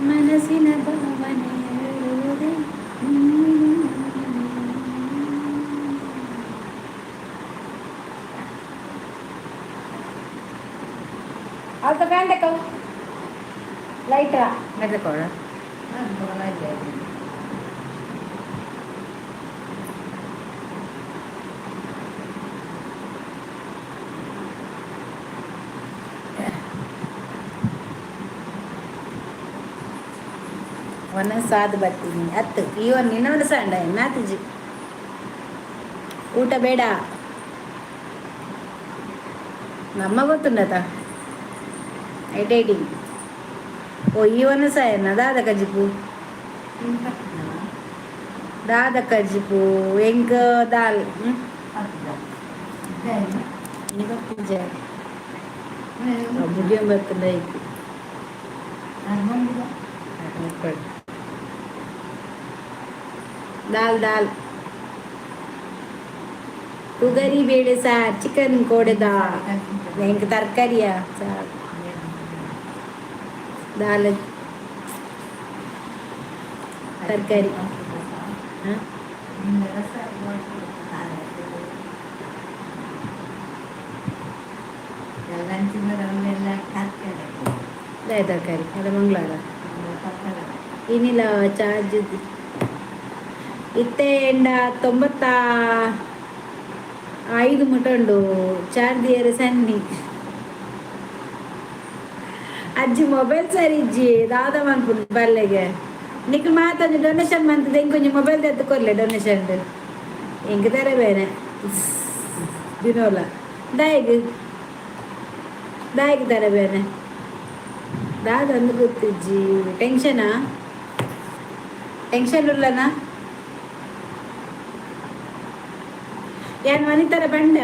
ಮನಸ್ಸಿನ ಭಾವನೆ ಹೇಳುವುದೇ ಅದು ಫ್ಯಾನ್ ತಗೋ ಲೈಟ್ ತಗೊಳ ಒಂದೊಂದು ಸಾದು ಬರ್ತೀನಿ ಹತ್ತು ಇವನ್ ಇನ್ನೊಂದು ಸಂಡ ನಾತಿಜಿ ಊಟ ಬೇಡ ನಮ್ಮ ಗೊತ್ತುಂಡತ ಐಟೈಟಿ ಓ ಇವನು ಸಾಯನ ದಾದ ಕಜಿಪು ದಾದ ಕಜಿಪು ಎಂಕ ದಾಲ್ ಬುಡಿಯ ಬರ್ತಂಡ दाल दाल ಉಗರಿ ಬೇಳೆ ಸಾರ್ ಚಿಕನ್ ಕೋಡೆದ ಹೆಂಗೆ ತರಕಾರಿಯ ಸಾರ್ ದಾಲ್ ತರಕಾರಿ ತರಕಾರಿ ಅದು ಮಂಗಳವಾರ ಏನಿಲ್ಲ ಚಾರ್ಜ್ ಇತ್ತೆ ಎಂಡ 95 ಮುಟಂಡು ಚಾರ್ಜ್ ಏರು ಸನ್ನಿ ಅಜ್ಜಿ ಮೊಬೈಲ್ ಸರಿ ಇಜ್ಜಿ ದಾದ ಮನ್ಪುಡು ಬಲ್ಲೆಗೆ ನಿಕ್ ಮಾತಾಡಿ ಡೊನೇಷನ್ ಮಂತದ ಹೆಂಗೆ ಕೊಂಚ ಮೊಬೈಲ್ ತೆತ್ತುಕೊರ್ಲೆ ಡೊನೇಷನ್ ಹೆಂಗೆ ತರ ಬೇರೆ ದಿನೋಲ ದಾಯಿಗೆ ತರ ಬೇರೆ ದಾದ ಒಂದು ಗೊತ್ತಿಜ್ಜಿ ಟೆನ್ಷನಾ ಟೆನ್ಷನ್ ಇಲ್ಲನಾ ಯಾನು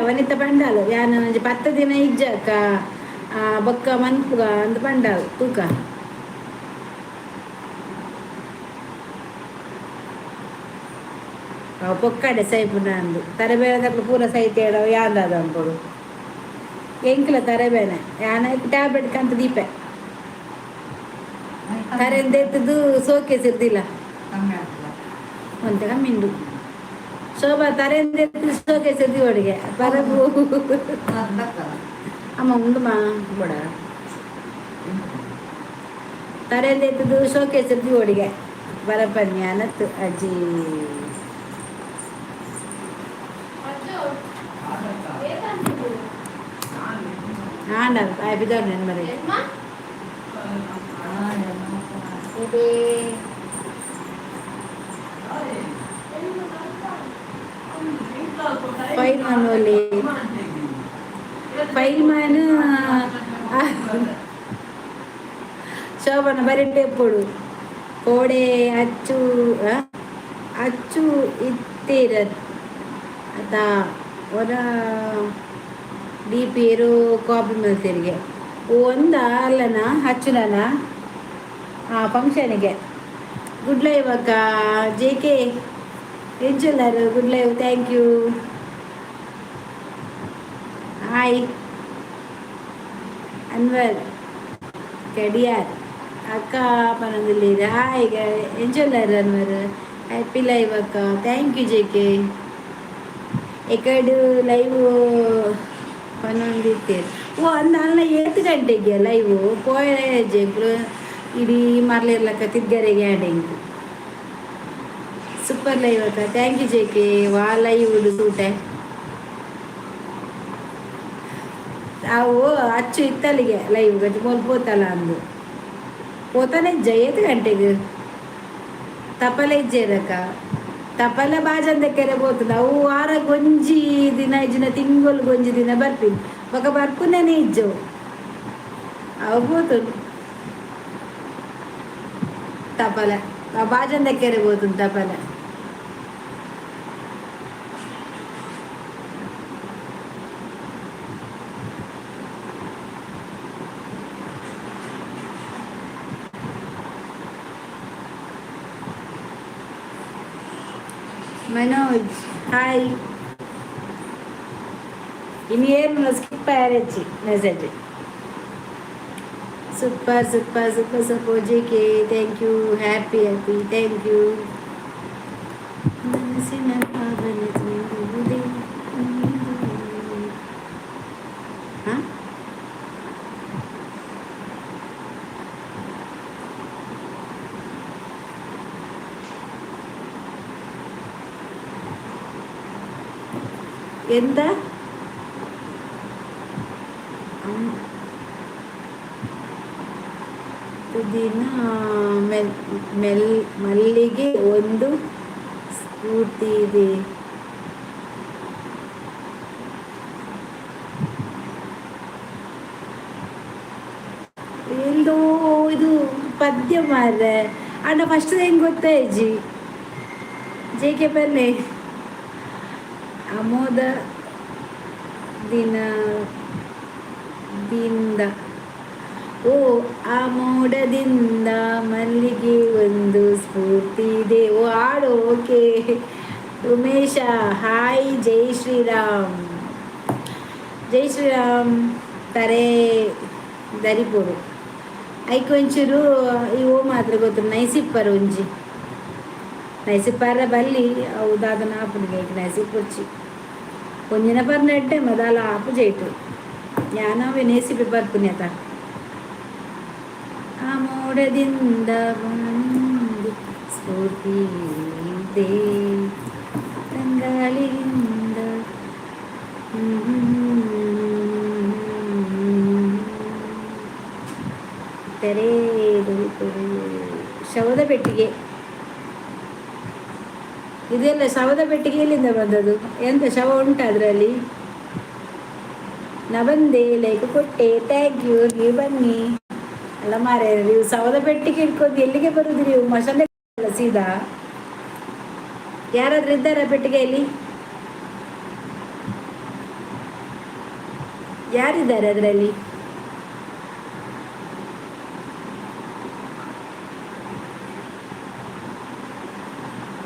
ವನಿತ ಬಂಡಾಲು ಯಾನು 10 ದಿನ ಇಜ್ಜಕ್ಕ ಬೊಕ್ಕ ಮನ್ಪುಗ ಅಂತ ಬಂಡಾಲು ತೂಕ ಪೊಕ್ಕಡೆ ಸೈಪುನ ಅಂದು ತರಬೇನೆ ಪೂರ ಸೈತೇಡ ಯಾಂದಾದ ಅಂಪಡು ಎಂಕ್ಲ ತರಬೇನೆ ಯಾನ ಟ್ಯಾಬ್ಲೆಟ್ ಕಂತ ದೀಪೆ ಕರೆಂಟ್ ಎತ್ತದು ಸೋಕೇಸ್ ಇರ್ದಿಲ್ಲ ಒಂತೆ ಕಮ್ಮಿಂಡು ಶೋಭಾ ತರೆಂದು ಎತ್ತದು ಸೋಕೇಸ್ ಇರ್ದಿ ಒಳಗೆ ಪರಬು ಅಮ್ಮ ಉಂಡು ಮಾ ಬಡ ತರೆಂದು ಎತ್ತದು ಶೋಕೇಸ್ ಇರ್ದಿ ಒಳಗೆ ಬರಪನ್ನಿ ಅನ್ನತ್ತು ಅಜ್ಜಿ ಆಂಡ ಬಿದ್ದವ್ರು ನೆನ್ ಮರಿ ಫೈಲ್ ಮನೋಲಿ ಫೈಲ್ ಮಾನು ಶೋಭನ ಬರಿಂಟೆ ಎಪ್ಪಡು ಕೋಡೆ ಅಚ್ಚು ಅಚ್ಚು ಇತ್ತೀರ ಅದ ಒರ ಡಿ ಪೇರು ಕಾಪಿ ಮಲ್ತಿರಿಗೆ ಒಂದ ಅಲ್ಲನ ಹಚ್ಚುಲನ ಫಂಕ್ಷನಿಗೆ ಗುಡ್ ಲೈವ್ ಅಕ್ಕ ಜೆ ಕೆ ಎಂಚುಲ್ಲರು good live thank you hi Anwar ಕಡಿಯಾರ್ ಅಕ್ಕ ಪನದಲ್ಲಿ ಹಾಯ್ ಎಂಚುಲ್ಲರು ಅನ್ವರ್ ಹ್ಯಾಪಿ ಲೈವ್ ಅಕ್ಕ ಥ್ಯಾಂಕ್ ಯು ಜೆ ಕೆ ಎಕಡು ಲೈವ್ ಪನ್ನೊಂದಿತ್ತೇರು ಓ ಅಂದ ಅಲ್ಲ 8 ಗಂಟೆಗೆ ಲೈವು ಪೋಯಜೆಗಳು ಇಡೀ ಮರ್ಲಿರ್ಲಕ್ಕ ತಿದ್ದರೆಗೆ ಆಡೆಂಗು ಸೂಪರ್ ಲೈವ್ ಅಕ್ಕ ಥ್ಯಾಂಕ್ ಯು ಜೆ ಕೆ ವಾ ಲೈವ್ ಸೂಟೆ ಅವು ಅಚ್ಚು ಇತ್ತಲ್ಲಿಗೆ ಲೈವ್ ಗತಿ ಮೊಲ್ ಪೋತಲ್ಲ ಅಂದು ಪೋತಾನೆ 8 ಗಂಟೆಗೆ ತಪ್ಪಲೆ ಇಜ್ಜೇರಕ್ಕ ತಪ್ಪಲ ಬಾಜಂದ ಕೆರೆ పోతుంది ಅವು ವಾರ ಗೊಂಜಿ ದಿನ ಇಜ್ಜಿನ ತಿಂಗಳು ಗೊಂಜಿ ದಿನ ಬರ್ತೀನಿ ಬೊಕ ಬರ್ಪುನೇನೆ ಇಜ್ಜವು ಅವು పోతుంది ತಪಲ ಬಾಜಂದ ಕೆರೆ పోతుంది ತಪಲ मनोज हाय ಇನ್ನೇನು ಸ್ಕಿಪ್ ಆಯ್ತು message. Super super super super J K, thank you, happy happy, thank you. ಮನಸ್ಸಿನ ಭಾವನೆ ತುಂಬುವುದೇ ಹಾಂ ಎಂತ ದಿನ ಮಲ್ಲಿಗೆ ಒಂದು ಸ್ಫೂರ್ತಿ ಇದೆ. ಎಲ್ಲೋ ಇದು ಪದ್ಯ ಮಾರ್ರೆ ಅಣ್ಣ ಫಸ್ಟ್ ಹೆಂಗೆ ಗೊತ್ತಾ ಜೆ ಕೆ ಪಲ್ಲೆ ಅಮೋದ ದಿಂದ ಓ ಆ ಮೋಡದಿಂದ ಮಲ್ಲಿಗೆ ಒಂದು ಸ್ಫೂರ್ತಿ ಇದೆ. ಓ ಹಾಡು ಓಕೆ. ಉಮೇಶ ಹಾಯ್, ಜೈ ಶ್ರೀರಾಮ್. ಜೈ ಶ್ರೀರಾಮ್ ತರೆ ದರಿಪುರು ಐಕೊಂಚೂರು ಇವು ಮಾತ್ರ ಗೊತ್ತು. ನೈಸಿಪ್ಪರ್ ಒಂಜಿ ನೈಸಿಪ್ಪರ ಬಲ್ಲಿ ಹೌದಾದ ನಾಪುನಿಗೆ ನೈಸಿಪ್ಪುಚ್ಚಿ ಒಂಜಿನ ಪರ್ನಡ್ಡೆ ಮೊದಲ ಆಪು ಜೈಟು ಯಾನವೇ ನೇಸಿಪೆ ಬರ್ಪುನ್ಯತ ಆ ಮೋಡದಿಂದ ಬಂದು ಸ್ಫೂರ್ತಿ ಇದೆ ತಂಗಾಳಿಯಿಂದ ತೆರೆದು ಶವದ ಪೆಟ್ಟಿಗೆ. ಇದೆಲ್ಲ ಶವದ ಪೆಟ್ಟಿಗೆ ಎಲ್ಲಿಂದ ಬಂದದ್ದು? ಎಂತ ಶವ ಉಂಟು ಅದರಲ್ಲಿ? ನಾ ಬಂದೆ, ಲೈಕ್ ಕೊಟ್ಟೆ, ಥ್ಯಾಂಕ್ ಯು. ನೀವು ಬನ್ನಿ ಅಲ್ಲ ಮಾರೇ, ನೀವು ಶವದ ಪೆಟ್ಟಿಗೆ ಇಟ್ಕೊಂಡು ಎಲ್ಲಿಗೆ ಬರುದು? ನೀವು ಮಸಾಲೆ ಸೀದಾ ಯಾರಾದ್ರೂ ಇದ್ದಾರ ಪೆಟ್ಟಿಗೆಯಲ್ಲಿ? ಯಾರಿದ್ದಾರೆ ಅದರಲ್ಲಿ?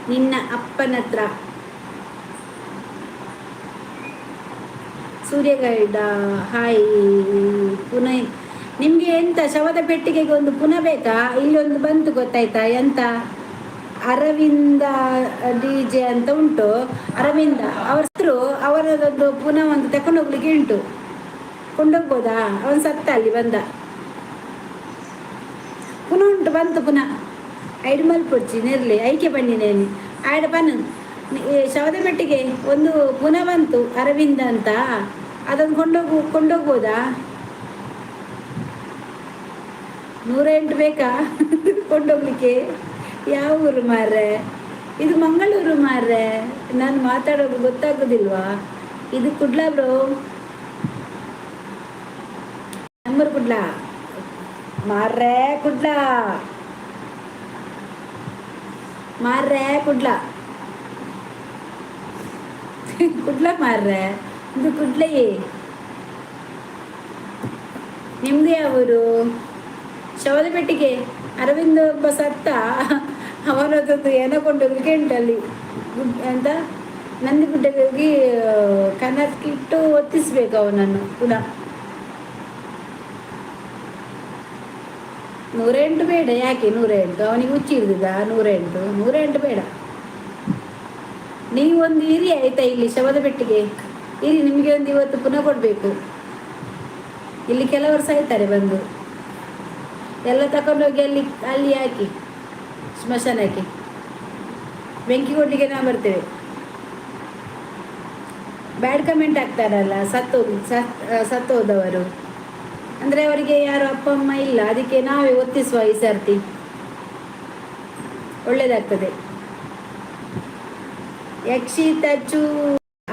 ನಿನ್ನ ಅಪ್ಪನ ಹತ್ರ ಸೂರ್ಯಗೈಡ ಹಾಯ್. ಪುನಃ ನಿಮಗೆ ಎಂತ ಶವದ ಪೆಟ್ಟಿಗೆಗೆ ಒಂದು ಪುನಃ ಬೇಕಾ? ಇಲ್ಲೊಂದು ಬಂತು ಗೊತ್ತಾಯ್ತಾ? ಎಂತ ಅರವಿಂದ DJ ಅಂತ ಉಂಟು. ಅರವಿಂದ ಅವ್ರ ಹೆಸರು, ಅವರದೊಂದು ಪುನಃ ಒಂದು ತಕೊಂಡೋಗ್ಲಿಕ್ಕೆ ಉಂಟು. ಕೊಂಡೋಗ್ಬೋದಾ? ಅವನು ಸತ್ತ ಅಲ್ಲಿ ಬಂದ. ಪುನಃ ಉಂಟು, ಬಂತು ಪುನಃ. ಐಡು ಮಲ್ಪೊಡ್ಚಿ ನೆರ್ಲಿ ಐಕೆ ಬನ್ನಿನೇನು ಆಯ್ಡ ಬನ್ನು ಶವದ ಪೆಟ್ಟಿಗೆ ಒಂದು ಪುನಃ ಬಂತು ಅರವಿಂದ ಅಂತ. ಅದನ್ನು ಕೊಂಡೋಗ್ಬೋದಾ? 108 ಬೇಕಾ ಕೊಂಡೋಗ್ಲಿಕ್ಕೆ? ಯಾವ ಊರು ಮಾರ್ರೆ ಇದು? ಮಂಗಳೂರು ಮಾರ್ರೆ. ನಾನು ಮಾತಾಡೋದು ಗೊತ್ತಾಗೋದಿಲ್ವಾ? ಇದು ಕುಡ್ಲಾ ಬ್ರೋ, ನಂಬರ್ ಕುಡ್ಲಾ ಮಾರ್ರೆ, ಕುಡ್ಲಾ ಮಾರ್ರೆ, ಕುಡ್ಲಾ ಕುಡ್ಲ ಮಾರ್ರೆ, ಇದು ಕುಡ್ಲೇ. ನಿಮ್ದು ಯಾವೂರು? ಶವದ ಪೆಟ್ಟಿಗೆ ಅರವಿಂದ ಒಬ್ಬ ಸತ್ತ, ಅವನದೊಂದು ಏನೋ ಕೊಂಡೋಗ್ಲಿಕ್ಕೆ ಉಂಟಲ್ಲಿ ಅಂತ ನಂದಿಗುಡ್ಡಕ್ಕೆ ಹೋಗಿ ಕನಕ್ಕಿಟ್ಟು ಒತ್ತಿಸ್ಬೇಕು ಅವನನ್ನು ಪುನಃ. 108 ಬೇಡ. ಯಾಕೆ 108? ಅವನಿಗೆ ಹುಚ್ಚಿ ಹಿಡಿದ 108 ಬೇಡ. ನೀವೊಂದು ಇರಿ ಆಯ್ತಾ ಇಲ್ಲಿ ಶವದ ಪೆಟ್ಟಿಗೆ ಇರಿ. ನಿಮಗೆ ಒಂದು ಇವತ್ತು ಪುನಃ ಕೊಡಬೇಕು. ಇಲ್ಲಿ ಕೆಲವರು ಸಾಯ್ತಾರೆ ಬಂದು. ಎಲ್ಲ ತಗೊಂಡೋಗಿ ಅಲ್ಲಿ ಹಾಕಿ ಸ್ಮಶಾನಕ್ಕೆ. ಬೆಂಕಿ ಕೊಡ್ಲಿಕ್ಕೆ ನಾವು ಬರ್ತೇವೆ. ಬ್ಯಾಡ್ ಕಮೆಂಟ್ ಆಗ್ತಾರಲ್ಲ ಸತ್ತೋದವರು, ಅಂದರೆ ಅವರಿಗೆ ಯಾರು ಅಪ್ಪ ಅಮ್ಮ ಇಲ್ಲ, ಅದಕ್ಕೆ ನಾವೇ ಒತ್ತಿಸುವ ಈ ಸರ್ತಿ, ಒಳ್ಳೇದಾಗ್ತದೆ. ಯಕ್ಷಿ ತಚ್ಚು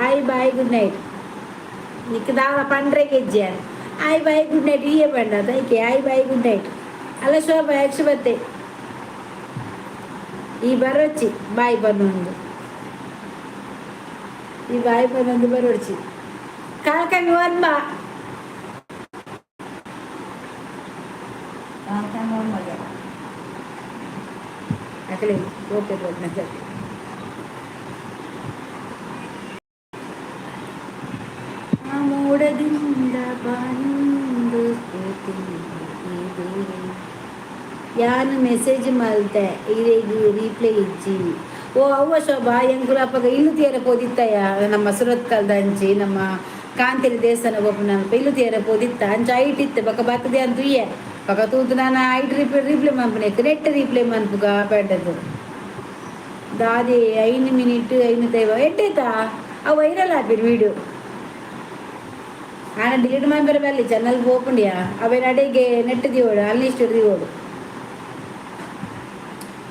ಆಯ್ ಬಾಯ್ ಗುಡ್ ನೈಟ್. ನಿಕ್ದಾವ ಪಂಡ್ರೆ ಗೆಜ್ಜೆ ಆಯ್ ಬಾಯ್ ಗುಡ್ ನೈಟ್. ಹೀಗೆ ಪಂಡ ತೈಕೆ ಆಯ್ ಬಾಯ್ ಗುಡ್ ನೈಟ್. ಅಲ್ಲ ಶೋಭಾ ಯಕ್ಷ ಬತ್ತೆ ಈ ಬರೋಚಿ ಬಾಯಿ ಬನ್ನೊಂದು, ಈ ಬಾಯಿ ಬನ್ನೊಂದು ಬರೋಚಿ ಕಾಲ್ಕಮ್ಮಿ ಒನ್ಬ ಅಕಲೆ ಓಕೆ ಸರಿ. ಮೋಡದಿಂದ ಬಾನೊಂದು ಸ್ಫೂರ್ತಿ ಇದೆ. ಯಾನು ಮೆಸೇಜ್ ಮಲ್ತೆ ಇರೆಗಿ ರೀಪ್ಲೈ ಇಜ್ಜಿ ಓ ಅವ್ವ ಶೋಭಾ ಎಂಕುಲಪ್ಪಗ ಇಲ್ಲು ತೀರ ಪೋದಿತ್ತಯ್ಯ ನಮ್ಮ ಸುರತ್ಕಲ್ದ ಅಂಚಿ ನಮ್ಮ ಕಾಂತಿರಿ ದೇವಸ್ಥಾನ ಒಬ್ಬ ನಾನು ಇಲ್ಲು ತೀರ ಪೋದಿತ್ತ ಅಂಚ ಐಟ್ ಇತ್ತು ಬಕ ಬರ್ತದೆ ಅಂತ ಇಯೆ ಬಕ ತೂತು ನಾನು ಐಟ್ ರೀಪ್ಲೈ ಮನ್ಪುನೆಕ್ ನೆಟ್ ರೀಪ್ಲೈ ಮನ್ಪುಗ ಬೇಡದು ದಾದಿ 5 ಮಿನಿಟ್ 5 ಎಟ್ಟೈತಾ ಅವು ವೈರಲ್ ಆಗ್ಬಿಡು ವೀಡಿಯೋ ಆನ ಡಿಲೀಟ್ ಮಾಡ್ಬೇರೆ ಬಲ್ಲಿ ಚಾನಲ್ ಹೋಗ್ಕೊಂಡಿಯಾ ಅವೇ ನಡೆಗೆ ನೆಟ್ ದಿವೋಡು ಅಲ್ಲಿ ಇಷ್ಟು ದಿವೋಡು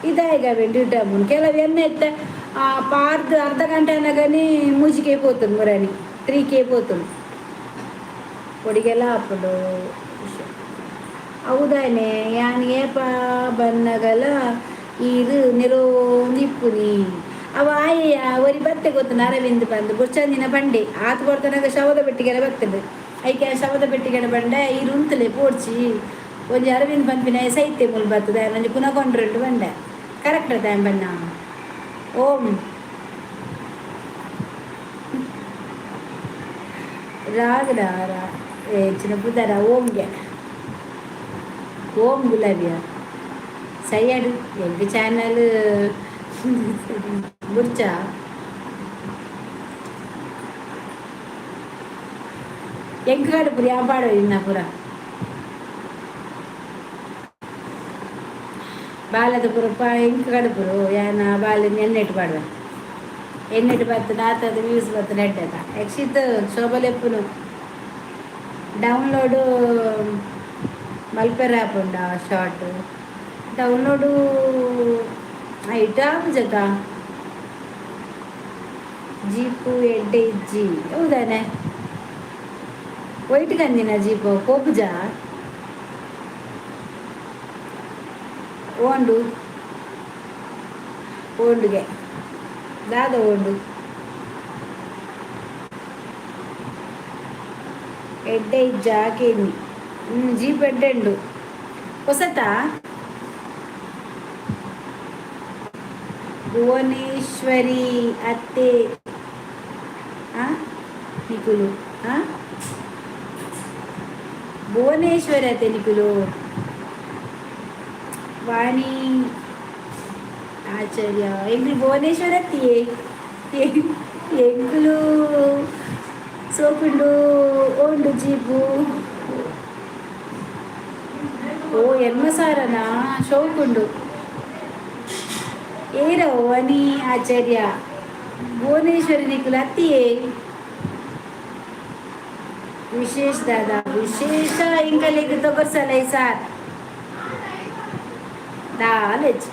ಇದಾಯಿಗ ವೆಂಟ್ಯೂಟ ಮುನ್ ಕೆಲವು ಎಣ್ಣೆ ಎತ್ತ ಪಾರ್ದು ಅರ್ಧ ಗಂಟೆ ಅನ್ನಗನಿ ಮೂಜಿಗೆ పోతుంది ಮುರಾನಿ 3K పోతుంది పొడిಗೆಲ್ಲ ಹಾಕೊಂಡು ಹೌದಾನೆ ಯಾನ್ ಏಪ ಬನ್ನಗಲ ಇದು ನಿರೋಂದಿಪ್ಪುನಿ ಅವ ಆಯ್ಯ ಒರಿ ಬತ್ತೆ ಗೊತ್ತು ಅರವಿಂದ್ ಬಂದು ಬುರ್ಚಂದಿನ ಬಂಡೆ ಆತು ಕೊಡ್ತಾನಾಗ ಶವದ ಬೆಟ್ಟಿಗೆಲ್ಲ ಬರ್ತದೆ ಐಕೆ ಶವದ ಬೆಟ್ಟಿಗೆಲ್ಲ ಬಂಡೆ ಇರು ಉಂತಲೆ ಪೋಡ್ಚಿ ಒಂಜಿ ಅರವಿಂದ್ ಪಂಪಿನ ಸೈತ್ಯ ಮುಲ್ ಬರ್ತದೆ ನಂಜಿ ಪುನಃ ಕೊಂಡ್ರೆಂಡು ಬಂಡೆ ಕರೆಕ್ಟ್ ಅದ ಬಣ್ಣ ಓಂ ರಾಗಡ ಚಿನ್ನ ಬುದ್ಧರ ಓಂಗೆ ಓಂ ಗುಲಾಬಿಯ ಸೈಯಡ್ ಎಲ್ಲಿ ಚಾನಲ್ ಬುರ್ಚ ಎಂಕಾಡು ಪುರಿ ಆಪಾಡೋ ಇನ್ನ ಪುರ ಬಾಲದ ಪುರಪ್ಪ ಎಂಕ ಕಡುಪುರು ಯಾನ ಬಾಲಿನ ಎಣ್ಣೆಟ್ಟು ಪಾಡುವ ಎಣ್ಣೆಟ್ಟು ಬರ್ತದೆ ನಾತದ ವ್ಯೂಸ್ ಬರ್ತದೆ ನೆಟ್ಟದ ಯಕ್ಷಿತ್ ಶೋಭಲೆಪ್ಪುನು ಡೌನ್ಲೋಡು ಮಲ್ಪೆರ ಆ್ಯಪ್ ಉಂಡ ಶಾರ್ಟ್ ಡೌನ್ಲೋಡು ಐಟಾಮ್ ಜಗ ಜೀಪು ಎಡ್ಡೆ ಇಜ್ಜಿ ಹೌದಾನೆ ವೈಟ್ ಕಂದಿನ ಜೀಪು ಕೋಪುಜ ಓಂಡು ಓಂಡುಗೆ ದಾದ ಓಂಡು ಎಡ್ಡೆ ಇಜ್ಜ ಹಾಕೇನಿ ಜೀಪ್ ಎಡ್ಡೆ ಉಂಡು ಹೊಸತಾ ಭುವನೇಶ್ವರಿ ಅತ್ತೆ ನಿಖುಲು ಭುವನೇಶ್ವರಿ ಅತ್ತೆ ನಿಖುಲು ವಾಣಿ ಆಚಾರ್ಯ ಎಂಗ್ಲಿ ಭುವನೇಶ್ವರ ಅತ್ತಿಯೇ ಎಂಗ್ಲು ಸೋಪುಂಡು ಓಂಡು ಜೀಪು ಓ ಎನ್ಮಸಾರನ ಶೋಕುಂಡು ಏರ ವಾಣಿ ಆಚಾರ್ಯ ಭುವನೇಶ್ವರಿ ನಿಖುಲು ಅತ್ತಿಯೇ ವಿಶೇಷ ದಾದಾ ವಿಶೇಷ ಇಂಕಲಿಗೆ ತೊಗರ್ಸಲ್ಲ ಈ ಸಾರ್ ನಾಲೆಜ್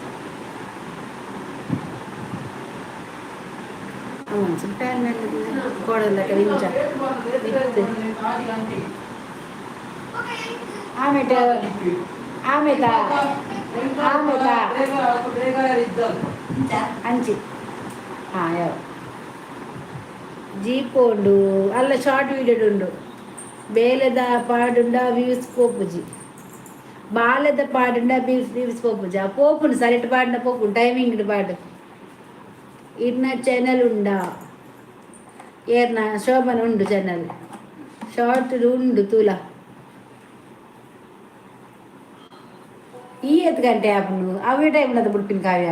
ಕೊಡಲ್ಲ ನಿಮಿಷ ಆಮೇಟ ಆಮೇತ ಆಮೇತ ಅಂಚಿ ಹಾಂ ಯಾವ ಜೀಪ್ ಉಂಡು ಅಲ್ಲ ಶಾರ್ಟ್ ವೀಡಿಯೋ ಉಂಡು ಬೇಲೆದ ಪಾಡುಂಡ ವ್ಯೂಸ್ ಪೋಪುಜಿ ಬಾಲದ ಪಾಡುಂಡ ವ್ಯೂಸ್ ಪೋಪುಜ ಪೋಪುಂಡು ಸರೆಟ್ ಪಾಡಿನ ಪೋಪುಂಡು ಟೈಮಿಂಗ್ ಪಾಡು ಇನ್ನ ಚಾನಲ್ ಉಂಡ ಏರ್ನ ಶೋಭನ ಉಂಡು ಚಾನಲ್ ಶಾರ್ಟ್ ಉಂಡು ತೂಲ ಈ 8 ಗಂಟೆ ಆಪುಂಡು ಅವೇ ಟೈಮ್ ಅದು ಬಿಡ್ಪಿನ ಕಾವ್ಯ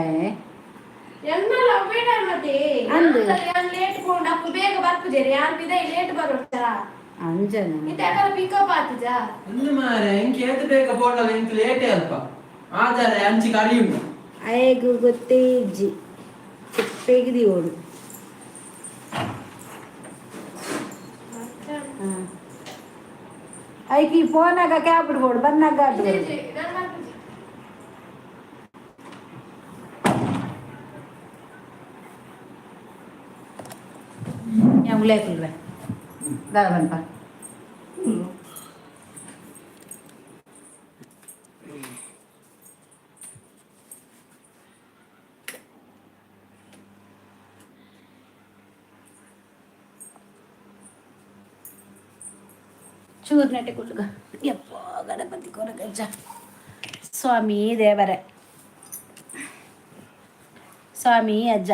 ಅಂದು ಬೇಗ ಬರ್ಪುಜೇರಿ ಯಾರು ಬಿದ ಲೇಟ್ ಬರೋಟ ಅಂಜನ ಪಿಕಪ್ ಆತುಜಾ ಅಂದು ಮಾರೆ ಇಂಕೆ ಏತ್ ಬೇಗ ಪೋಡಲ್ಲ ಇಂಕೆ ಲೇಟ್ ಅಲ್ಪ ಆದರೆ ಅಂಚಿ ಕಡಿ ಉಂಡು ಐಗು ಗೊತ್ತೇ ಇಜ್ಜಿ ಪೆಗಿದಿ ಓಡು ಐಕಿ ಫೋನಾಗ ಕ್ಯಾಬ್ ಬಿಡ್ಬೋಡು ಬಂದಾಗ ಉಳ್ಳಾಕಿಲ್ವ ದಾರ ಬಂತ ಚೂರು ನೆಟ್ಟೆ ಕೊಡ್ಲುಗ ಯಪ್ಪ ಗಣಪತಿ ಕೊರಗಜ್ಜ ಸ್ವಾಮಿ ದೇವರೇ ಸ್ವಾಮಿ ಅಜ್ಜ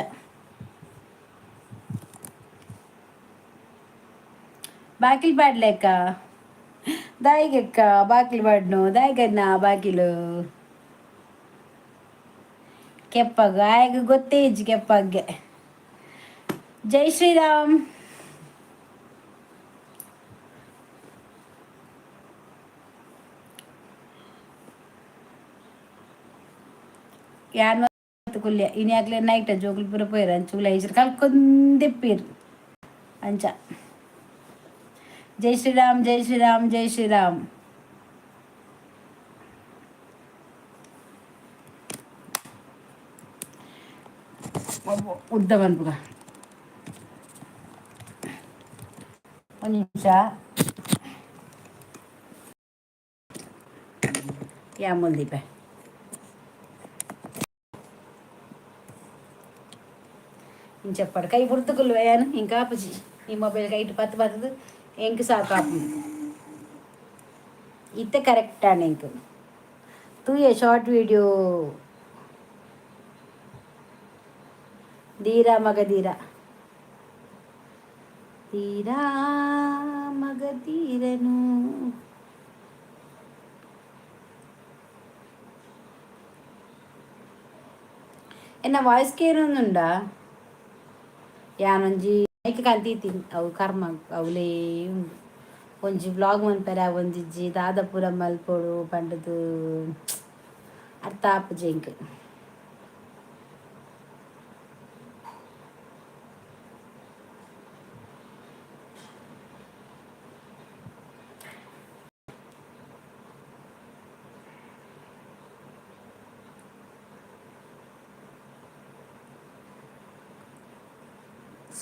బాకిల్ పాడలేక దాయిగెక్క బాకిలు పాడను దాయిగన్నా బాకిలు ಕೆಪ್ಪಗ ಆಗ ಗೊತ್ತೇ ಇಜ್ಜಿ ಕೆಪ್ಪಗ್ಗೆ ಜೈ ಶ್ರೀರಾಮ್ ಯಾರು ಕುಲ್ಯ ಇನಿ ಆಗ್ಲೇ ನೈಟ್ ಜೋಗುಲ್ ಪೂರ ಪೋಯ್ರ ಅಂಚುಲ ಐಸ್ರು ಕಲ್ಕೊಂದೆಪ್ಪೀರು ಅಂಚ ಜೈ ಶ್ರೀರಾಮ್ ಜೈ ಶ್ರೀರಾಮ್ ಜೈ ಶ್ರೀರಾಮ್ ಉದ್ದ ಬಂದ್ಬಿಗ ಒಂದು ನಿಮಿಷ ಯಾಮಲ್ದೀಪ ఇంక చెప్పాడు కై గుర్తుకులు వేయాను ఇంకా ఆపుచి ఈ మొబైల్ కైట్ పత్తు పత్తదు ఇంక సాకు ఆపు ఇతే కరెక్ట్ అని ఇంక తూ ఏ షార్ట్ వీడియో ధీరా మగ ధీరా ధీరా మగ ధీరను എന്നാ ವಾಯ್ಸ್ ಕೇರೊಂದುಂಡಾ ಯಾನೊಂಜಿ ಐಕ್ ಕಲ್ತೀತಿ ಅವು ಕರ್ಮ ಅವಲೇ ಉಂಡು ಒಂಜಿ ವ್ಲಾಗ್ ಮನ್ಪರೆ ಒಂಜಿಜ್ಜಿ ದಾದಪುರ ಮಲ್ಪೊಡು ಪಂಡದು ಅರ್ಥ ಆಪುಜಿ ಎಂಕ್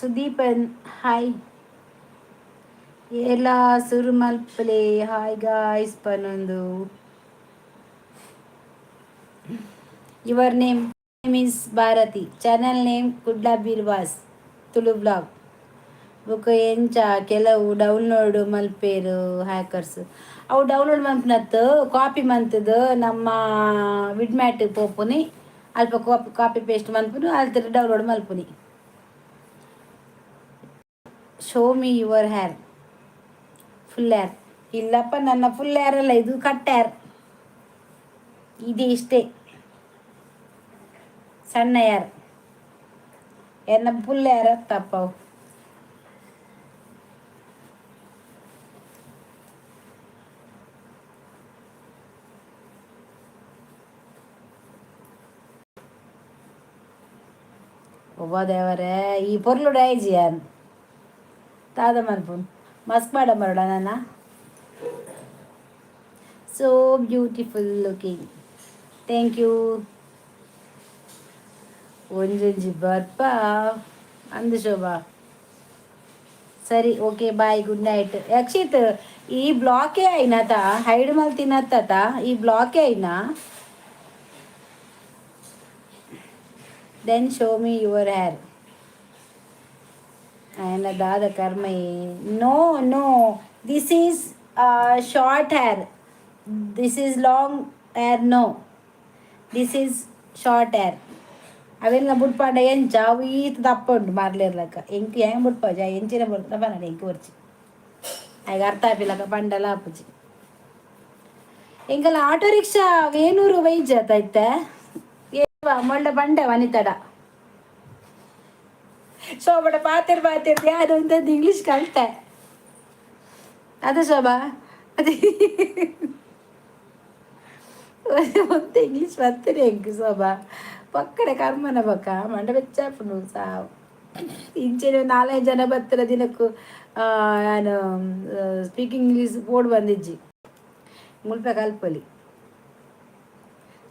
ಸುದೀಪನ್ ಹಾಯ್ ಎಲ್ಲ ಸುರುಮಲ್ಪಲೆ ಹಾಯ್ ಗಾಯ್ಸ್ ಪನ್ನೊಂದು your name is Bharati channel name Kudla ಬೀರ್ವಾಸ್ ತುಳು ಬ್ಲಾಗ್ ಬುಕ್ ಎಂಚ ಕೆಲವು ಡೌನ್ಲೋಡ್ ಮಲ್ಪೇರು ಹ್ಯಾಕರ್ಸ್ ಅವು ಡೌನ್ಲೋಡ್ ಮಲ್ಪನತ್ತು ಕಾಪಿ ಮಂತದು ನಮ್ಮ ವಿಡ್ಮ್ಯಾಟ್ ಪೋಪುನಿ ಅಲ್ಪ ಕಾಪಿ ಪೇಸ್ಟ್ ಮಲ್ಪುನು ಅಲ್ತರ ಡೌನ್ಲೋಡ್ ಮಲ್ಪುನಿ show me your hair full hair ಇಲ್ಲಪ್ಪ ನನ್ನ ಫುಲ್ ಹೇರ್ ಅಲ್ಲ ಇದು ಕಟ್ ಹೇರ್ ಇದೆ ಇಷ್ಟೇ ಸಣ್ಣ ಹೇರ್ ಎನ್ನ ಫುಲ್ ಹೇರ್ ತಪ್ಪವು ಒಬ್ಬ ದೇವರೇ ಈ ಪೊರ್ಲು ಡೈಜಿ ಯಾರು ತಾದ ಮಲ್ಪುನ್ ಮಸ್ಕ್ ಮಾಡ ಮರಡ ನನ್ನ so beautiful looking thank you ಒಂಜೊಂಜಿ ಬರ್ಪ ಅಂದು ಶೋಭಾ ಸರಿ okay bye good night Yakshith ಈ ಬ್ಲಾಕೇ ಆಯ್ನತ ಹೈಡ್ ಮಲ್ತಿನತ್ತ ಈ ಬ್ಲಾಕೇ ಆಯ್ನಾ then show me your hair ಆಯ್ನ ದಾದ ಕರ್ಮ no no this is short hair this is long hair no this is short hair ಅವೆಲ್ಲ ಬುಡ್ಪಾಂಡ ಎಂಚ ಅವು ಈತ ದಪ್ಪ ಉಂಟು ಮಾರ್ಲಿರ್ಲಕ್ಕ ಎಂಕ್ ಹೆಂಗೆ ಬುಡ್ಪಾಜ ಎಂಚಿನ ಬರ್ತದ ಬನ್ನಡ ಎಂಕ್ ಬರ್ಚಿ ಆಗ ಅರ್ಥ ಆಪಿಲ್ಲಕ ಪಂಡಲ ಆಪುಜಿ ಎಂಕಲ್ಲ ಆಟೋ ರಿಕ್ಷಾ ವೇಣೂರು ವೈಜಾತ ಇತ್ತೆ ಮೊಳ್ಳ ಬಂಡೆ ವನಿತಡ ಶೋಭಡ ಪಾತಿರ್ ಯಾರು ಅಂತದ್ದು ಇಂಗ್ಲೀಷ್ ಕಲಿತೆ ಅದು ಶೋಭಾ ಅದೇ ಮತ್ತೆ ಇಂಗ್ಲೀಷ್ ಬರ್ತೀರಿ ಹೆಂಗೆ ಶೋಭಾ ಪಕ್ಕಡೆ ಕರ್ಮನ ಬಕ್ಕ ಮಂಡ ಬೆಚ್ಚಾಪು ಸಾವು ಇಂಚೆ 4 ಜನ ಬರ್ತಿರ ದಿನಕ್ಕೂ ನಾನು ಸ್ಪೀಕಿಂಗ್ ಇಂಗ್ಲೀಷ್ ಬೋರ್ಡ್ ಬಂದಿಜ್ಜಿ ಮುಲ್ಪ ಕಲ್ಪಲಿ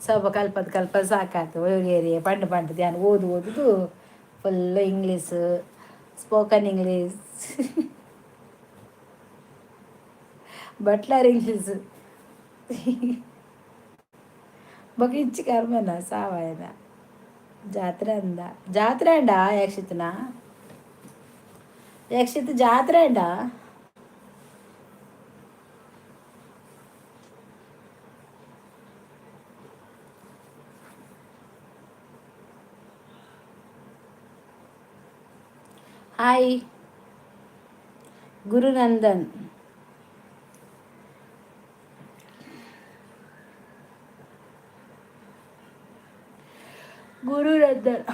ಸ್ವಲ್ಪ ಕಲ್ಪದ ಸಾಕಾಯ್ತು ಒಳಗೇರಿ ಪಂಡು ಧ್ಯಾನ ಓದುದು full English spoken English butler English ಬಗೆ ಇಚ್ಚಿ ಕರ್ಮನ ಸಾವಾಯನ ಜಾತ್ರೆ ಅಂಡ ಯಕ್ಷಿತ್ ಜಾತ್ರೆ ಅಂಡ hi Gurunandan. Gurunandan.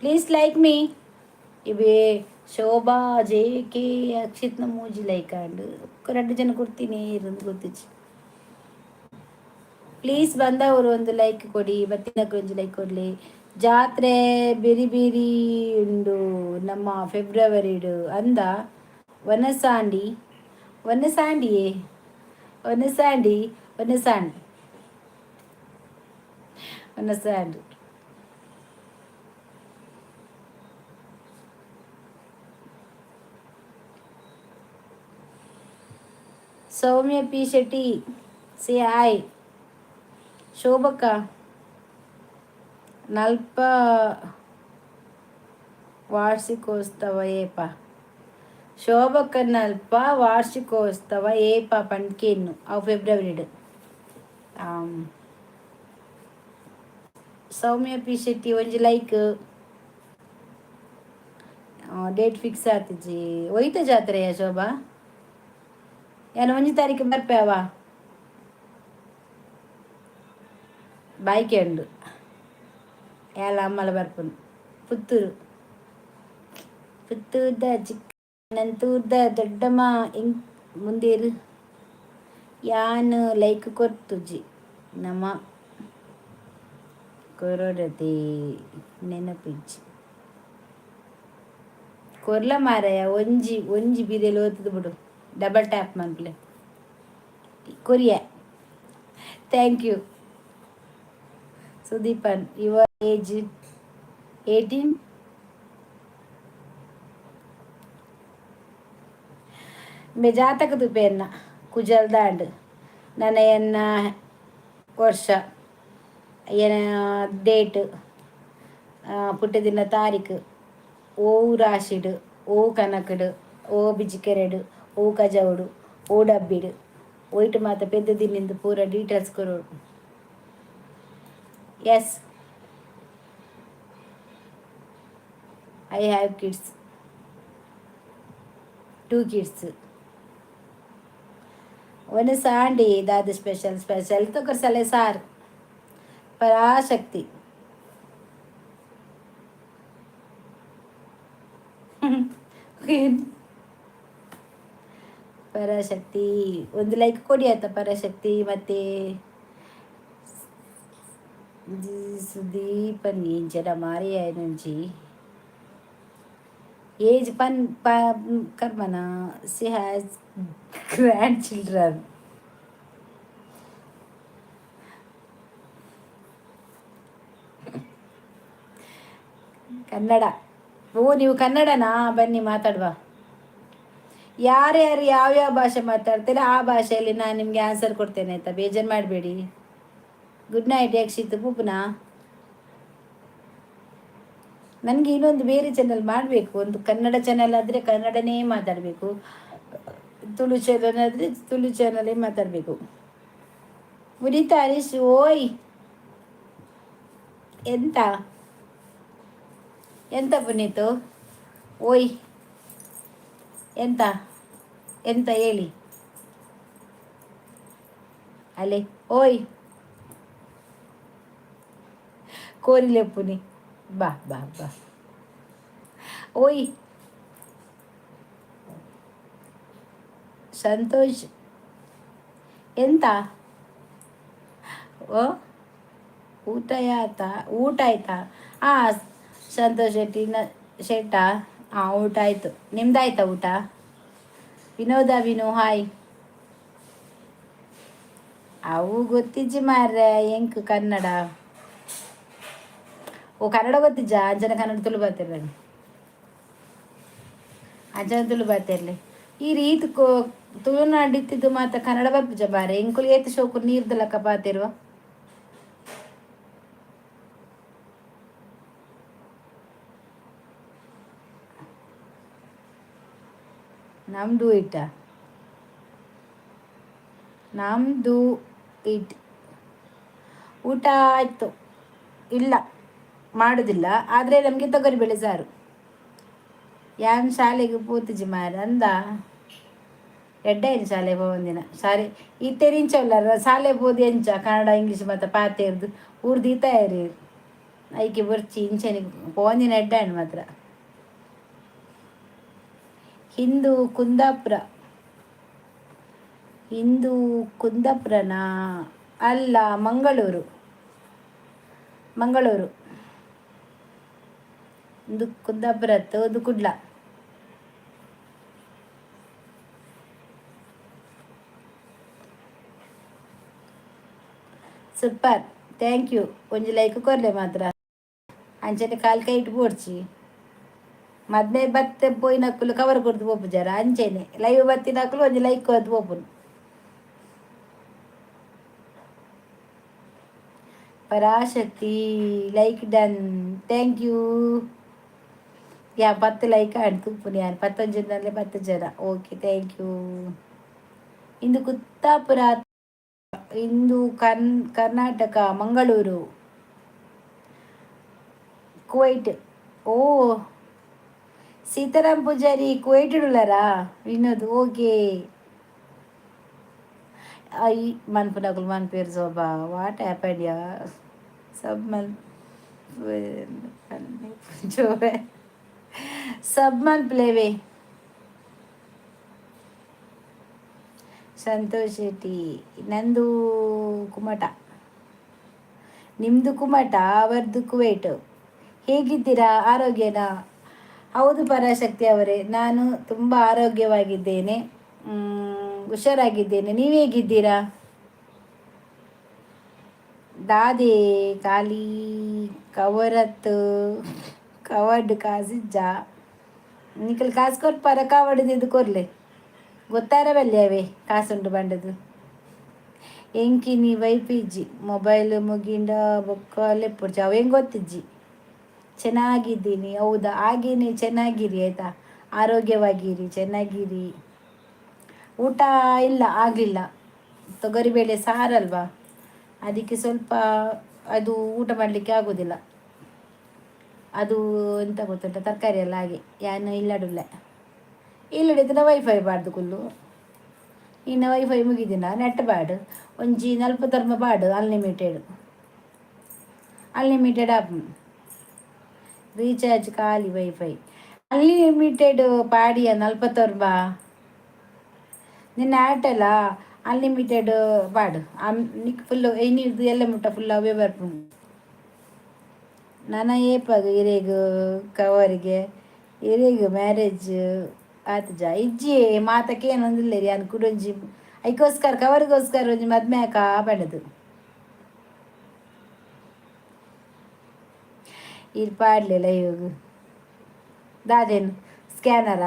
Please like me. ಇವೇ ಶೋಭಾ, JK, ಅಕ್ಷಿತ್ನ ಮೂಜಿ ಲೈಕ್ ಆಂಡ್ ఒక 2 ಜನ ಕೊಡ್ತೀನಿ ಇರೋದು ಗೊತ್ತಿಚ್ಚು. ಪ್ಲೀಸ್ ಬಂದವರು ಒಂದು ಲೈಕ್ ಕೊಡಿ, ಬತ್ತಿನಕ್ಕೆ ಒಂದು ಲೈಕ್ ಕೊಡಲಿ. ಜಾತ್ರೆ ಬೇರಿ ಬೇರಿ ಉಂಡು ನಮ್ಮ ಫೆಬ್ರವರಿಡು ಅಂದ ವನಸಾಂಡಿ ವನಸಾಂಡಿಯೇ ವನಸಾಂಡಿ ವನಸಾಂಡ್ ವನಸಾಂಡ್. ಸೌಮ್ಯ ಪಿ ಶೆಟ್ಟಿ ಸೇ ಹಾಯ್. ಶೋಭಕ್ಕ ನಲ್ಪ ವಾರ್ಷಿಕೋತ್ಸವ ಏಪ. ಶೋಭಕ್ಕ ನಲ್ಪ ವಾರ್ಷಿಕೋತ್ಸವ ಏಪ ಪಂಡ್ಕೇನು ಅವು ಫೆಬ್ರವರಿಡು. ಸೌಮ್ಯ ಪಿ ಶೆಟ್ಟಿ ಒಂಜಿ ಲೈಕ್. ಡೇಟ್ ಫಿಕ್ಸ್ ಆತಿಜಿ ಒಯ್ತ ಜಾತ್ರೆಯ ಶೋಭಾ ಏನು 1 ತಾರೀಕು ಬರ್ಪೇವ ಬಾಯ್ಕೆ ಉಂಡು ಎಲ್ಲ ಅಮ್ಮಲ ಬರ್ಪುನು. ಪುತ್ತೂರು ಪುತ್ತೂರ್ದ ಚಿಕ್ಕನಂತೂರ್ದ ದೊಡ್ಡಮ್ಮ ಹಿಂಗ್ ಮುಂದೇರು ಯಾನು ಲೈಕ್ ಕೊರ್ತುಜಿ ನಮ್ಮ ಕೊರೊಡದೆ ನೆನಪಿಜ್ಜಿ ಕೊರ್ಲ ಮಾರಾಯ ಒಂಜಿ ಒಂಜಿ ಬೀರೆಲು ಓದ್ತದು ಬಿಡು. ಡಬಲ್ ಟ್ಯಾಪ್ ಮನ್ಪ್ಲೆ ಕೊರಿಯಾ. Thank you Sudeepan. Your age 18. ಮೆ ಜಾತಕ ತುಪೆನ್ನ ಕುಜಲ್ದಾಂಡ್ ನನ್ನ ಎನ್ನ ವರ್ಷ ಏನ ಡೇಟ್ ಪುಟ್ಟದಿನ ತಾರೀಕು ಓ ರಾಶಿಡು ಓ ಕನಕಡು ಓ ಬಿಜಿಕೆರೆಡು ಓ ಕಜವುಡು ಓ ಡಬ್ಬಿಡು ಒಯ್ಟು ಮಾತ ಪೆದ್ದ ದಿನಿಂದ ಪೂರ ಡೀಟೇಲ್ಸ್ ಕೊರೋಡು. Yes I have kids 2 kids. ಒಂದು ಸಾಂಡಿ ದಾದ ಸ್ಪೆಷಲ್ ಸ್ಪೆಷಲ್ ತಗೊರ್ಸಲೆ ಸಾರ್ ಪರಾಶಕ್ತಿ. ಪರಾಶಕ್ತಿ ಒಂದು ಲೈಕ್ ಕೊಡಿ ಆಯ್ತಾ ಪರಾಶಕ್ತಿ. ಮತ್ತೆ ಸುದೀಪನ್ ಜನ ಮಾರಿಯ నుంచి ಏಜ್ ಪನ್ ಕರ್ಮನ she has grandchildren. Kannada. ಓ ನೀವು ಕನ್ನಡನಾ? ಬನ್ನಿ ಮಾತಾಡುವ. ಯಾರ್ಯಾರು ಯಾವ್ಯಾವ ಭಾಷೆ ಮಾತಾಡ್ತೀರ ಆ ಭಾಷೆಯಲ್ಲಿ ನಾನು ನಿಮಗೆ ಆನ್ಸರ್ ಕೊಡ್ತೇನೆ ಆಯ್ತಾ, ಬೇಜಾರು ಮಾಡಬೇಡಿ. ಗುಡ್ ನೈಟ್ ಯಕ್ಷಿತ್ ಪೂಪನಾ. ನನಗೆ ಇನ್ನೊಂದು ಬೇರೆ ಚಾನಲ್ ಮಾಡಬೇಕು. ಒಂದು ಕನ್ನಡ ಚಾನಲ್ ಆದರೆ ಕನ್ನಡನೇ ಮಾತಾಡಬೇಕು, ತುಳು ಚಾನಲ್ ಆದರೆ ತುಳು ಚಾನಲೇ ಮಾತಾಡಬೇಕು. ಪುನೀತ ಹರೀಶ್ ಓಯ್ ಎಂತ ಎಂತ ಪುನೀತು ಓಯ್ ಎಂತ ಎಂತ ಹೇಳಿ ಅಲೆ ಓಯ್ ಕೋರಿಲೆ ಪುನಿ ಬಾ ಬಾ ಬಾ ಓಯ್ ಸಂತೋಷ್ ಎಂತ ಓ ಊಟ ಆಯ್ತಾ? ಊಟ ಆಯ್ತಾ? ಹಾಂ ಸಂತೋಷ್ ಶೆಟ್ಟ ಹಾಂ ಊಟ ಆಯಿತು. ನಿಮ್ದಾಯ್ತಾ ಊಟ? ವಿನೋ ಹಾಯ್. ಅವು ಗೊತ್ತಿಜ್ಜಿ ಮಾರ್ರೆ ಎಂಕ್ ಕನ್ನಡ. ಓ ಕನ್ನಡ ಗೊತ್ತಿಜ್ಜ? ಅಂಜನ ಕನ್ನಡ ತುಳು ಬರ್ತಿರ್ಲಿ, ಅಂಜನ ತುಳು ಬರ್ತಿರ್ಲಿ. ಈ ರೀತಿ ತುಳುನಾಡಿತ್ತಿದ್ದು ಮಾತ್ರ ಕನ್ನಡ ಬರ್ಪಿಜ ಬಾರೆ ಎಂಕುಲು ಏತು ಶೋಕು ನೀರ್ದಲಕ್ಕ ಪಾತಿರುವ. ನಮ್ದು ಇಟ್ ಊಟ ಆಯಿತು ಇಲ್ಲ ಮಾಡೋದಿಲ್ಲ, ಆದರೆ ನಮಗೆ ತೊಗರಿಬೇಳೆ ಸಾರು. ಯಾನ್ ಶಾಲೆಗೆ ಪೋತಿಜಿ ಮಾರ ಅಂದ ಎಡ್ಡಾಯಿನ ಶಾಲೆ ಒಂದಿನ ಶಾಲೆ ಈ ತೆರಿಂಚಲ್ಲ ಶಾಲೆ ಬೋದು ಎಂಚ ಕನ್ನಡ ಇಂಗ್ಲೀಷ್ ಮತ್ತು ಪಾತೆ ಇರ್ದು ಉರ್ದು ತಯಾರಿ ಐಕೆ ಬರ್ಚಿ ಇಂಚನಿಗೆ ಒಂದಿನ ಎಡ್ಡಾಯಿನ ಮಾತ್ರ. ಹಿಂದೂ ಕುಂದಾಪುರ. ಹಿಂದೂ ಕುಂದಾಪುರನಾ? ಅಲ್ಲ, ಮಂಗಳೂರು. ಮಂಗಳೂರು. ಇದು ಕುಂದಾಪುರತ್ತು, ಅದು ಕುಡ್ಲ. Super, thank you. ಒಂಜಿ ಲೈಕ್ ಕೊರ್ಲೆ ಮಾತ್ರ ಅಂಚನೆ ಕಾಲು ಕೈ ಇಟ್ಟು ಬೋಡ್ಚಿ ಮದ್ನೆ ಬತ್ತೆ ಪೋಯಿನಕ್ಕಲು ಕವರ್ ಕೊಡ್ದು ಪೋಪು ಜರ ಅಂಚೆನೆ ಲೈವ್ ಬತ್ತಿನಕ್ಕಲು ಒಂಜಿ ಲೈಕ್ ಕೊರ್ದು ಪೋಪುನು. Parashakti like done, thank you. ಯಾ 10 ಲೈಕ್ ಆಡ್ ತೂಪುನಿ ಯಾರು 11 10 ಜನ. Okay, thank you. ಇಂದು ಕುತ್ತಾಪುರ, ಇಂದು ಕರ್ನಾಟಕ, ಮಂಗಳೂರು, ಕುವೈಟ್. ಓ, ಸೀತಾರಾಮ್ ಪೂಜಾರಿ ಕುವೈಟ್ ಉಳ್ಳಾರಾ ವಿನೋದ್. ಓಕೆ. ಐ ಮನ್ಪುನಕುಲು ಮನ್ಪೇರು ಸೋಬಾ ವಾಟ್ ಹ್ಯಾಪನ್ ಯಾ ಸಬ್ ಜೋವೆ ಸಬ್ ಮನ್ಪ್ಲೇವೆ. ಸಂತೋಷ್ ಶೆಟ್ಟಿ. ನಂದು ಕುಮಟ, ನಿಮ್ಮದು ಕುಮಟ, ಅವರದ್ದು ಕುವೈಟ್. ಹೇಗಿದ್ದೀರಾ? ಆರೋಗ್ಯನಾ? ಹೌದು ಪರಾಶಕ್ತಿ ಅವರೇ, ನಾನು ತುಂಬ ಆರೋಗ್ಯವಾಗಿದ್ದೇನೆ, ಹುಷಾರಾಗಿದ್ದೇನೆ. ನೀವು ಹೇಗಿದ್ದೀರಾ? ದಾದೆ ಖಾಲಿ ಕವರತ್ತು ಕವರ್ಡ್ ಕಾಸಿಜ್ಜ ನಿಖಲ್ ಕಾಸು ಕೊಟ್ಪಾರ ಕವರ್ಡ್ ಇದು ಕೊರ್ಲೆ ಗೊತ್ತಾರವಲ್ಲಿ ಅವೇ ಕಾಸುಂಟು ಬಂಡದು. ಎಂಕಿನಿ ವೈಪಿಜ್ಜಿ ಮೊಬೈಲ್ ಮುಗಿಂಡ ಬೊಕ್ಕಲೆ ಪುಡ್ಚಿ ಅವು ಹೆಂಗೆ ಗೊತ್ತಿಜ್ಜಿ. ಚೆನ್ನಾಗಿದ್ದೀನಿ. ಹೌದಾ? ಹಾಗೇನೆ ಚೆನ್ನಾಗಿರಿ ಆಯಿತಾ, ಆರೋಗ್ಯವಾಗಿರಿ, ಚೆನ್ನಾಗಿರಿ. ಊಟ ಇಲ್ಲ, ಆಗಲಿಲ್ಲ. ತೊಗರಿಬೇಳೆ ಸಾರಲ್ವಾ, ಅದಕ್ಕೆ ಸ್ವಲ್ಪ ಅದು ಊಟ ಮಾಡಲಿಕ್ಕೆ ಆಗೋದಿಲ್ಲ. ಅದು ಎಂತ ಗೊತ್ತುಂಟ, ತರಕಾರಿ ಎಲ್ಲ ಹಾಗೆ ಯಾನು ಇಲ್ಲಡಿದ್ರೆ ವೈಫೈ ಬಾರ್ದು ಕುಲ್ಲು. ಇನ್ನು ವೈಫೈ ಮುಗಿದಿನ ನೆಟ್ ಬ್ಯಾಡ್ ಒಂಜಿ 40 ಬಾಡು ಅನ್ಲಿಮಿಟೆಡ್ ಆಪ್ ರೀಚಾರ್ಜ್ ಖಾಲಿ ವೈಫೈ ಅನ್ಲಿಮಿಟೆಡ್ ಪಾಡಿಯ 40 ನಿನ್ನ ಆಟಲ್ಲ ಅನ್ಲಿಮಿಟೆಡ್ ಪಾಡು ನಿಕ್ ಫುಲ್ಲು ಏನಿದು ಎಲ್ಲ ಮುಟ್ಟ ಫುಲ್ ಅವೇ ಬರ್ಪುಂಡು. ನನ್ನ ಏಪಾಗ ಹಿರೇಗು ಕವರಿಗೆ ಹಿರೇಗು ಮ್ಯಾರೇಜ್ ಆತಜ ಇಜ್ಜಿ ಮಾತಕ್ಕೇನೊಂದಿಲ್ಲ ಅನ್ ಕುಡೊಂಜಿ ಐಕೋಸ್ಕರ ಕವರಿಗೋಸ್ಕರ ಒಂಜಿ ಮದ್ಮೆ ಹಾಕ ಬಡದು ಇಲ್ಲಿ ಪಾಡ್ಲಿಲ್ಲ ಇವಾಗ ದಾದೇನು ಸ್ಕ್ಯಾನರ್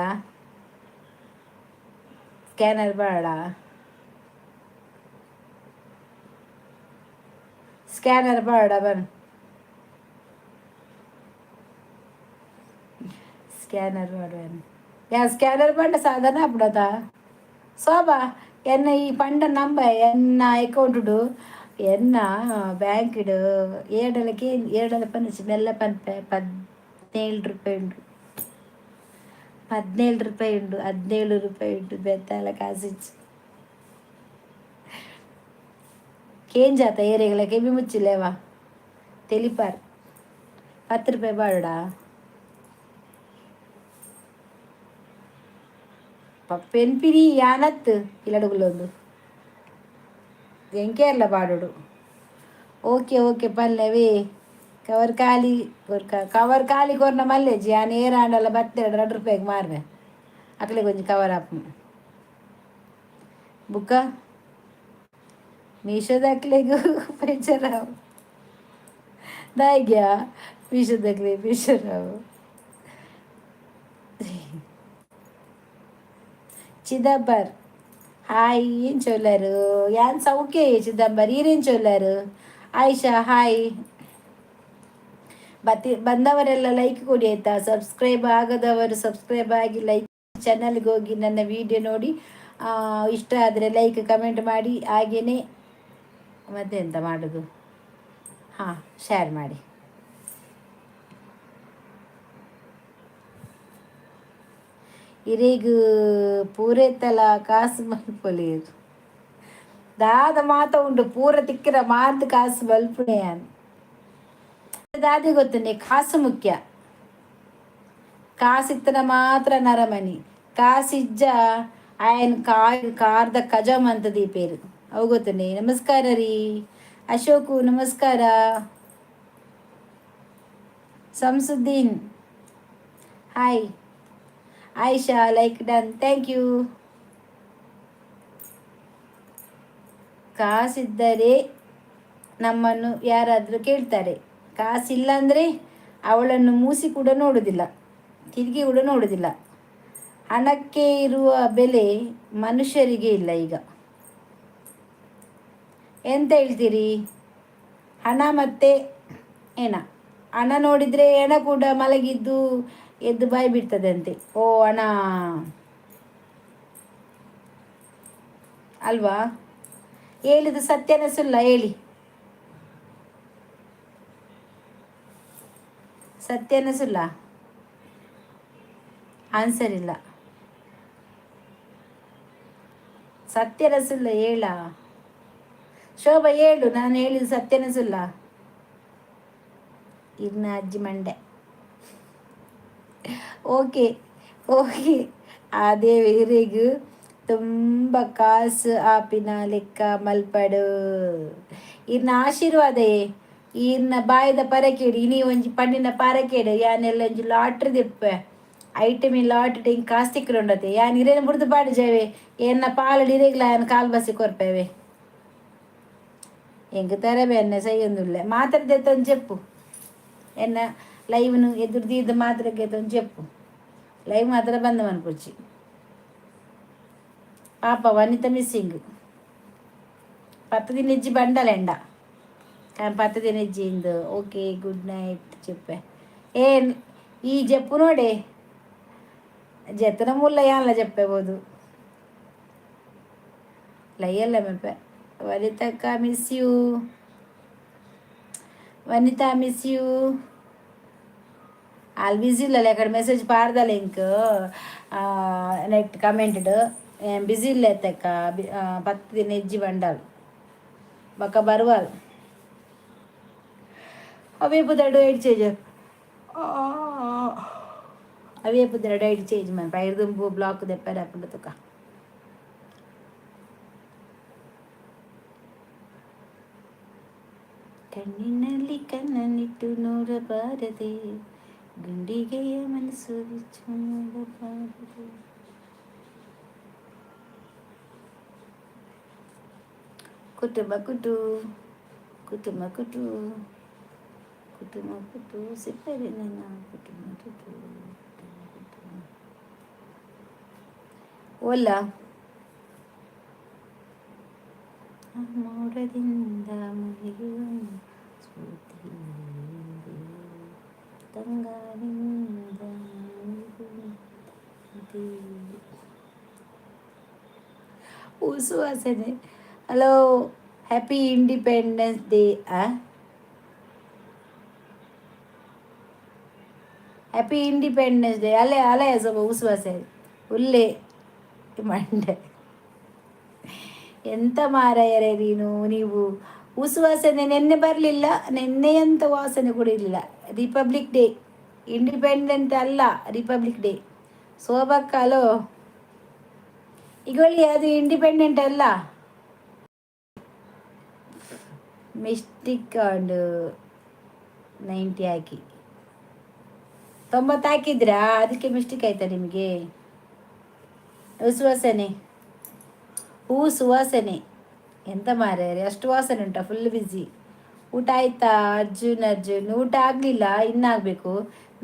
ಬೇಡ, ಸ್ಕ್ಯಾನರ್ ಬೇಡ ಬನ್ ಸ್ಕ್ಯಾನರ್ ಬೇಡ ಯಾ ಸ್ಕ್ಯಾನರ್ ಬೇಡ ಸಾಧನ ಬಿಡದ ಸೋಬಾ ಎನ್ನ ಈ ಪಂಡ ನಂಬ ಎನ್ನ ಅಕೌಂಟು ಎನ್ನ ಬ್ಯಾಂಕಿಡು 7 ಪನ್ನಿಸಿ ಮೆಲ್ಲ ಪನ್ಪೆ 17 ರೂಪಾಯಿ ಉಂಟು 17 ರೂಪಾಯಿ ಉಂಟು ಬೆತ್ತಲ ಕಾಸಿಚ್ಚು ಕೇಂಜಾತ ಏರಿಯಾಗಳ ಕೆಮ್ಮಿ ಮುಚ್ಚಿಲ್ಲೇವಾ ತೆಲಿಪಾರ್ 10 ರೂಪಾಯಿ ಬಾಡ ಪೆನ್ಪಿರಿ ಯಾನತ್ತು ಇಲ್ಲಡುಗುಲೊಂದು ಎಂಕೇರ್ಲ ಬಾಡೋಡು. ಓಕೆ ಪಲ್ಲವೇ ಕವರ್ ಖಾಲಿ ಕೊರ್ನ ಮಲ್ಲೆಜ್ಜಿ ಆ ನೇರ ಆಂಡಲ್ಲ 2 ರೂಪಾಯಿಗೆ ಮಾರ್ವೆ ಅಕ್ಲೆ ಕೊಂಚ ಕವರ್ ಹಾಪು ಬುಕ್ಕ ಮೀಶೋದಕ್ಲೆಗೂ ಬೇಜಾರಾವು ದಾಯ್ಗ್ಯಾ ಮೀಶೋದಕ್ಲೆ ಬೇಜಾರಾವು. ಚಿದಂಬರ್ ಹಾಯ್ ಏನು ಚೊಲ್ಲರು ಯಾನ್ ಸೌಖ್ಯ ಚಿದಂಬರ್ ಈರೇನು ಚೊಲ್ಲರು. ಆಯ್ಷಾ ಹಾಯ್. ಬಂದವರೆಲ್ಲ ಲೈಕ್ ಕೊಡಿ ಆಯಿತಾ. ಸಬ್ಸ್ಕ್ರೈಬ್ ಆಗದವರು ಸಬ್ಸ್ಕ್ರೈಬ್ ಆಗಿ ಲೈಕ್ ಚಾನಲ್ಗೆ ಹೋಗಿ ನನ್ನ ವಿಡಿಯೋ ನೋಡಿ ಇಷ್ಟ ಆದರೆ ಲೈಕ್ ಕಮೆಂಟ್ ಮಾಡಿ ಹಾಗೆಯೇ ಮತ್ತೆ ಎಂತ ಮಾಡೋದು ಶೇರ್ ಮಾಡಿ. ಇರೇಗ ಪೂರೈತಲ ಕಾಸು ಮಲ್ಪೊಲೇರು ದಾದ ಮಾತ ಉಂಡು ಪೂರ ತಿಕ್ಕಿರ ಮಾರ್ದು ಕಾಸು ಮಲ್ಪುನೆ ಅನ್ ದಾದಿ ಗೊತ್ತುಂಡೆ ಕಾಸು ಮುಖ್ಯ. ಕಾಸಿತ್ತನ ಮಾತ್ರ ನರಮನಿ ಕಾಸಿಜ್ಜ ఆయన ಕಾರ್ದ ಕಜಮ್ ಅಂತ ದೀಪೇರು ಅವು ಗೊತ್ತುಂಡೆ. ನಮಸ್ಕಾರ ರೀ ಅಶೋಕು, ನಮಸ್ಕಾರ. Samsuddin hi. Ayesha like done, thank you. ಕಾಸಿದ್ದರೆ ನಮ್ಮನ್ನು ಯಾರಾದರೂ ಕೇಳ್ತಾರೆ, ಕಾಸಿಲ್ಲ ಅಂದರೆ ಅವಳನ್ನು ಮೂಸಿ ಕೂಡ ನೋಡೋದಿಲ್ಲ, ತಿರುಗಿ ಕೂಡ ನೋಡೋದಿಲ್ಲ. ಹಣಕ್ಕೆ ಇರುವ ಬೆಲೆ ಮನುಷ್ಯರಿಗೆ ಇಲ್ಲ ಈಗ. ಎಂತ ಹೇಳ್ತೀರಿ? ಹಣ ಮತ್ತೆ ಏನ, ಹಣ ನೋಡಿದರೆ ಹೆಣ ಕೂಡ ಮಲಗಿದ್ದು ಎದ್ದು ಬಾಯಿ ಬಿಡ್ತದೆ ಅಂತೆ. ಓ ಹಣ ಅಲ್ವಾ? ಹೇಳಿದ್ದು ಸತ್ಯನ ಸುಳ್ಳ ಹೇಳಿ, ಸತ್ಯನ ಸುಳ್ಳ? ಆನ್ಸರ್ ಇಲ್ಲ. ಸತ್ಯನ ಸುಳ್ಳ ಹೇಳ ಶೋಭಾ, ಹೇಳು. ನಾನು ಹೇಳಿದ್ದು ಸತ್ಯನ ಸುಳ್ಳ? ಇನ್ನ ಅಜ್ಜಿ ಮಂಡೆ. Okay okay. ಅದೇ ವೇರೆಗೂ ತುಂಬ ಕಾಸು ಆಪಿನ ಲೆಕ್ಕ ಮಲ್ಪಡು. ಇನ್ನ ಆಶೀರ್ವಾದೇ ಇನ್ನ ಬಾಯ್ದ ಪರಕೇಡು ಇನಿ ಒಂಜಿ ಪಂಡಿನ ಪರಕೇಡು ಯಾನೆಲ್ಲ ಒಂಜಿ ಲಾಟ್ರಿ ದಿಪ್ಪೆ ಐಟಮಿ ಲಾಟ್ರಿ ಹಿಂಗೆ ಕಾಸು ತಿಕ್ಕುಂಡತೆ ಯಾನ್ ಇರೇನು ಬುಡ್ದು ಬಾಡಿ ಜಾವೆ ಎನ್ನ ಪಾಲಡಿ ಇರೇಗ್ಲ ಯಾನ್ ಕಾಲು ಬಸಿ ಕೊರ್ಪೇವೆ ಹೆಂಗೆ ತರಬೆ ಎನ್ನ ಸೈಯೊಂದುಲ್ಲೆ ಮಾತಾಡ್ದೆ ತಂದು చెప్పు. ಎನ್ನ ಲೈವ್ನು ಎದುರ್ದಿದ್ದು ಮಾತ್ರಕ್ಕೆ ತಂದು చెప్పు. ಲೈವ್ ಮಾತ್ರ ಬಂದ ಮನ್ಪುಚ್ಚಿ. ಪಾಪ ವನಿತ ಮಿಸ್ಸಿಂಗ್ 10 ದಿನ ಇಜ್ಜಿ ಬಂಡಲೆಂಡ 10 ದಿನ ಇಜ್ಜಿಂದು. ಓಕೆ ಗುಡ್ ನೈಟ್ చెప్పే. ఈ చెప్పు ನೋಡೆ ಜತನ ಮುಲ್ಲ ಯಾನ್ಲ చెప్పేಬೋದು ಲೈಯಲ್ಲ ಮೆಪ್ಪೆ. ವನಿತಕ್ಕ miss you, Vanitha miss you. ಅಲ್ಲಿ ಬಿಸಿ ಇಲ್ಲಲ್ಲ ಅಕಡೆ ಮೆಸೇಜ್ ಪಾರ್ದ ಲಿಂಕ್ ನೆಟ್ ಕಮೆಂಟೆಡ್ ಬಿಸಿ ಇಲ್ಲ ಎತ್ತಕ್ಕ 10 ದಿನ ಇಜ್ಜಿ ಬಂಡಾಲ್ ಬಕ್ಕ ಬರುವಲ್ ಅವೇ ಬುದಡು ಐಡ್ ಚೇಂಜ್ ಅವೇ ಬುದಡು ಐಡ್ ಚೇಂಜ್ ಮಾಡಿ ಪೈರ್ದುಂಬು ಬ್ಲಾಕ್ ದೆಪ್ಪರ ಹಾಕೊಂಡು ತುಕ. ಕಣ್ಣಿನಲ್ಲಿ ಕಣ್ಣನ್ನಿಟ್ಟು ನೋಡಬಾರದೆ, ಗುಂಡಿಗೆಯ ಮನಸ್ಸು ಬಿಚ್ಚು ನೋಡಬಾರದೆ. ಕುಟುಂಬ ಕುಟು ಕುಟುಂಬ ಕುಟು ಕುಟುಂಬ ಕುಟು ಸಿಪ್ಪರೆ ನನ್ನ ಕುಟುಂಬ ಕುಟು ಓಲ್ಲ ಮೋಡದಿಂದ ಮುಗಿಯುವ ಸ್ಫೂರ್ತಿ ತಂಗಾರಿಂದ ಸುವಾಸನೆ. Hello, happy independence day. Happy independence day. ಅಲೆ ಅಲೆ ಸ್ವಲ್ಪ ಉಸುವಾಸೆ ಉಲ್ಲೆ ಮಂಡೆ. ಎಂತ ಮಾರಾಯರೇ ನೀವು ಉಸುವಾಸನೆ ನೆನ್ನೆ ಬರಲಿಲ್ಲ, ನೆನ್ನೆಯಂತ ವಾಸನೆ ಕೂಡ ಇಲ್ಲ. ರಿಪಬ್ಲಿಕ್ ಡೇ, ಇಂಡಿಪೆಂಡೆಂಟ್ ಅಲ್ಲ, ರಿಪಬ್ಲಿಕ್ ಡೇ. ಸೋಬಕ್ಕಲೋ ಈಗೊಳ್ಳಿ ಅದು ಇಂಡಿಪೆಂಡೆಂಟ್ ಅಲ್ಲ. ಮಿಸ್ಟಿಕ್ ಒಂದು 90 ಹಾಕಿ 90 ಹಾಕಿದ್ರಾ? ಅದಕ್ಕೆ ಮಿಸ್ಟೇಕ್ ಆಯ್ತಾ ನಿಮಗೆ? ಸುವಾಸನೆ ಹೂ ಸುವಾಸನೆ ಎಂತ ಮಾರ್ಯಾರೆ, ಅಷ್ಟು ವಾಸನೆ ಉಂಟಾ? Full busy. ಊಟ ಆಯ್ತಾ ಅರ್ಜುನ್? ಊಟ ಆಗಲಿಲ್ಲ, ಇನ್ನಾಗಬೇಕು.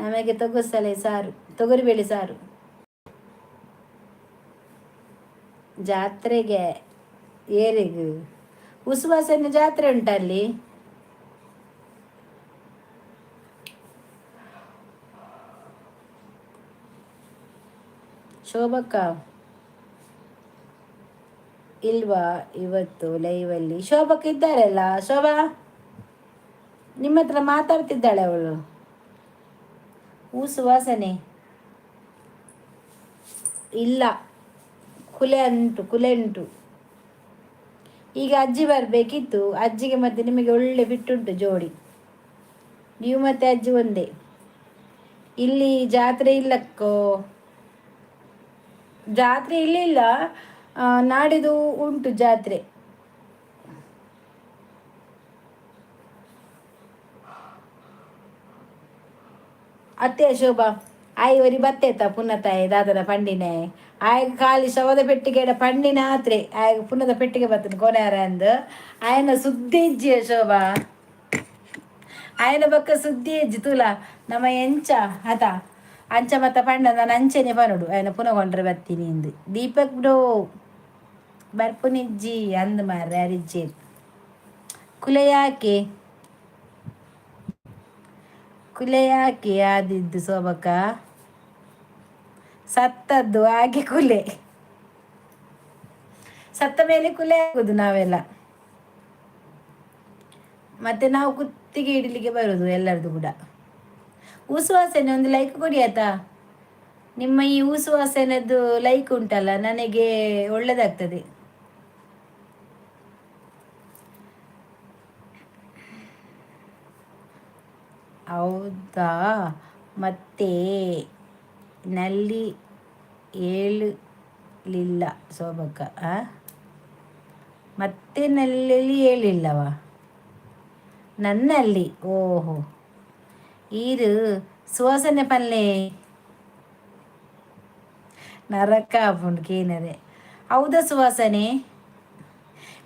ನಮಗೆ ತೊಗರಿಬೇಳೆ ಸಾರು. ಜಾತ್ರೆಗೆ ಏರಿಗೂ ಉಸುವಾಸನೆ ಜಾತ್ರೆ ಉಂಟಲ್ಲಿ. ಶೋಭಕ್ಕ ಇಲ್ವಾ ಇವತ್ತು ಲೈವಲ್ಲಿ? ಶೋಭಕ್ಕ ಇದ್ದಾರಲ್ಲ. ಶೋಭಾ ನಿಮ್ಮ ಹತ್ರ ಮಾತಾಡ್ತಿದ್ದಾಳೆ ಅವಳು. ಹೂ ಸುವಾಸನೆ ಇಲ್ಲ, ಕುಲೆ ಉಂಟು. ಈಗ ಅಜ್ಜಿ ಬರಬೇಕಿತ್ತು, ಅಜ್ಜಿಗೆ ಮತ್ತೆ ನಿಮಗೆ ಒಳ್ಳೆ ಬಿಟ್ಟುಂಟು ಜೋಡಿ. ನೀವು ಮತ್ತೆ ಅಜ್ಜಿ ಒಂದೇ. ಇಲ್ಲಿ ಜಾತ್ರೆ ಇಲ್ಲಕ್ಕೋ, ಜಾತ್ರೆ ಇಲ್ಲಿಲ್ಲ. ನಾಡಿದ್ದು ಉಂಟು ಜಾತ್ರೆ. ಅತ್ತೆ ಶೋಭಾ ಆಯ್ವರಿ ಬತ್ತೇತ ಪುನಃ ತಾಯಿ ದಾದನ ಪಂಡಿನೇ ಆಯ್ಗ ಖಾಲಿ ಶವದ ಪೆಟ್ಟಿಗೆ ಪಂಡಿನ ಆತ್ರೆ ಆಯ್ಗ ಪುನದ ಪೆಟ್ಟಿಗೆ ಬರ್ತದೆ ಕೊನೆಯಾರ ಅಂದು ಆಯ್ನ ಸುದ್ದಿ ಇಜ್ಜಿ ಶೋಭಾ ಆಯ್ನ ಬಕ್ಕ ಸುದ್ದಿ ಇಜ್ಜಿ ತುಲ ನಮ್ಮ ಎಂಚ ಆತ ಅಂಚ ಮತ್ತ ಪಂಡ ನಾನು ಅಂಚೆನೆ ಬರೋಡು ಆಯ್ನ ಪುನಃ ಕೊಂಡ್ರೆ ಬರ್ತೀನಿ ಇಂದು ದೀಪಕ್ ಬ್ರೋ ಬರ್ಪುನಿಜ್ಜಿ ಅಂದ್ ಮಾರ್ರೆ ಅರಿಜ್ಜಿ ಕುಲೆ ಯಾಕೆ ಕುಲೆ ಯಾಕೆ ಆದಿದ್ದು ಸೋಬಕ್ಕ ಸತ್ತದ್ದು ಹಾಗೆ ಕುಲೆ ಸತ್ತ ಮೇಲೆ ಕುಲೆ ಆಗುದು ನಾವೆಲ್ಲ ಮತ್ತೆ ನಾವು ಕುತ್ತಿಗೆ ಇಡಲಿಕ್ಕೆ ಬರೋದು ಎಲ್ಲರದು ಕೂಡ. ಊಸುವಾಸನೆ ಒಂದು ಲೈಕ್ ಕೊಡಿ ಆಯ್ತಾ. ನಿಮ್ಮ ಈ ಊಸುವಾಸನೆದ್ದು ಲೈಕ್ ಉಂಟಲ್ಲ ನನಗೆ ಒಳ್ಳೇದಾಗ್ತದೆ. ಹೌದಾ, ಮತ್ತೆ ನಲ್ಲಿ ಹೇಳಲಿಲ್ಲ ಸೋಬಕ್ಕ. ಮತ್ತೆ ನಲ್ಲಿ ಹೇಳಿಲ್ಲವ ನನ್ನಲ್ಲಿ. ಓಹೋ, ಈರು ಸುವಾಸನೆ ಪಲ್ಲೆ ನರಕ ಪುಂಡ್ಕೇನದೆ. ಹೌದಾ ಸುವಾಸನೆ,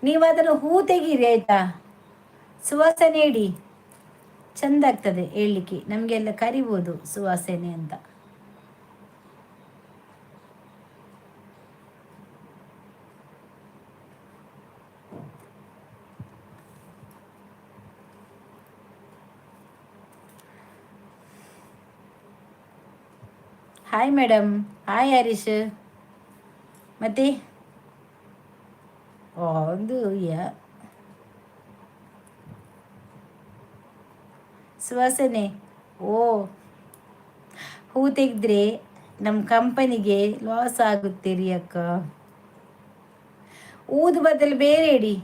ನೀವು ಅದನ್ನು ಹೂ ತೆಗೀರಿ ಆಯ್ತಾ. ಸುವಾಸನೆ ಇಡಿ, ಚಂದ ಆಗ್ತದೆ ಹೇಳಲಿಕ್ಕೆ, ನಮಗೆಲ್ಲ ಕರಿಬೋದು ಸುವಾಸನೆ ಅಂತ. Hi madam, hi Harish. ಮತ್ತೆ ಒಂದು ಸುವಾಸನೆ. ಓ, ಹೂ ತೆಗೆದ್ರೆ ನಮ್ಮ ಕಂಪನಿಗೆ ಲಾಸ್ ಆಗುತ್ತೀರಿ ಅಕ್ಕ. ಊದು ಬದಲು ಬೇರೆ ಇಡಿ,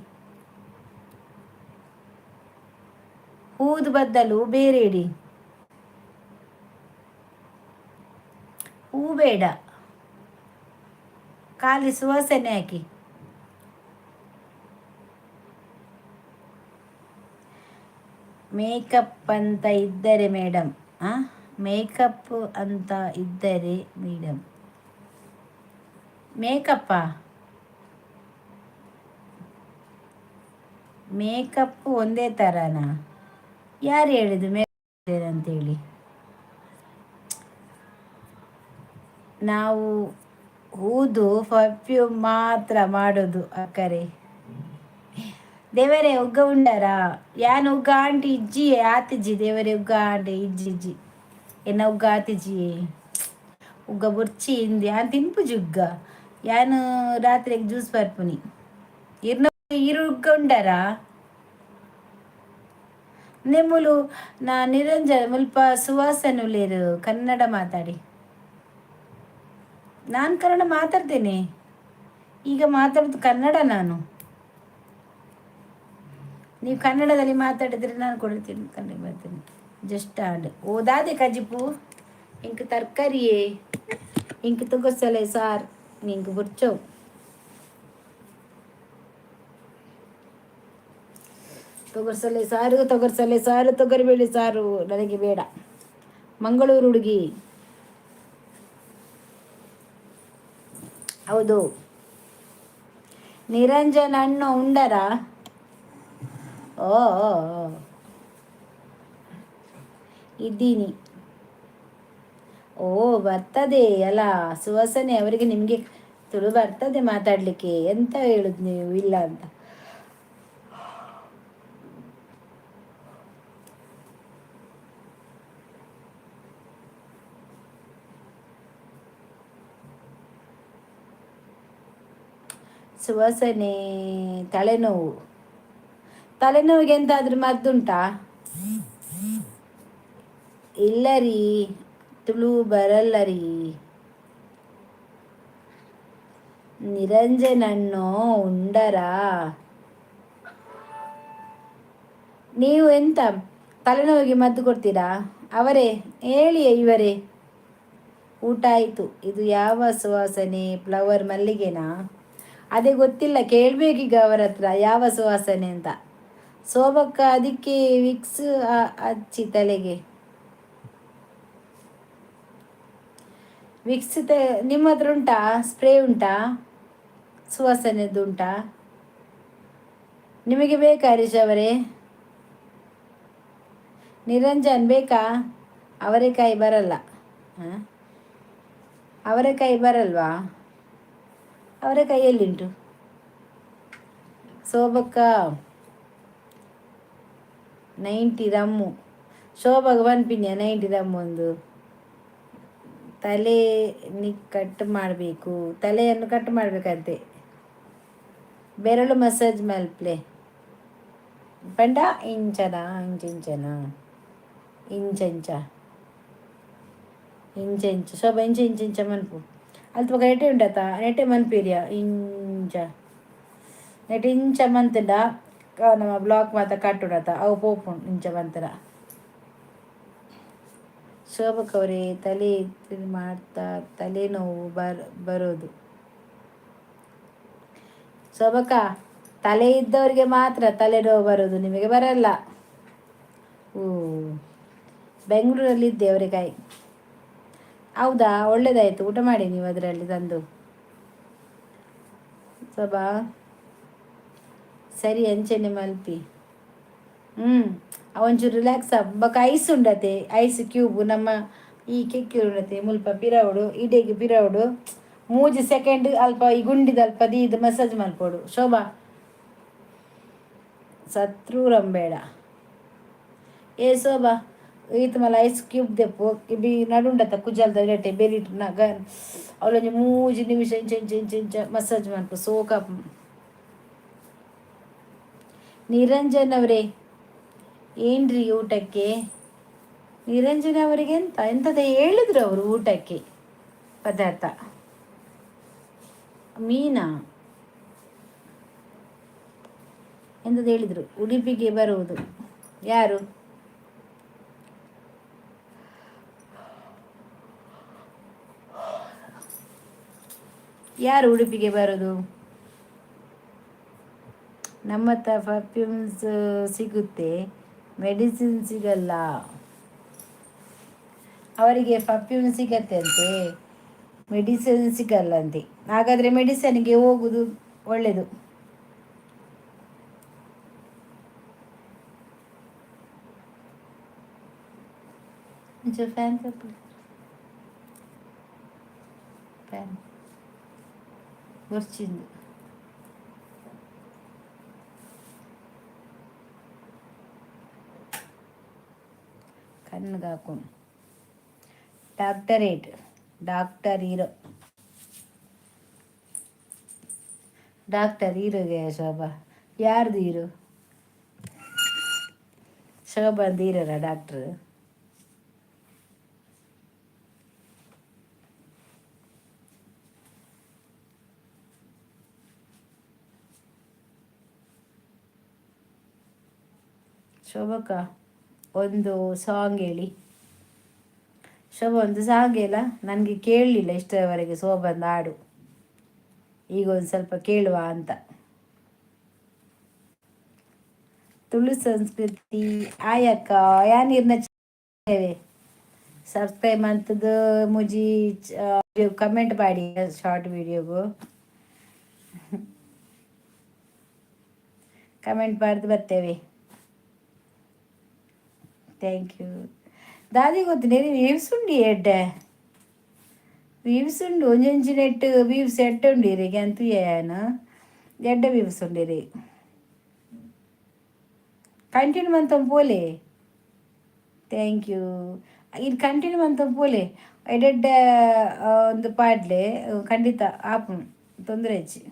ಊದು ಬದಲು ಬೇರೆ ಇಡಿ. ಹೂ ಬೇಡ, ಖಾಲಿ ಸುವಾಸನೆ ಹಾಕಿ. ಮೇಕಪ್ ಅಂತ ಇದ್ದರೆ ಮೇಡಮ್, ಮೇಕಪ್ ಅಂತ ಇದ್ದರೆ ಮೇಡಮ್. ಮೇಕಪ್ಪಾ, ಮೇಕಪ್ ಒಂದೇ ಥರನಾ? ಯಾರು ಹೇಳಿದ್ದು ಮೇಕಪ್ ಅಂತೇಳಿ? ನಾವು ಊದು ಪರ್ಫ್ಯೂಮ್ ಮಾತ್ರ ಮಾಡೋದು ಅಕ್ಕರೆ. ದೇವರೇ ಉಗ್ಗ ಉಂಡಾರ ಯಾನ್ ಉಗ್ಗ ಆಂಟಿ ಇಜ್ಜಿ ಆತಿಜ್ಜಿ ದೇವರೇ ಉಗ್ಗ ಆಂಟಿ ಇಜ್ಜಿ ಇಜ್ಜಿ ಎನ್ನ ಉಗ್ಗ ಆತಿಜ್ಜಿ ಉಗ್ಗ ಬುರ್ಚಿ ಇಂದಿ ಯಾನ್ ತಿನ್ಪುಜಿ ಉಗ್ಗ ಯಾನು ರಾತ್ರಿಗೆ ಜ್ಯೂಸ್ ಬರ್ಪುನಿ ಇರ್ನ ಇರು ಉಗ್ಗ ಉಂಡಾರ ನಿಮ್ಮುಲು ನಾ ನಿರಂಜನ ಮುಲ್ಪ ಸುವಾಸನುಲೇರು ಕನ್ನಡ ಮಾತಾಡಿ. ನಾನು ಕನ್ನಡ ಮಾತಾಡ್ತೇನೆ, ಈಗ ಮಾತಾಡೋದು ಕನ್ನಡ. ನಾನು ನೀವು ಕನ್ನಡದಲ್ಲಿ ಮಾತಾಡಿದರೆ ನಾನು ಕೊಡ್ತೀನಿ, ಕನ್ನಡ ಮಾಡ್ತೀನಿ. ಜಸ್ಟ್ ಆಡ್ ಓದಾದೆ ಕಜಿಪು ಇಂಕ ತರಕಾರಿಯೇ ಇಂಕ ತೊಗಸಲೆ ಸಾರ್ ಇಂಕ ಬುರ್ಚವು ತೊಗರ್ಸಲೆ ಸಾರು ತೊಗರಿಬೇಳೆ ಸಾರು ನನಗೆ ಬೇಡ. ಮಂಗಳೂರು ಹುಡುಗಿ. ಹೌದು. ನಿರಂಜನ್ ಅಣ್ಣ ಉಂಡರ? ಓ ಇದ್ದೀನಿ. ಓ ಬರ್ತದೆ ಅಲ್ಲ ಸುವಾಸನೆ ಅವರಿಗೆ, ನಿಮಗೆ ತುಳು ಬರ್ತದೆ ಮಾತಾಡಲಿಕ್ಕೆ, ಎಂತ ಹೇಳುದು ನೀವು ಇಲ್ಲ ಅಂತ. ಸುವಾಸನೆ ತಲೆನೋವು, ತಲೆನೋವಿಗೆ ಎಂತಾದ್ರೂ ಮದ್ದುಂಟಾ? ಇಲ್ಲ ರೀ, ತುಳು ಬರಲ್ಲ ರೀ. ನಿರಂಜನನ್ನು ಉಂಡರಾ? ನೀವು ಎಂತ ತಲೆನೋವಿಗೆ ಮದ್ದು ಕೊಡ್ತೀರಾ? ಅವರೇ ಹೇಳಿ ಇವರೇ. ಊಟ ಆಯಿತು. ಇದು ಯಾವ ಸುವಾಸನೆ? ಫ್ಲವರ್ ಮಲ್ಲಿಗೆನಾ? ಅದೇ ಗೊತ್ತಿಲ್ಲ, ಕೇಳಬೇಕೀಗ ಅವರ ಹತ್ರ ಯಾವ ಸುವಾಸನೆ ಅಂತ. ಸೋಬಕ್ಕ ಅದಕ್ಕೆ ವಿಕ್ಸ್ ಹಚ್ಚಿ ತಲೆಗೆ. ವಿಕ್ಸ್ ನಿಮ್ಮ ಹತ್ರ ಉಂಟಾ? ಸ್ಪ್ರೇ ಉಂಟಾ? ಸುವಾಸನೆದ್ದು ಉಂಟಾ? ನಿಮಗೆ ಬೇಕಾ ಹರೀಶ್ ಅವರೇ? ನಿರಂಜನ್ ಬೇಕಾ? ಅವರೆಕಾಯಿ ಬರಲ್ಲ. ಹಾಂ, ಅವರೆಕಾಯಿ ಬರಲ್ವಾ? ಅವರೆಕಾಯಿ ಎಲ್ಲಿಂಟು? ಸೋಬಕ್ಕ 90 ರಮ್ಮು. ಶೋಭಾಗ ಬನ್ಪಿನ್ಯ 90 ರಮ್ಮು ಒಂದು. ತಲೆ ಕಟ್ ಮಾಡಬೇಕು. ತಲೆಯನ್ನು ಕಟ್ ಮಾಡಬೇಕಂತೆ. ಬೆರಳು ಮಸಾಜ್ ಮಲ್ಪ್ಲೆ ಪಂಡ ಇಂಚನ ಇಂಚನ ಇಂಚ ಇಂಚ ಶೋಭ ಇಂಚ ಮನ್ಪು ಅಲ್ಲಿ ತಗ ನೆಟೆ ಉಂಟತ್ತ ನೆಟೆ ಮನ್ಪೀರಿಯ ನೆಟೆ ಇಂಚ ಮಂತಡ ನಮ್ಮ ಬ್ಲಾಕ್ ಮಾತ ಕಟ್ಟುಡತ್ತ ಅವು ಪೋಪು ಇಂಚ ಮಂತರ. ಶೋಭಕವ್ರೆ ತಲೆ ಮಾಡ್ತಾ ತಲೆನೋವು ಬರೋದು. ಶೋಭಕ ತಲೆ ಇದ್ದವರಿಗೆ ಮಾತ್ರ ತಲೆನೋವು ಬರೋದು, ನಿಮಗೆ ಬರಲ್ಲ. ಓ, ಬೆಂಗಳೂರಲ್ಲಿದ್ದೆ ಅವರೆಕಾಯಿ. ಹೌದಾ, ಒಳ್ಳೇದಾಯಿತು. ಊಟ ಮಾಡಿ ನೀವು ಅದರಲ್ಲಿ ತಂದು. ಶೋಭಾ ಸರಿ ಅಂಚೆನೆ ಮಲ್ಪಿ. ಒಂಚೂರು ರಿಲ್ಯಾಕ್ಸ್ ಬೊಕ್ಕ ಐಸ್ ಉಂಡತೆ, ಐಸ್ ಕ್ಯೂಬ್ ನಮ್ಮ ಈ ಕೆಕ್ಕಿ ಉಂಡತೆ ಮುಲ್ಪ ಪಿರವುಡು ಇಡೆಗೆ ಪಿರವುಡು 3 ಸೆಕೆಂಡ್ ಅಲ್ಪ ಈ ಗುಂಡಿದ ಅಲ್ಪ ದೀದು ಮಸಾಜ್ ಮಲ್ಪೋಡು. ಶೋಭಾ ಸತ್ರು ರಂಬೇಡ. ಏ ಶೋಭಾ ಈತ ಮಲ್ಲ ಐಸ್ ಕ್ಯೂಬ್ ದೆಪ್ಪು ಬಿ ನಡುಂಡತ್ತ ಕುಜಲ್ದ ಇಡಟೆ ಬೆರಿಟ್ ಅವಳೊಂದು 3 ನಿಮಿಷ ಇಂಚ ಮಸಾಜ್ ಮಲ್ಪು ಸೋಕಾಪ್. ನಿರಂಜನ್ ಅವರೇ ಏನ್ರಿ ಊಟಕ್ಕೆ? ನಿರಂಜನ್ ಅವರಿಗೆ ಎಂಥದ ಹೇಳಿದ್ರು ಅವರು ಊಟಕ್ಕೆ ಪದಾರ್ಥ? ಮೀನಾ? ಎಂಥದ್ದು ಹೇಳಿದರು? ಉಡುಪಿಗೆ ಬರುವುದು ಯಾರು? ಯಾರು ಉಡುಪಿಗೆ ಬರೋದು? ನಮ್ಮ ಹತ್ರ ಪರ್ಫ್ಯೂಮ್ಸ್ ಸಿಗುತ್ತೆ, ಮೆಡಿಸಿನ್ ಸಿಗಲ್ಲ. ಅವರಿಗೆ ಪರ್ಫ್ಯೂಮ್ ಸಿಗತ್ತೆ ಅಂತೆ, ಮೆಡಿಸಿನ್ ಸಿಗಲ್ಲಂತೆ. ಹಾಗಾದರೆ ಮೆಡಿಸನ್ಗೆ ಹೋಗುದು ಒಳ್ಳೆಯದು. ಫ್ಯಾನ್ ಫ್ಯಾನ್ ಗೊರ್ಚಿಂದು ಕಣ್ಣಿಗೆ ಹಾಕೊಂಡು ಡಾಕ್ಟರ್ ಹೀರೋಗೆ ಶೋಭಾ ಯಾರ್ದು ಹೀರೋ? ಶೋಭಾಂದು ಹೀರೋರ ಡಾಕ್ಟ್ರು? ಶೋಭಕ್ಕ ಒಂದು ಸಾಂಗ್ ಹೇಳಿ. ಶೋಭಾ ಒಂದು ಸಾಂಗ್ ಹೇಳ. ನನಗೆ ಕೇಳಲಿಲ್ಲ ಇಷ್ಟರವರೆಗೆ ಶೋಭಾಂದು ಹಾಡು, ಈಗ ಒಂದು ಸ್ವಲ್ಪ ಕೇಳುವ ಅಂತ. ತುಳು ಸಂಸ್ಕೃತಿ ಆಯಕ್ಕ ಯಾನೀರ್ನ ಸಬ್ಸ್ಕ್ರೈಬ್ ಅಂತದ್ದು ಮುಜಿ ಕಮೆಂಟ್ ಮಾಡಿ ಶಾರ್ಟ್ ವಿಡಿಯೋಗು ಕಮೆಂಟ್ ಮಾಡ್ದು ಬರ್ತೇವೆ. ಥ್ಯಾಂಕ್ ಯು ದಾದಿ. ಗೊತ್ತಿಲ್ಲ ವ್ಯೂವ್ಸ್ ಉಂಡಿ ಎಡ್ಡೆ ವ್ಯೂವ್ಸ್ ಉಂಡು ಒಂಜೊಂಜಿ ನೆಟ್ ವ್ಯೂವ್ಸ್ ಎಡ್ಡೆ ಉಂಡಿರಿ ಅಂತೂ ಏನು ಎಡ್ಡೆ ವ್ಯೂವ್ಸ್ ಉಂಡಿರಿ. ಕಂಟಿನ್ಯೂ ಮಂತ ಪೋಲೆ. Thank you. ಇದು ಕಂಟಿನ್ಯೂ ಮಂತ ಪೋಲೆ ಎಡೆಡ್ಡ ಒಂದು ಪಾಡ್ಲೆ ಖಂಡಿತ ಆಪು ತೊಂದರೆ ಹೆಚ್ಚಿ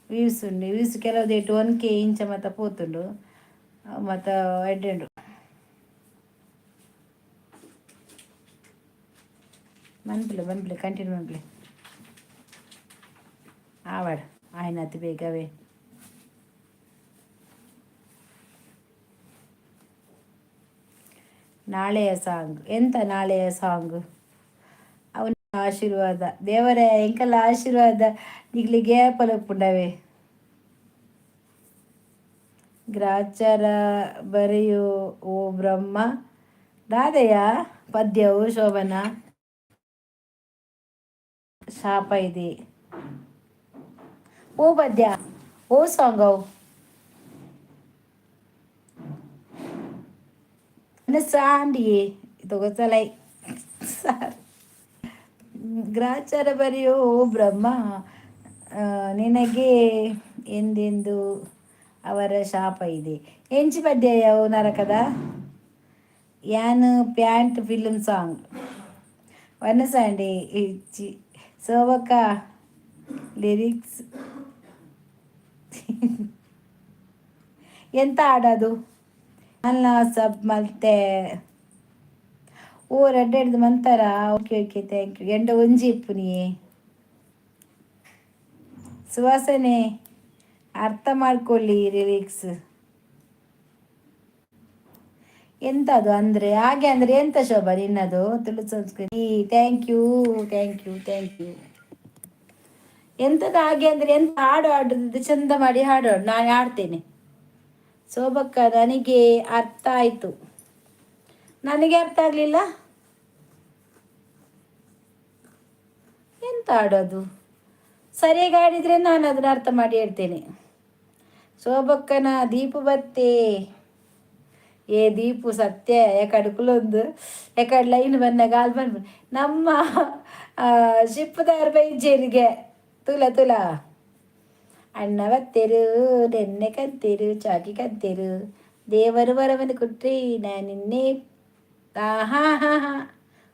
ವ್ಯೂವ್ಸ್ ಉಂಡು. ವ್ಯೂವ್ಸ್ ಕೆಲವು ಡೇಟ್ 1K ಇಂಚ ಮತ್ತು ಪೋತುಂಡು ಮತ್ತು ಎಡ್ಡೆಂಡು ಮನ್ಪಿಲೆ ಕಂಟಿನ್ಯೂ ಮನ್ಪಿಲೆ. ಆವಡ ಆಯ್ನತಿ ಬೇಗವೇ. ನಾಳೆಯ ಸಾಂಗ್ ಎಂತ ನಾಳೆಯ ಸಾಂಗ್? ಅವನ ಆಶೀರ್ವಾದ ದೇವರ ಎಂಕಲ್ಲ ಆಶೀರ್ವಾದ ನಿಗ್ಲಿಗೆ ಪಲಪುಂಡವೇ. ಗ್ರಾಚಾರ ಬರೆಯೋ ಓ ಬ್ರಹ್ಮ ದಾದೆಯ ಪದ್ಯವು ಶೋಭನ ಶಾಪ ಇದೆ. ಓ ಪದ್ಯ ಓ ಸಾಂಗ್ ಅವು ಸಾಂಡಿಯೇ ತಗೋತಲೈ ಸಾರ್ ಗ್ರಾಚಾರ ಬರೆಯೋ ಓ ಬ್ರಹ್ಮ ನಿನಗೆ ಎಂದೆಂದು ಅವರ ಶಾಪ ಇದೆ. ಎಂಚಿ ಪದ್ಯ ಯಾವ ನರಕದ ಯಾನ್ ಪ್ಯಾಂಟ್ ಫಿಲ್ಮ್ ಸಾಂಗ್ ವನಸಾಂಡೆ ಇಚ್ಚಿ ಸೋವಕ ಲಿರಿಕ್ಸ್ ಎಂತ ಆಡೋದು ಅಲ್ಲ ಸಬ್ ಮತ್ತೆ ಓ ರೆಡ್ ಹಿಡ್ದು ಮಂತಾರ. Okay okay thank you. ಎಂಡ ಒಂಜಿ ಇಪ್ಪು ನೀ ಸುವಾಸನೆ ಅರ್ಥ ಮಾಡ್ಕೊಳ್ಳಿ ಲಿರಿಕ್ಸ್ ಎಂತದು ಅಂದರೆ ಹಾಗೆ ಅಂದರೆ ಎಂತ ಶೋಭಾ ನಿನ್ನದು ತುಳು ಸಂಸ್ಕೃತಿ. Thank you thank you thank you. ಎಂಥದ್ದು ಹಾಗೆ ಅಂದರೆ ಎಂತ ಹಾಡು ಹಾಡೋದು ಚಂದ ಮಾಡಿ ಹಾಡು ನಾನು ಹಾಡ್ತೇನೆ ಶೋಭಕ್ಕ. ನನಗೆ ಅರ್ಥ ಆಯಿತು. ನನಗೆ ಅರ್ಥ ಆಗಲಿಲ್ಲ ಎಂತ ಹಾಡೋದು? ಸರಿಯಾಗಿ ಹಾಡಿದರೆ ನಾನು ಅದನ್ನು ಅರ್ಥ ಮಾಡಿ ಹೇಳ್ತೇನೆ. ಶೋಭಕ್ಕನ ದೀಪು ಬತ್ತೆ ಏ ದೀಪು ಸತ್ಯ ಯಾಕಡೆ ಕುಲೊಂದು ಯಾಕಡೆ ಲೈನ್ ಬಂದ ಗಾಲ್ ಬಂದು ನಮ್ಮ ಶಿಪ್ಪದಾರ ಬೈಜೇರಿಗೆ ತುಲ ತುಲ ಅಣ್ಣ ಬತ್ತೇರು ನೆನ್ನೆ ಕಂತೇರು ಚಾಕಿ ಕಂತೇರು ದೇವರು ವರವನ್ನು ಕೊಟ್ರಿ ನಾನು ನಿನ್ನೆ ಹಾ ಹಾ ಹಾ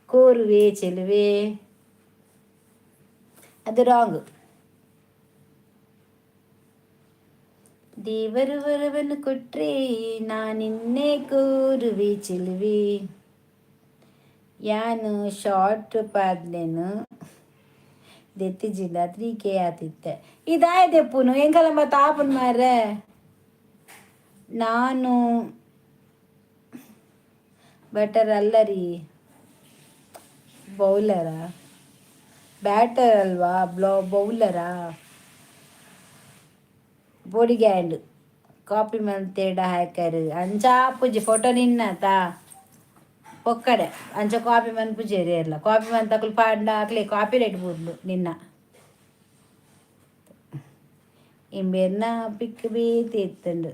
ಕೋರುವೆ ಚೆಲುವೆ ಅದು ರಾಂಗ್. ದೇವರು ವರವನ್ನು ಕೊಟ್ರೆ ನಾನಿನ್ನೆ ಕೋರುವೆ ಚೆಲುವೆ ಯಾನು ಶಾರ್ಟ್ ಪಾದ್ಲೆನು ದೆತ್ತಿಜಿಂದ 3K ಆತಿತ್ತೆ ಇದಾಯ್ದೆ ಪುನು ಹೆಂಗಲ್ಲ ಮತ್ತೆ ಆಪನ್ ಮಾರ್ರೆ. ನಾನು ಬಟರ್ ಅಲ್ಲರಿ ಬೌಲರ ಬ್ಯಾಟರ್ ಅಲ್ವಾ ಬೌಲರಾ ಬೋಡಿ ಗ್ಯಾಂಡ್ ಕಾಪಿ ಮಂತೇಡ ಹ್ಯಾಕರ್ ಅಂಚಾ ಪೂಜೆ ಫೋಟೋ ನಿನ್ನತ ಒಕ್ಕಡೆ ಅಂಚ ಕಾಪಿ ಮನ್ ಪೂಜೆರಿ ಎಲ್ಲ ಕಾಪಿ ಮನ್ ತಕಲ್ ಪಾಂಡ ಹಾಕ್ಲಿ ಕಾಪಿ ರೇಟ್ ಬೂದ್ಲು ನಿನ್ನ ಇಂಬೇರ್ನ ಪಿಕ್ ಬೀತಿ ಎತ್ತಂಡು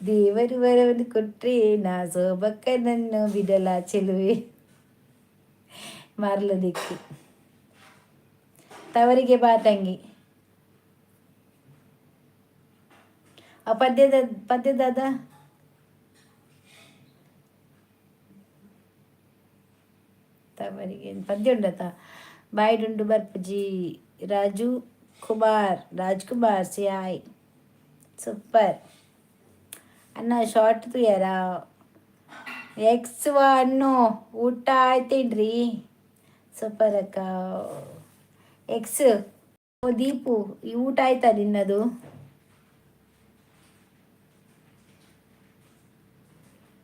ದೇವರು ವರವನ್ನು ಕೊಟ್ರೆ ನಾ ಸೋಬಕ್ಕ ನನ್ನ ಬಿಡಲ ಚೆಲುವೆ ಮರಲ ದಿಕ್ಕು ತವರಿಗೆ ಬಾ ತಂಗಿ. ಆ ಪದ್ಯದ ತವರಿಗೆ ಪದ್ಯ ಉಂಡತ ಬಾಯ್ಡುಂಡು ಬರ್ಪುಜಿ ರಾಜ್ಕುಮಾರ್ ಸಿಯಾಯ್ ಸೂಪರ್ ಅನ್ನ ಶಾರ್ಟ್ ತುಯಾರ ಎಕ್ಸ್ ಅನ್ನು ಊಟ ಆಯ್ತೇನ್ರಿ ಸೂಪರ್ ಅಕ್ಕ. ಎಕ್ಸ್ ದೀಪು ಈ ಊಟ ಆಯ್ತಾ ನಿನ್ನದು?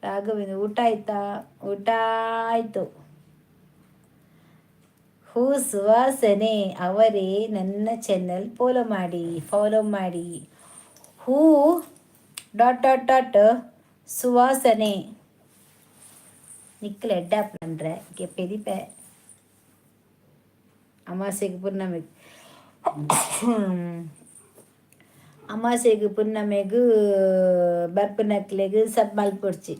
ರಾಘವೇಂದ್ರ ಊಟ ಆಯ್ತಾ? ಊಟ ಆಯ್ತು. ಹೂ ಸುವಾಸನೆ ಅವರೇ ನನ್ನ ಚಾನೆಲ್ ಫಾಲೋ ಮಾಡಿ ಹೂ ಡಾಟ್ ಡಾಟ್ ಡಾಟ್ ಸುವಾಸನೆ ನಿಕ್ಕಲ್ ಎಡ್ಡಾಪ್ ಅಂದ್ರೆ ಪೆರಿಪೆ ಅಮಾಸೆಗೆ ಪುನ್ನಮೆಗೂ ಬರ್ಪು ನಕ್ಲೆಗೂ ಸಬ್ ಮಲ್ಪೊಡ್ಚಿ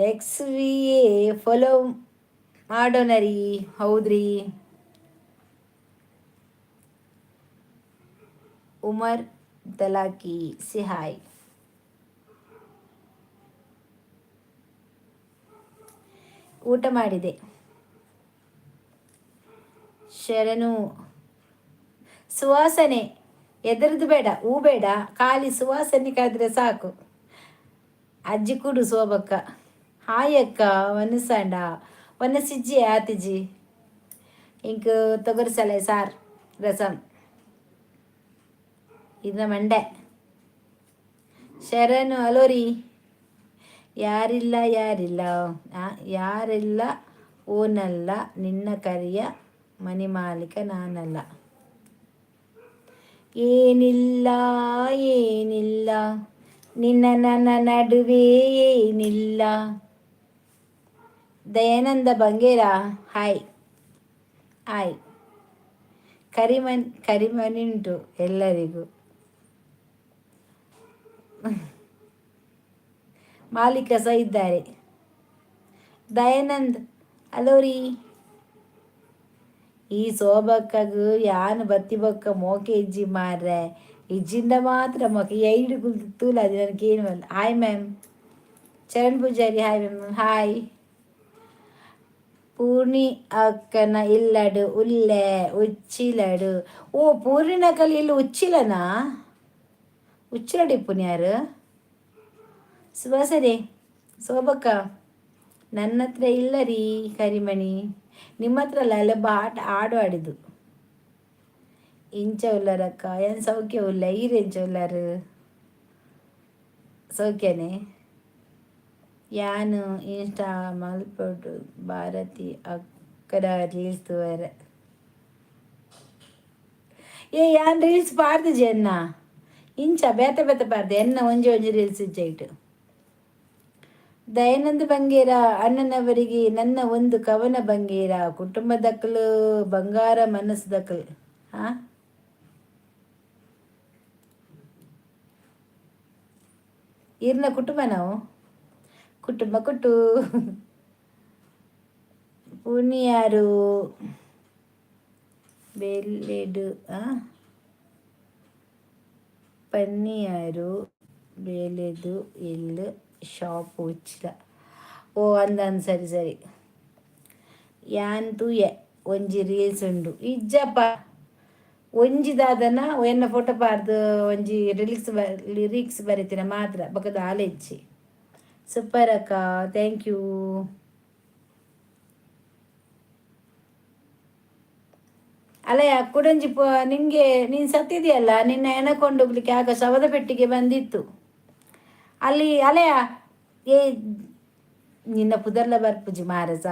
XVA ಫಾಲೋ ಮಾಡೋಣರಿ. ಹೌದ್ರಿ ಉಮರ್ ದಲಾಕಿ ಸಿಹಾಯ್ ಊಟ ಮಾಡಿದೆ ಶರಣು. ಸುವಾಸನೆ ಎದರದು ಬೇಡ, ಹೂ ಬೇಡ, ಖಾಲಿ ಸುವಾಸನೆ ಕಾದ್ರೆ ಸಾಕು. ಅಜ್ಜಿ ಕುಡು ಸೋಬಕ್ಕ ಹಾಯಕ್ಕ ಒನಸಂಡ ಒನಸಿಜ್ಜಿ ಆತಿಜಿ ಇಂಕ ತೊಗರಿಸಲೆ ಸಾರು ರಸಂ ಇದ ಮಂಡೆ ಶರಣು ಅಲೋರಿ ಯಾರಿಲ್ಲ ಯಾರಿಲ್ಲ ಯಾರಿಲ್ಲ ಓನಲ್ಲ ನಿನ್ನ ಕರಿಯ ಮನೆ ಮಾಲೀಕ ನಾನಲ್ಲ. ಏನಿಲ್ಲ ಏನಿಲ್ಲ ನಿನ್ನ ನನ್ನ ನಡುವೆ ಏನಿಲ್ಲ. Dayananda Bangera hi hi. ಕರಿಮನಿ ಉಂಟು ಎಲ್ಲರಿಗೂ. ಮಾಲೀಕ ಸಹ ಇದ್ದಾರೆ. ದಯಾನಂದ್ ಅಲೋರಿ ಈ ಸೋಬಕ್ಕಗೂ ಯಾನು ಬತ್ತಿ ಬೊಕ್ಕ ಮೋಕೆ ಇಜ್ಜಿ ಮಾರ್ರೆ ಇಜ್ಜಿಂದ ಮಾತ್ರ ಮೋಕೆ ಐಡು ತೂಲ ಅದು ನನಗೇನು ಅಲ್ಲ. Hi ma'am Charan Poojari hi ma'am hi. Poorni ಅಕ್ಕನ ಇಲ್ಲಡು ಉಲ್ಲೆ ಉಚ್ಚಿಲಡು. ಓ ಪೂರ್ಣಿನಕಲ್ಲಿ ಇಲ್ಲಿ ಉಚ್ಚಿಲನಾ ಉಚ್ಚಿಲಡಿ ಪುಣ್ಯಾರು ಸುಭಾಸರಿ ಸೋಬಕ್ಕ ನನ್ನ ಹತ್ರ ಇಲ್ಲ ರೀ ಕರಿಮಣಿ. ನಿಮ್ಮ ಹತ್ರ ಅಲ್ಲ ಅಲ್ಲೊಬ್ಬ ಆಡು ಆಡಿದ್ದು ಇಂಚ ಉಲ್ಲರಕ್ಕ ಏನು ಸೌಖ್ಯ ಉಲ್ಲ ಈರೆಂಚ ಉಲ್ಲರು ಸೌಖ್ಯನೇ. ಯಾನು ಇನ್ಸ್ಟಾ ಮಲ್ಪೊಡು ಭಾರತಿ ಅಕ್ಕಡ ರೀಲ್ಸ್ ವರ ಯಾನ್ ರೀಲ್ಸ್ ಪಾಡ್ದು ಜನ್ನ ಇಂಚ ಬೇತ ಬೇತ ಪಾಡ್ದು ಎನ್ನ ಒಂಜಿ ಒಂಜಿ ರೀಲ್ಸ್ ಇಜ್ಜೈಟು. ದಯಾನಂದ ಬಂಗೇರ ಅಣ್ಣನವರಿಗೆ ನನ್ನ ಒಂದು ಕವನ ಬಂಗೇರ ಕುಟುಂಬದಕ್ಕಲು ಬಂಗಾರ ಮನಸ್ಸದಕ್ಕಲು. ಹಾ ಇರ್ನ ಕುಟುಂಬ ನಾವು ಕುಟುಂಬ ಪುಣ್ಯಾರು ಬೆಲ್ಲೆಡು ಪನ್ನಿಯಾರು ಬೆಲೆದು ಎಲ್ಲಿ ಶಾಪ್ ಉಚ್ಚಿಲ. ಓ ಅಂದಂದು ಸರಿ ಸರಿ. ಯಾಂತೂ ಒಂಜಿ ರೀಲ್ಸ್ ಉಂಡು ಇಜ್ಜಪ್ಪ ಒಂಜಿದಾದನ ಎನ್ನ ಫೋಟೋ ಪಾರ್ದು ಒಂಜಿ ಲಿರಿಕ್ಸ್ ಬರೀತಿನ ಮಾತ್ರ ಬಕದ ಆಲೆಚ್ಚಿ ಸೂಪರ್ ಅಕ್ಕ ಥ್ಯಾಂಕ್ ಯು. ಅಲ್ಲಯ್ಯ ಕುಡಂಜಿ ನಿಂಗೆ ನೀನು ಸತ್ತಿದೆಯಲ್ಲ ನಿನ್ನ ಎಣಕೊಂಡು ಹೋಗ್ಲಿಕ್ಕೆ ಆಗ ಶವದ ಪೆಟ್ಟಿಗೆ ಬಂದಿತ್ತು ಅಲ್ಲಿ. ಅಲೆಯ ಏ ನಿನ್ನ ಪುದರ್ಲ ಬರ್ಪುಜಿ ಮಾರಸ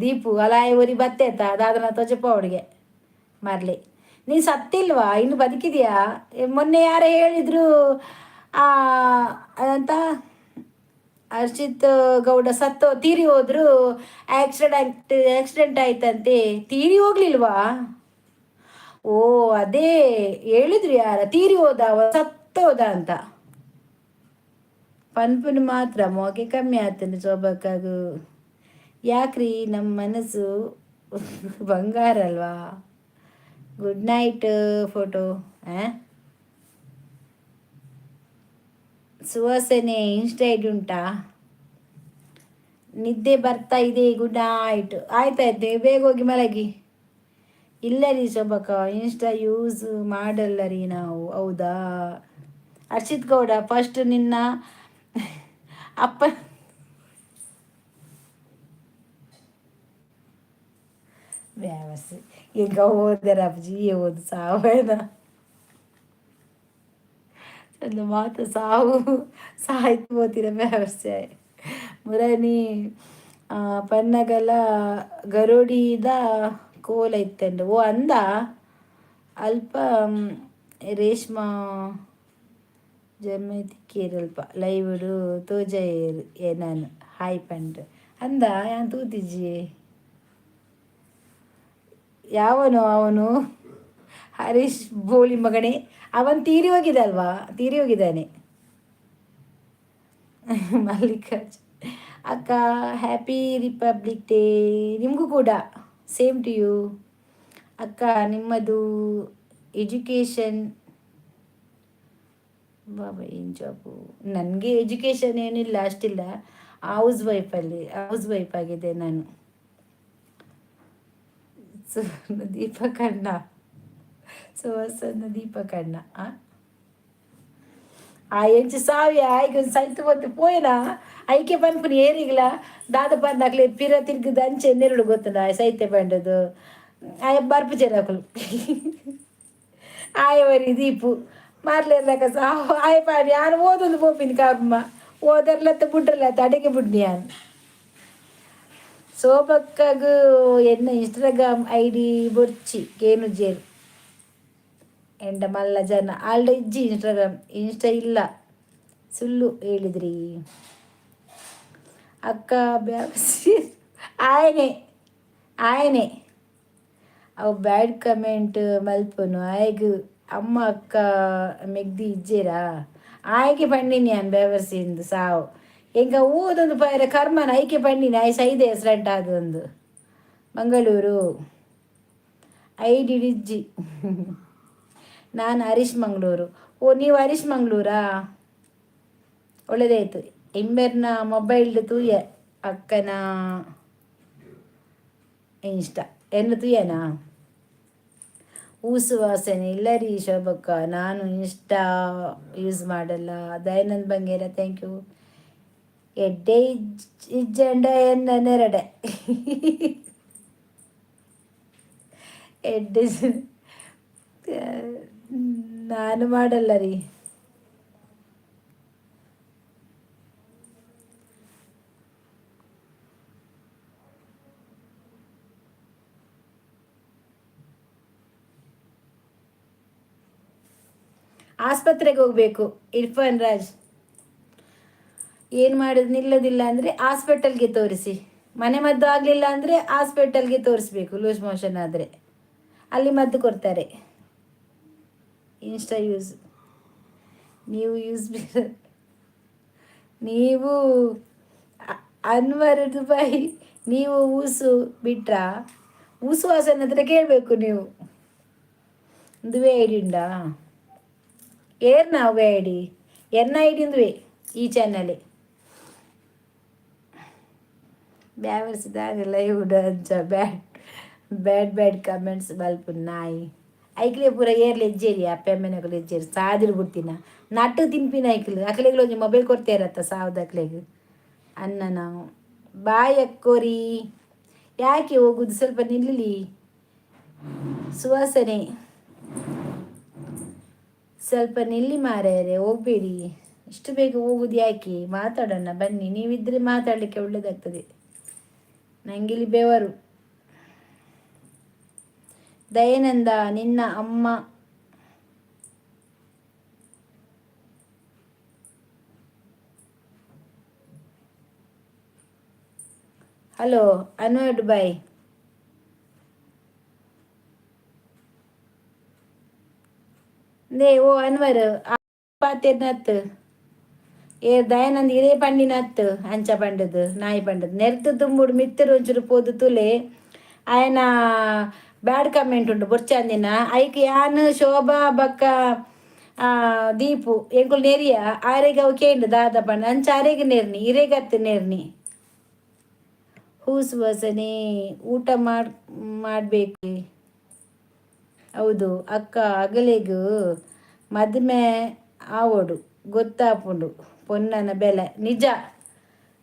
ದೀಪು ಅಲಾಯ ಊರಿ ಬತ್ತೇತ ದಾದನ ತೊಜಪ್ಪ ಅವಳಿಗೆ ಮರ್ಲಿ. ನೀನು ಸತ್ತಿಲ್ವಾ ಇನ್ನು ಬದುಕಿದೆಯಾ? ಮೊನ್ನೆ ಯಾರೇ ಹೇಳಿದ್ರು ಅಂತ ಹರ್ಷಿತ್ ಗೌಡ ತೀರಿ ಹೋದ್ರು ಆಕ್ಸಿಡೆಂಟ್ ಆಯ್ತಂತೆ. ತೀರಿ ಹೋಗ್ಲಿಲ್ವಾ? ಓ ಅದೇ ಹೇಳಿದ್ರು ಯಾರ ತೀರಿ ಹೋದ ಸತ್ತೋದ ಅಂತ. ಪನ್ಪುನ್ ಮಾತ್ರ ಮೋಕೆ ಕಮ್ಮಿ ಆತನು ಸೋಬಕ್ಕಾಗು. ಯಾಕ್ರಿ ನಮ್ಮ ಮನಸ್ಸು ಬಂಗಾರ ಅಲ್ವಾ. Good night photo. ಸುವಾಸನೆ ಇನ್ಸ್ಟಾ ಐಡಿ ಉಂಟಾ? ನಿದ್ದೆ ಬರ್ತಾ ಇದೆ. Good night. ಆಯ್ತಾಯ್ತು ಬೇಗ ಹೋಗಿ ಮಲಗಿ. ಇಲ್ಲ ರೀ ಶೋಭಕ್ಕ ಇನ್ಸ್ಟಾ ಯೂಸ್ ಮಾಡಲ್ಲ ರೀ ನಾವು. ಹೌದಾ ಹರ್ಷಿತ್ ಗೌಡ ಫಸ್ಟ್ ನಿನ್ನ ಅಪ್ಪ ವ್ಯವಸ್ಥೆ ಈಗ ಓದರ ಅಪ್ಪಾಜಿ ಓದು ಸಾವೇನ ಚಂದ ಮಾತು ಸಾವು ಸಾಯ್ತು ಹೋತಿರ ವ್ಯವಸ್ಥೆ ಮುರಣಿ ಪನ್ನಗಲ ಗರುಡಿದ ಕೋಲ ಇತ್ತಂಡು. ಓ ಅಂದ ಅಲ್ಪ ರೇಷ್ಮಾ ಜಮೈತಿ ಕೇರಲ್ಪ ಲೈವ್ಡು ತೋಜ ನಾನು ಹಾಯ್ ಪಂಡ್ರೆ ಅಂದ ಯಾನ್ ತೂತಿಜ್ಜಿ. ಯಾವನು ಅವನು? ಹರೀಶ್ ಬೋಳಿ ಮಗನೇ. ಅವನು ತೀರಿ ಹೋಗಿದಲ್ವಾ? ತೀರಿ ಹೋಗಿದ್ದಾನೆ. ಮಲ್ಲಿಕಾರ್ಜುನ್ ಅಕ್ಕ ಹ್ಯಾಪಿ ರಿಪಬ್ಲಿಕ್ ಡೇ ನಿಮಗೂ ಕೂಡ. ಸೇಮ್ ಟು ಯು ಅಕ್ಕ. ನಿಮ್ಮದು ಎಜುಕೇಷನ್ ಬಾಬಾ ಏನು ಜಾಬು? ನನಗೆ ಎಜುಕೇಷನ್ ಏನಿಲ್ಲ ಅಷ್ಟಿಲ್ಲ. ಹೌಸ್ ವೈಫ್ ಆಗಿದೆ ನಾನು. ದೀಪಕಣ್ಣ ಸುವಾಸನ ದೀಪಕಣ್ಣ ಎಂಚು ಸಾವ್ಯ ಈಗ ಸೈತು ಬಂತು ಪೋಯನಾ ಐಕೆ ಪನ್ಪುನಿ ಏರಿಗ್ಲ ದಾದ ಪಂಡಕ್ಲೆ ಪಿರ ತಿರ್ಗದ ಅಂಚೆ ನೆರಡು ಗೊತ್ತದ ಸೈತೆ ಬಂಡದು ಆಯ ಬರ್ಪು ಚೆರಕಲು ಆಯವರಿ ದೀಪು ಮಾರ್ಲೇರ್ಲಕ ಸಹ ಆಯ ಪಾಡಿ ಯಾನು ಓದೊಂದು ಪೋಪಿನ ಕಾಪಮ್ಮ ಓದರ್ಲತ್ತ ಬುಡ್ರಲತ್ತ ಅಡಿಗೆ ಬುಡ್ನಿ ಯಾನು ಸೋಬಕ್ಕಾಗ ಎನ್ನ ಇನ್ಸ್ಟಾಗ್ರಾಮ್ ಐಡಿ ಬೊರ್ಚಿ ಗೇನು ಜೇರು ಎಂಡ ಮಲ್ಲ ಜನ ಆಲ್ಡ ಇಜ್ಜಿ ಇನ್ಸ್ಟಾಗ್ರಾಮ್ ಇನ್ಸ್ಟಾ ಇಲ್ಲ ಸುಳ್ಳು ಹೇಳಿದ್ರಿ ಅಕ್ಕ ಬ್ಯಾಸಿ ಆಯನೆ ಆಯನೆ ಅವು ಬ್ಯಾಡ್ ಕಮೆಂಟ್ ಮಲ್ಪನು ಆಯ್ಗ ಅಮ್ಮ ಅಕ್ಕ ಮೆಗ್ದಿ ಇಜ್ಜೇರಾ ಆಯ್ಕೆ ಪಂಡಿನಿ ನಾನು ಬೇವರ್ಸಿಂದು ಸಾವು ಎಂಗ ಊದೊಂದು ಪೈರ ಕರ್ಮನ ಐಕೆ ಪಂಡಿನಿ ಆಯ್ ಸೈದೆ ಹೆಸ್ರಂಟ ಅದೊಂದು ಮಂಗಳೂರು ಐಡಿಡಿಜ್ಜಿ ನಾನು ಹರೀಶ್ ಮಂಗಳೂರು. ಓ ನೀವು ಹರೀಶ್ ಮಂಗಳೂರಾ? ಒಳ್ಳೆದಾಯ್ತು. ಇಂಬೆರ್ನ ಮೊಬೈಲ್ದು ತೂಯ ಅಕ್ಕನ ಇನ್ಸ್ಟ ಎನ್ನು ತೂಯನಾ ಊಸು ವಾಸನೆ ಇಲ್ಲ ರೀ ಶೋಭಕ್ಕ, ನಾನು ಇನ್ಸ್ಟಾ ಯೂಸ್ ಮಾಡಲ್ಲ. Dayanand Bangera thank you. ಎಡ್ಡೆ ಇಜ್ಜಂಡ ಎನ್ನ ನೆರಡೆ ಎಡ್ಡೆ ನಾನು ಮಾಡಲ್ಲ ರೀ. ಆಸ್ಪತ್ರೆಗೆ ಹೋಗಬೇಕು ಇರ್ಫಾನ್ ರಾಜ್. ಏನು ಮಾಡೋದು ನಿಲ್ಲೋದಿಲ್ಲ ಅಂದರೆ ಹಾಸ್ಪಿಟಲ್ಗೆ ತೋರಿಸಿ. ಮನೆ ಮದ್ದು ಆಗಲಿಲ್ಲ ಅಂದರೆ ಹಾಸ್ಪಿಟಲ್ಗೆ ತೋರಿಸ್ಬೇಕು. ಲೂಸ್ ಮೋಷನ್ ಆದರೆ ಅಲ್ಲಿ ಮದ್ದು ಕೊಡ್ತಾರೆ. ಇನ್ಸ್ಟಾ ಯೂಸ್ ನೀವು ಯೂಸ್ ನೀವು ಅನ್ವರ್ ದುಬೈ ನೀವು ಊಸು ಬಿಟ್ರಾ? ಊಸು ವಾಸನ ಹತ್ರ ಕೇಳಬೇಕು ನೀವು. ದುವೆ ಐಡಿ ಉಂಡಾ? ಏರ್ನ ಅವೇ ಐಡಿ ಎನ್ನ ಐಡಿ ದುವೆ ಈ ಚಾನಲ್ ಬ್ಯಾವರ್ಸಿದಾಗೆಲ್ಲ ಇವುಡ ಅಂಚ ಬ್ಯಾಡ್ ಬ್ಯಾಡ್ ಬ್ಯಾಡ್ ಕಮೆಂಟ್ಸ್ ಬಲ್ಪು ನಾಯಿ ಐಕ್ಲೆ ಪೂರ ಏರ್ಲೆ ಎಜ್ಜೇರಿ ಅಪ್ಪೆಮ್ಮನಗಳು ಎಜ್ಜೇರಿ ಸಾದಿರು ಬಿಡ್ತೀನ ನಟ್ಟು ತಿನ್ಪಿನ ಐಕ್ಲು ಅಕ್ಲೆಗಳು ಒಂಜಿ ಮೊಬೈಲ್ ಕೊಡ್ತೇರತ್ತ ಸಾವ್ದ ಅಕ್ಲೆಗ್ ಅನ್ನ ನಾವು ಬಾಯ್ ಅಕ್ಕೋರಿ. ಯಾಕೆ ಹೋಗುದು ಸ್ವಲ್ಪ ನಿಲ್ಲಲಿ. ಸುವಾಸನೆ ಸ್ವಲ್ಪ ನಿಲ್ಲಿ ಮಾರ್ಯಾರೆ, ಹೋಗಬೇಡಿ. ಇಷ್ಟು ಬೇಗ ಹೋಗುದು ಯಾಕೆ? ಮಾತಾಡೋಣ ಬನ್ನಿ. ನೀವಿದ್ರೆ ಮಾತಾಡಲಿಕ್ಕೆ ಒಳ್ಳೇದಾಗ್ತದೆ. ನಂಗಿಲ್ಲಿ ಬೆವರು. ದಯಾನಂದ ನಿನ್ನ ಅಮ್ಮ ಹಲೋ ಅನ್ವರ್ ದುಬೈ. ನೇ ಓ ಅನ್ವರ್ ಪಾತೆರ್ನತ್ತು ಏ ದಯಾನಂದ್ ಇರೇ ಪಂಡಿನತ್ತು ಅಂಚ ಪಂಡದು ನಾಯಿ ಪಂಡದು ನೆರ್ತು ತುಂಬುಡು ಮಿತ್ತರು ಒಂಚೂರು ಪೋದು ತುಲೆ ಆಯನ ಬ್ಯಾಡ್ ಕಮೆಂಟ್ ಉಂಟು ಬೊರ್ಚಂದಿನ ಐಕ್ ಯಾನು ಶೋಭಾ ಬಕ್ಕ ದೀಪು ಎಂಕುಲು ನೆರಿಯ ಆರೆಗೆ ಅವು ಕೇಂಡು ದಾದ ಪಂಡ ಅಂಚ ಆರೆಗೆ ನೇರ್ನಿ ಇರೇಗತ್ತು ನೇರ್ನಿ. ಹೂಸು ವಾಸನೆ ಊಟ ಮಾಡಬೇಕು. ಹೌದು ಅಕ್ಕ ಅಗಲೆಗು ಮದುವೆ ಆವೋಡು ಗೊತ್ತಾಪುಂಡು ಪೊನ್ನನ ಬೆಲೆ ನಿಜ.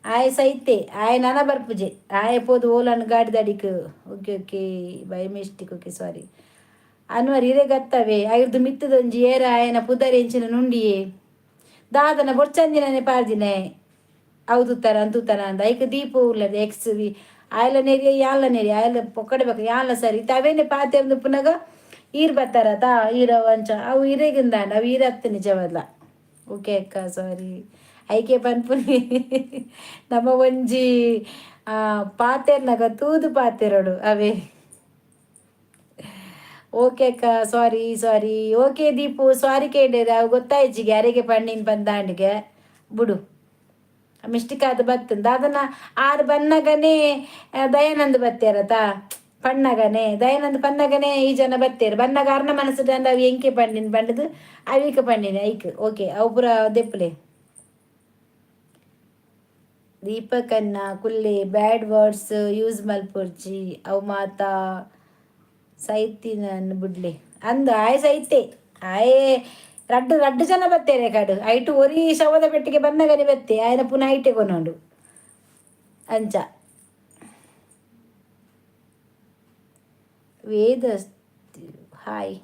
ಆಯ ಸೈತೆ ಆಯ ನನ ಬರ್ಪುಜೆ ಆಯ ಪೋದು ಓಲನ್ನು ಗಾಡಿ ದಡಿಕ್. Okay okay by mistake okay sorry. Anwar ಇರೇ ಗತ್ತವೆ ಐರ್ದು ಮಿತ್ತದೊಂಜಿ ಏರ ಆಯನ ಪುದರ್ ಎಂಚಿನ ನುಂಡಿಯೇ ದಾದನ ಬೊಡ್ಚಂದಿನೇ ಪಾರ್ದಿನೇ ಹೌದು ಅಂತೂತರ ಅಂದ ಐಕ್ ದೀಪು ಉಳ್ಳದು ಎಕ್ಸ್ ಆಯ್ಲ ನೆರಿಯ ಯಾಲ ನೆರಿ ಆಯ್ಲ ಪೊಕ್ಕಡಬೇಕು ಯಾಲ ಸರಿ ತವೇನೆ ಪಾತೆ ಒಂದು ಪುನಗ ಈರ್ ಬರ್ತಾರ ತಾ ಈರ ವಂಚ ಅವು ಇರೇಗಿಂದಾಂಡ ಅವು ಈರತ್ತು ನಿಜವಲ್ಲ. ಓಕೆ ಅಕ್ಕ ಸಾರಿ ಐಕೆ ಪನ್ಪುನಿ ನಮ್ಮ ಒಂಜಿ ಪಾತೆರ್ನಗ ತೂದು ಪಾತೆರಡು ಅವೇ. ಓಕೆ ಅಕ್ಕ ಸಾರಿ ಸಾರಿ. ಓಕೆ ದೀಪು ಸಾರಿ ಕೇಳಿದ್ರೆ ಅವು ಗೊತ್ತಾಯ್ಚಿಗೆ ಅರೆಗೆ ಪಣ್ಣಿನ ಬಂದಾಂಡಿಗೆ ಬಿಡು ಮಿಸ್ಟಿಕ್ ಅದು ಬತ್ತಂದ ಅದನ್ನ ಆರು ಬನ್ನಗನೇ ದಯಾನಂದ್ ಬತ್ತೇರತ ಪಣ್ಣಗನೆ ದಯಾನಂದ್ ಪನ್ನಗನೆ ಈ ಜನ ಬತ್ತೇರು ಬನ್ನಗ ಅರ್ನ ಮನಸ್ಸು ಅಂದ ಅವು ಎಂಕೆ ಪಂಡಿನ ಬಂಡದು ಅವಿಕ ಪಂಡಿನ ಐಕ್ ಓಕೆ ಅವು ಪುರ ದೆಪ್ಪಲೆ. ದೀಪಕನ್ನ ಕುಲ್ಲೆ ಬ್ಯಾಡ್ ವರ್ಡ್ಸ್ ಯೂಸ್ ಮಲ್ಪುರ್ಜಿ ಅವು ಮಾತಾ ಸೈತಿನ ಬಿಡ್ಲೆ ಅಂದು ಆಯ್ ಸೈತೆ ಆಯೇ ರಡ್ಡು ರಡ್ಡು ಜನ ಬತ್ತೇರೆ ಕಾಡು ಐಟು ಒರಿ ಶವದ ಪೆಟ್ಟಿಗೆ ಬಂದಾಗನೆ ಬತ್ತೆ ಆಯ್ನ ಪುನಃ ಐಟೆ ಕೊನೋಂಡು ಅಂಚ ವೇದ ಹಾಯ್.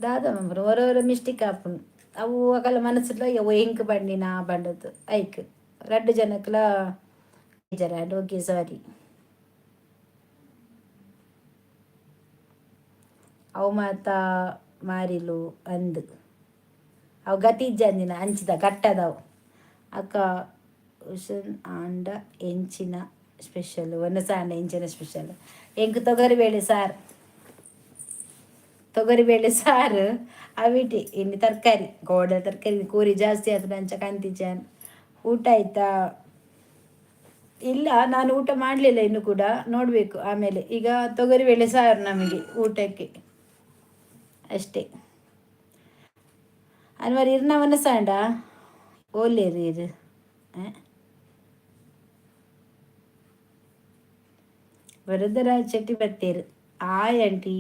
ದಾದ ಮೆಂಬರ್ ಓರೋರో ಮಿಸ್ಟೇಕ್ ಆಪುಂಡು ಅವು ಅಕಲ ಮನಸ್ಸುಲ ಅವು ಎಂಕ್ ಬಂಡಿ ನಾ ಬಂಡದು ಐಕ್ ರಡ್ಡು ಜನಕ್ಲ ಜರ ಓಕೆ ಸಾರಿ. ಅವು ಮಾತ ಮಾರಿಲು ಅಂದು ಅವು ಗತಿ ಇಜ್ಜಂದಿನ ಅಂಚಿದ ಗಟ್ಟದವು ಅಕ್ಕ ಉಷನ್ ಆಂಡ ಎಂಚಿನ ಸ್ಪೆಷಲ್ ಒನಸ ಆಂಡ ಎಂಚಿನ ಸ್ಪೆಷಲ್ ಎಂಕ್ ತೊಗರಿಬೇಳೆ ಸಾರು ತೊಗರಿಬೇಳೆ ಸಾರು ಅವಿಟಿ ಇನ್ನು ತರಕಾರಿ ಗೋಡ ತರಕಾರಿ ಕೂರಿ ಜಾಸ್ತಿ ಆಯ್ತು ಅಂಚ ಕಾಂತಿಚಾನ್. ಊಟ ಆಯ್ತಾ? ಇಲ್ಲ, ನಾನು ಊಟ ಮಾಡಲಿಲ್ಲ ಇನ್ನು ಕೂಡ, ನೋಡಬೇಕು ಆಮೇಲೆ. ಈಗ ತೊಗರಿಬೇಳೆ ಸಾರು ನಮಗೆ ಊಟಕ್ಕೆ ಅಷ್ಟೇ. ಅನ್ವರ್ ಇರ್ನವನ್ನ ಸಾಂಡ ಓಲೇರಿ ಇರು ವರದರ ಚಟ್ಟಿ ಬತ್ತೇರು ಆಯ್ ಆಂಟಿ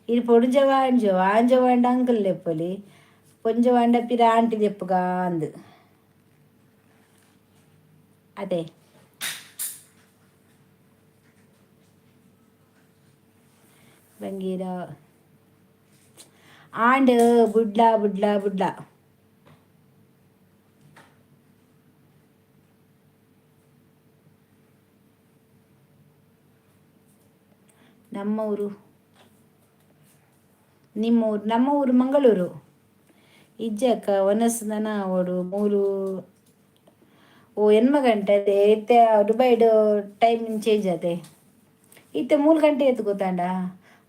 ಇದು పొడుంజవాంజో ఆంజవాండ అంకుల్ లెప్పలి పొంజవాండ పిర ఆంటీ తెప్పుగా అందు అదే ಬಂಗೀರ ಆಂಡ್ ಬುಡ್ಲ ಬುಡ್ಲ ಬುಡ್ಲ ನಮ್ಮ ಊರು ನಿಮ್ಮ ಊರು ನಮ್ಮ ಊರು ಮಂಗಳೂರು. ಇಜ್ಜಕ್ಕ ಒನಸ್ದನ ಓಡು 3 ಎನ್ಮ ಗಂಟೆ ಅದೇ ಇತ್ತೆ ದುಬೈಡು ಟೈಮಿಂಗ್ ಚೇಂಜ್ ಅದೇ ಇತ್ತೆ 3 ಗಂಟೆ ಎತ್ತು ಗೊತ್ತಾಂಡ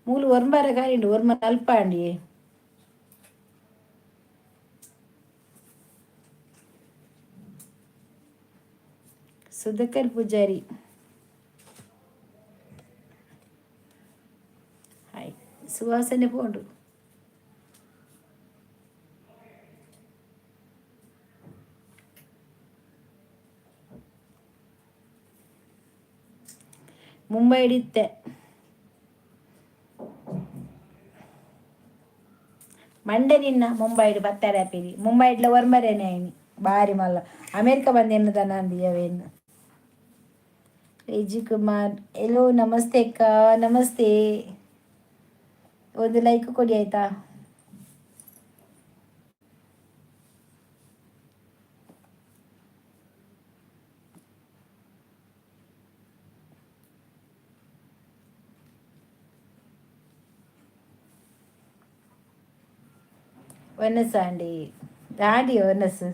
3 ಒರ್ಂಬಾರ ಕಾಯಿಂಡು ಒರ್ಮ ನಲ್ಪ ಅಂಡಿ ಸುಧಾಕರ್ ಪೂಜಾರಿ ಹಾಯ್ ಸುವಾಸನೆ ಪೋಂಡು ಮುಂಬೈ ಹಿಡಿತ್ತೆ ಮಂಡೆ ನಿನ್ನ ಮುಂಬೈಡು ಬತ್ತಾಡೆ ಹಾಪಿರಿ ಮುಂಬೈಡ್ಲ ವರ್ಮರೇನೆ ಆಯ್ನಿ ಬಾರಿ ಮಲ್ಲ ಅಮೇರಿಕಾ ಬಂದು ಎನ್ನದ ನಂದಿಯವೇನು. ರೇಜಿ ಕುಮಾರ್ ಎಲ್ಲೋ ನಮಸ್ತೆ ಅಕ್ಕ ನಮಸ್ತೆ. ಒಂದು ಲೈಕ್ ಕೊಡಿ ಆಯ್ತಾ. ಒನಸ್ ಅಂಡಿ ಆಡಿ ಒನಸ್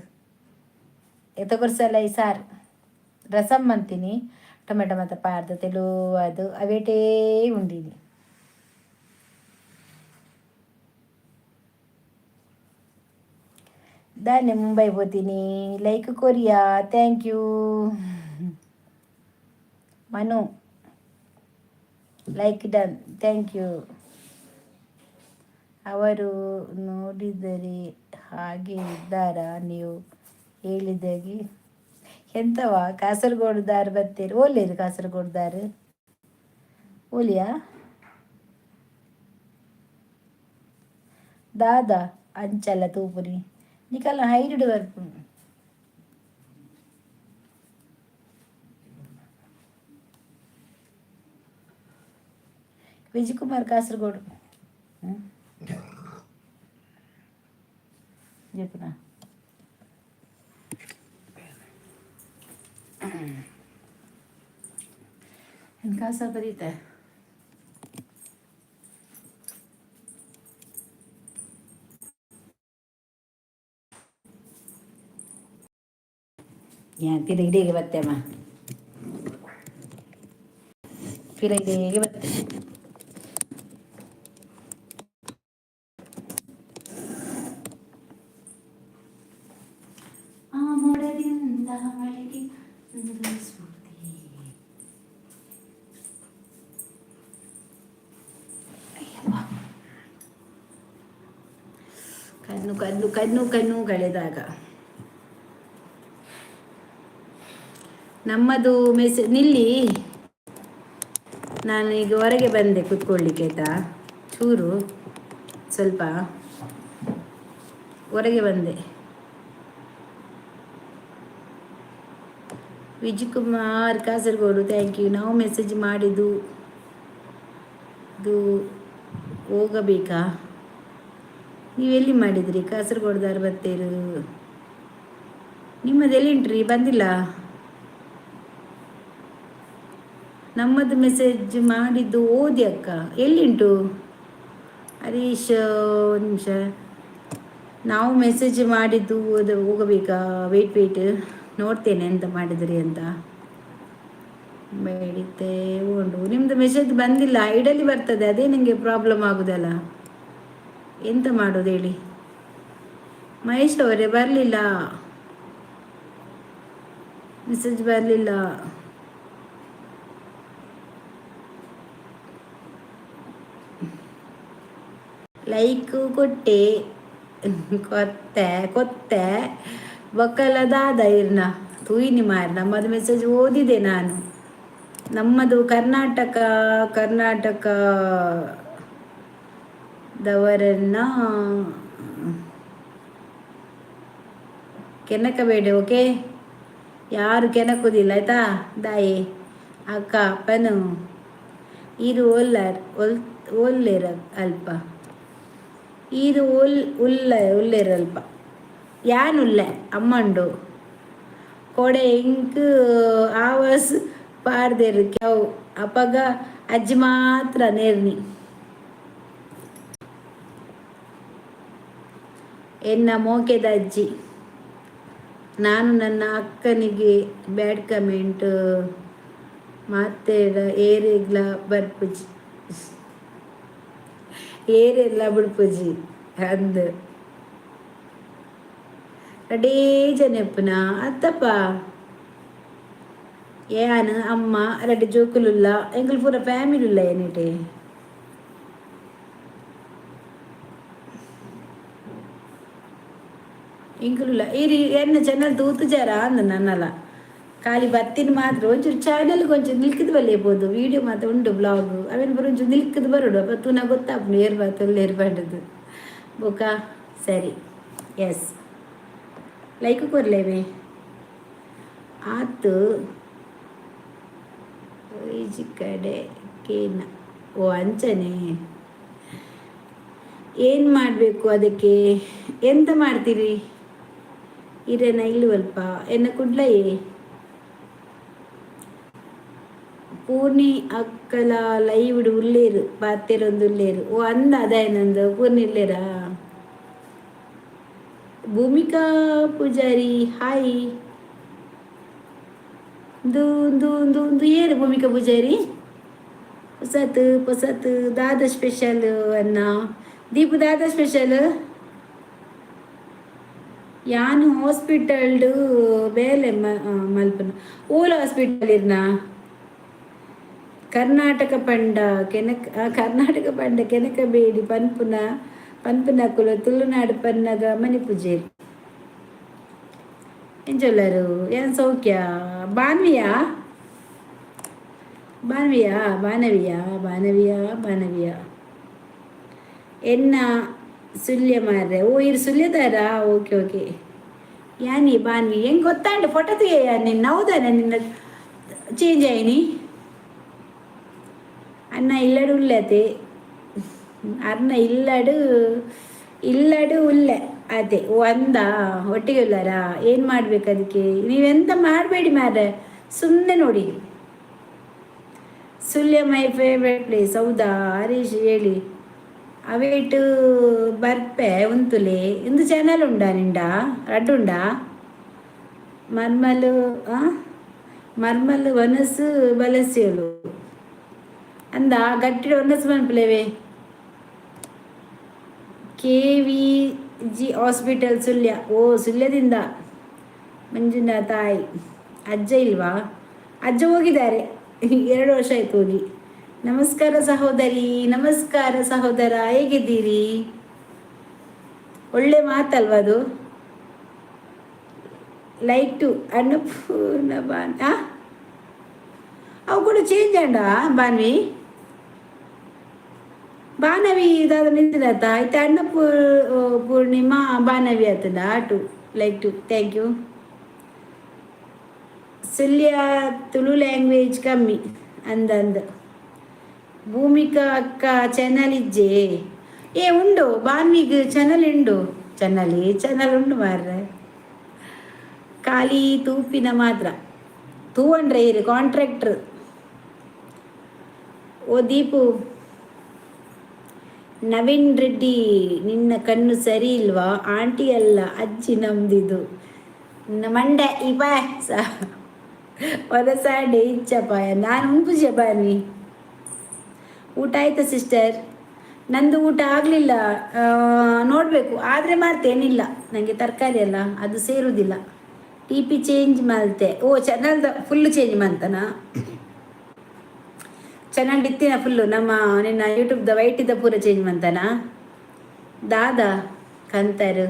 ಎತ್ತಗೊರ್ಸಲ್ಲ ಈ ಸಾರು ರಸಮ್ ಅಂತೀನಿ ಟೊಮೆಟೊ ಮತ್ತು ಪಾರ್ದು ತೆಲು ಅದು ಅವೇಟೇ ಉಂಡಿನಿ. ದಾನೆ ಮುಂಬೈ ಹೋಗ್ತೀನಿ like Korea thank you. Manu like done thank you. ಅವರು ನೋಡಿದರೆ ಹಾಗೆ ಇದ್ದಾರಾ ನೀವು ಹೇಳಿದಾಗೆ ಎಂತವ ಕಾಸರಗೋಡುದಾರು ಬರ್ತೀರಿ ಓಲೇರು ಕಾಸರಗೋಡುದಾರು ಓಲಿಯಾ ದಾದಾ ಅಂಚಲ್ಲ ತೂಪುರಿ ನಿಕಲ್ಲ ಹೈರಿಡು ಬರ್ಪು ವಿಜಯಕುಮಾರ್ ಕಾಸರಗೋಡು ಜಪುನ ಕಾಸ ಬರೀತೆ ಪಿರಗಿಡಿಗೆ ಬತ್ತೆಮ್ಮ ಪಿರಗಿಡಿಗೆ ಬತ್ತೆ ಕಣ್ಣು ಕಣ್ಣು ಕಣ್ಣು ಕಣ್ಣು ಕಳೆದಾಗ ನಮ್ಮದು ನಿಲ್ಲಿ ನಾನು ಈಗ ಹೊರಗೆ ಬಂದೆ ಕೂತ್ಕೊಳ್ಳಿಕ್ಕೆ ಆಯಿತಾ, ಚೂರು ಸ್ವಲ್ಪ ಹೊರಗೆ ಬಂದೆ. Vijayakumar Kasaragod, thank you. ನಾವು ಮೆಸೇಜ್ ಮಾಡಿದ್ದು ಇದು ಹೋಗಬೇಕಾ? ನೀವೆಲ್ಲಿ ಮಾಡಿದ್ರಿ? ಕಾಸರಗೋಡ್ದಾರು ಬರ್ತೀರು, ನಿಮ್ಮದು ಎಲ್ಲಿಂಟ್ರಿ? ಬಂದಿಲ್ಲ. ನಮ್ಮದು ಮೆಸೇಜ್ ಮಾಡಿದ್ದು ಓದಿ ಅಕ್ಕ, ಎಲ್ಲಿಂಟು ಹರೀಶ್? ಒಂದು ನಿಮಿಷ, ನಾವು ಮೆಸೇಜ್ ಮಾಡಿದ್ದು ಅದು ಹೋಗಬೇಕಾ? ವೆಯ್ಟ್ ನೋಡ್ತೇನೆ ಎಂತ ಮಾಡಿದ್ರಿ ಅಂತ. ಬೇಡಿತೆ ಉಂಟು, ನಿಮ್ಮದು ಮೆಸೇಜ್ ಬಂದಿಲ್ಲ, ಐಡಲ್ಲಿ ಬರ್ತದೆ, ಅದೇ ನಿಮಗೆ ಪ್ರಾಬ್ಲಮ್ ಆಗೋದಲ್ಲ. ಎಂತ ಮಾಡೋದು ಹೇಳಿ? ಮಹೇಶ್ ಅವರೇ ಬರಲಿಲ್ಲ, ಮೆಸೇಜ್ ಬರಲಿಲ್ಲ. ಲೈಕ್ ಕೊಟ್ಟೆ, ಕೊತ್ತೆ ಬಕ್ಕಲದಾದ ಇರ್ನ ತೂಯಿನಿ ಮಾರ. ನಮ್ಮದು ಮೆಸೇಜ್ ಓದಿದೆ ನಾನು. ನಮ್ಮದು ಕರ್ನಾಟಕದವರನ್ನ ಕೆಣಕಬೇಡಿ, ಓಕೆ? ಯಾರು ಕೆಣಕುದಿಲ್ಲ ಆಯ್ತಾ? ದಾಯಿ ಅಕ್ಕ ಅಪ್ಪನು ಇದು ಒಲ್ಲೆರ ಅಲ್ಪ, ಇದು ಉಲ್ಲೆರಲ್ಪ ಯಾನುಲ್ಲೆ ಅಮ್ಮಂಡು ಕೊಡೆ ಇಂಕ್ ಆವಾಸ್ ಪಾಡ್ದೇರು ಕ್ಯವ್ ಅಪ್ಪಗ ಅಜ್ಜಿ ಮಾತ್ರ ನೇರ್ನಿ. ಎನ್ನ ಮೋಕೆದ ಅಜ್ಜಿ. ನಾನು ನನ್ನ ಅಕ್ಕನಿಗೆ ಬ್ಯಾಡ್ ಕಮೆಂಟ್ ಮಾತೇಡ ಏರೆಗ್ಲ ಬರ್ಪುಜಿ, ಏರೆಲ್ಲ ಬಿಡ್ಪುಜಿ ಅಂದು ಅಡೇ ಜನಪ್ಪನ ಅತ್ತಪ್ಪ ಏನ ಅಮ್ಮ ರಡ್ಡು ಜೋಕುಲುಲ್ಲ ಎಂಕಲ್ ಪೂರ ಫ್ಯಾಮಿಲಿ ಉಲ್ಲ ಏನಿಟೆ. ಇಂಕುಲ್ಲ ಇರಿ ಎನ್ನ ಚಾನಲ್ ತೂತು ಜಾರ ಅಂದ ನನ್ನಲ್ಲ ಖಾಲಿ ಬತ್ತಿನ ಮಾತ್ರ ಒಂಚೂರು ಚಾನಲ್ಗೆ ಒಂಚೂರು ನಿಲ್ಕಿದ್ ಬಲ್ಲೇಬೋದು, ವೀಡಿಯೋ ಮಾತ್ರ ಉಂಟು ಬ್ಲಾಗ್ ಅವೇನು ಬರೋ ಒಂಚೂರು ನಿಲ್ಕಿದ್ ಬರೋಡು ಅಪ್ಪ ತೂನ ಗೊತ್ತಾಗ್ನು ಏರ್ಬಾತಲ್ಲಿ ಏರ್ಬಾರ್ದು ಬೋಕಾ. ಸರಿ, ಎಸ್ ಲೈಕ್ ಕೊರ್ಲೇವೆ ಆತು. ಈಜಿ ಕಡೆ ಕೇನ ಓ ಅಂಚನೆ ಏನು ಮಾಡಬೇಕು ಅದಕ್ಕೆ? ಎಂತ ಮಾಡ್ತೀರಿ? ಇರೇನ ಇಲ್ಲವಲ್ಪ ಎನ್ನ ಕುಡ್ಲಯೇ ಪೂರ್ಣಿ ಅಕ್ಕಲ ಲೈವ್ಡು ಉಳ್ಳೇರು ಪಾತೆರೊಂದು ಉಳ್ಳೇರು ಓ ಅಂದ ಅದೇನಂದು ಪೂರ್ಣಿ ಇಲ್ಲೇರಾ? ಭೂಮಿಕಾ ಪೂಜಾರಿ ಹಾಯ್. ದು ಏರು ಭೂಮಿಕಾ ಪೂಜಾರಿ ಹೊಸತು ದಾದ ಸ್ಪೆಷಲ್ ಅನ್ನ ದೀಪು ದಾದ ಸ್ಪೆಷಲ್ ಯಾನು ಹಾಸ್ಪಿಟಲ್ಡು ಬೇಲೆ ಮಲ್ಪನ ಓಲ ಹಾಸ್ಪಿಟಲ್ ಇರ್ನ ಕರ್ನಾಟಕ ಪಂಡ ಕೆನಕ ಬೇಡಿ ಪನ್ಪುನ ತುಳುನಾಡು ಪನ್ನಗ ಮನಿ ಪೂಜೇರಿ ಎಂಚೊಲ್ಲರು ಏನು ಸೌಖ್ಯ? ಬಾನವಿಯಾ ಎನ್ನ ಸುಲ್ಯ ಮಾರ್ರೆ ಓ ಇರು ಸುಲ್ಯದಾರ ಓಕೆ ಯಾನಿ ಬಾನ್ವಿ ಹೆಂಗೆ ಗೊತ್ತಾಂಡು ಫೋಟೋ ತೆಗೆಯ ನಿನ್ನ ಹೌದಾನ ನಿನ್ನ ಚೇಂಜ್ ಆಯ್ನಿ ಅನ್ನ ಇಲ್ಲಡು ಉಲ್ಲತೆ ಅನ್ನ ಇಲ್ಲಡು ಉಲ್ಲೆ ಅದೇ ಓ ಅಂದ ಒಟ್ಟಿಗೆ ಉಲ್ಲಾರ ಏನು ಮಾಡ್ಬೇಕು ಅದಕ್ಕೆ? ನೀವೆಂತ ಮಾಡಬೇಡಿ ಮಾರ್ರೆ, ಸುಮ್ಮನೆ ನೋಡಿ. ಸುಳ್ಯ ಮೈ ಫೇವ್ರೆಟ್ ಪ್ಲೇಸ್ ಹೌದಾ? ಹರೀಶ್ ಹೇಳಿ ಅವೇಟು ಬರ್ಪೆ ಉಂತುಲೆ ಇಂದು ಚಾನಲ್ ಉಂಡಾ ನಿಂಡ ರಡ್ಡುಂಡಾ? ಮರ್ಮಲ್ ವನಸ್ಸು ಬಲಸಿಯಲು ಅಂದ ಗಟ್ಟಿಡ ವನಸ್ಸು ಮನ್ಪಲೇವೆ KVG ಹಾಸ್ಪಿಟಲ್ ಸುಳ್ಯ. ಓ ಸುಳ್ಯದಿಂದ ಮಂಜುನಾ ತಾಯಿ. ಅಜ್ಜ ಇಲ್ವಾ? ಅಜ್ಜ ಹೋಗಿದ್ದಾರೆ, 2 ವರ್ಷ ಆಯ್ತು ಹೋಗಿ. ನಮಸ್ಕಾರ ಸಹೋದರಿ, ನಮಸ್ಕಾರ ಸಹೋದರ, ಹೇಗಿದ್ದೀರಿ? ಒಳ್ಳೆ ಮಾತಲ್ವ ಅದು? ಲೈಕ್ ಟು ಅನ್ನಪೂರ್ಣ ಬಾನ್ ಅವು ಕೂಡ ಚೇಂಜ್ ಅಂಡ ಬಾನ್ವಿ ಬಾನವಿ ಇದಾದ ನಿಂತಿರತ್ತ ಆಯ್ತು ಅಣ್ಣ ಪೂರ್ಣಿಮಾ ಬಾನವಿ ಆತದ to like to thank you Sullia Tulu language ಕಮ್ಮಿ ಅಂದಂದು ಭೂಮಿಕಾ ಅಕ್ಕ ಚಾನಲ್ ಇಜ್ಜೆ ಏ ಉಂಡು ಬಾನ್ವಿಗ್ ಚಾನಲ್ ಉಂಡು ಚಾನಲ್ ಉಂಡು ಮಾರ್ರೆ ಖಾಲಿ ತೂಪಿನ ಮಾತ್ರ ತೂವಂಡ್ರೆ ಇರು ಕಾಂಟ್ರಾಕ್ಟ್ರ್ ಓ ದೀಪು ನವೀನ್ ರೆಡ್ಡಿ ನಿನ್ನ ಕಣ್ಣು ಸರಿ ಇಲ್ವಾ ಆಂಟಿ ಅಲ್ಲ ಅಜ್ಜಿ ನಮ್ದಿದು ಮಂಡೆ ಇಪ ಒದಸಾಡೆ ಇಚ್ಚಪಾಯ ನಾನು ಉಂಪು ಜಬಾನಿ ಊಟ ಆಯ್ತಾ ಸಿಸ್ಟರ್ ನಂದು ಊಟ ಆಗಲಿಲ್ಲ ನೋಡಬೇಕು ಆದರೆ ಮಾಡ್ತೇನಿಲ್ಲ ನನಗೆ ತರಕಾರಿ ಅಲ್ಲ ಅದು ಸೇರುವುದಿಲ್ಲ ಟಿ ಪಿ ಚೇಂಜ್ ಮಾಡ್ತೆ ಓ ಚಾನಲ್ದ ಫುಲ್ಲು ಚೇಂಜ್ ಮಾಡ್ತಾನ ಚಾನಲ್ ಇತ್ತಿನ ಫುಲ್ಲು ನಮ್ಮ ನಿನ್ನ ಯೂಟ್ಯೂಬ್ದ ವೈಟಿದ ಪೂರ ಚೇಂಜ್ ಮಾಡ್ತಾನ ದಾದಾ ಕಂತರು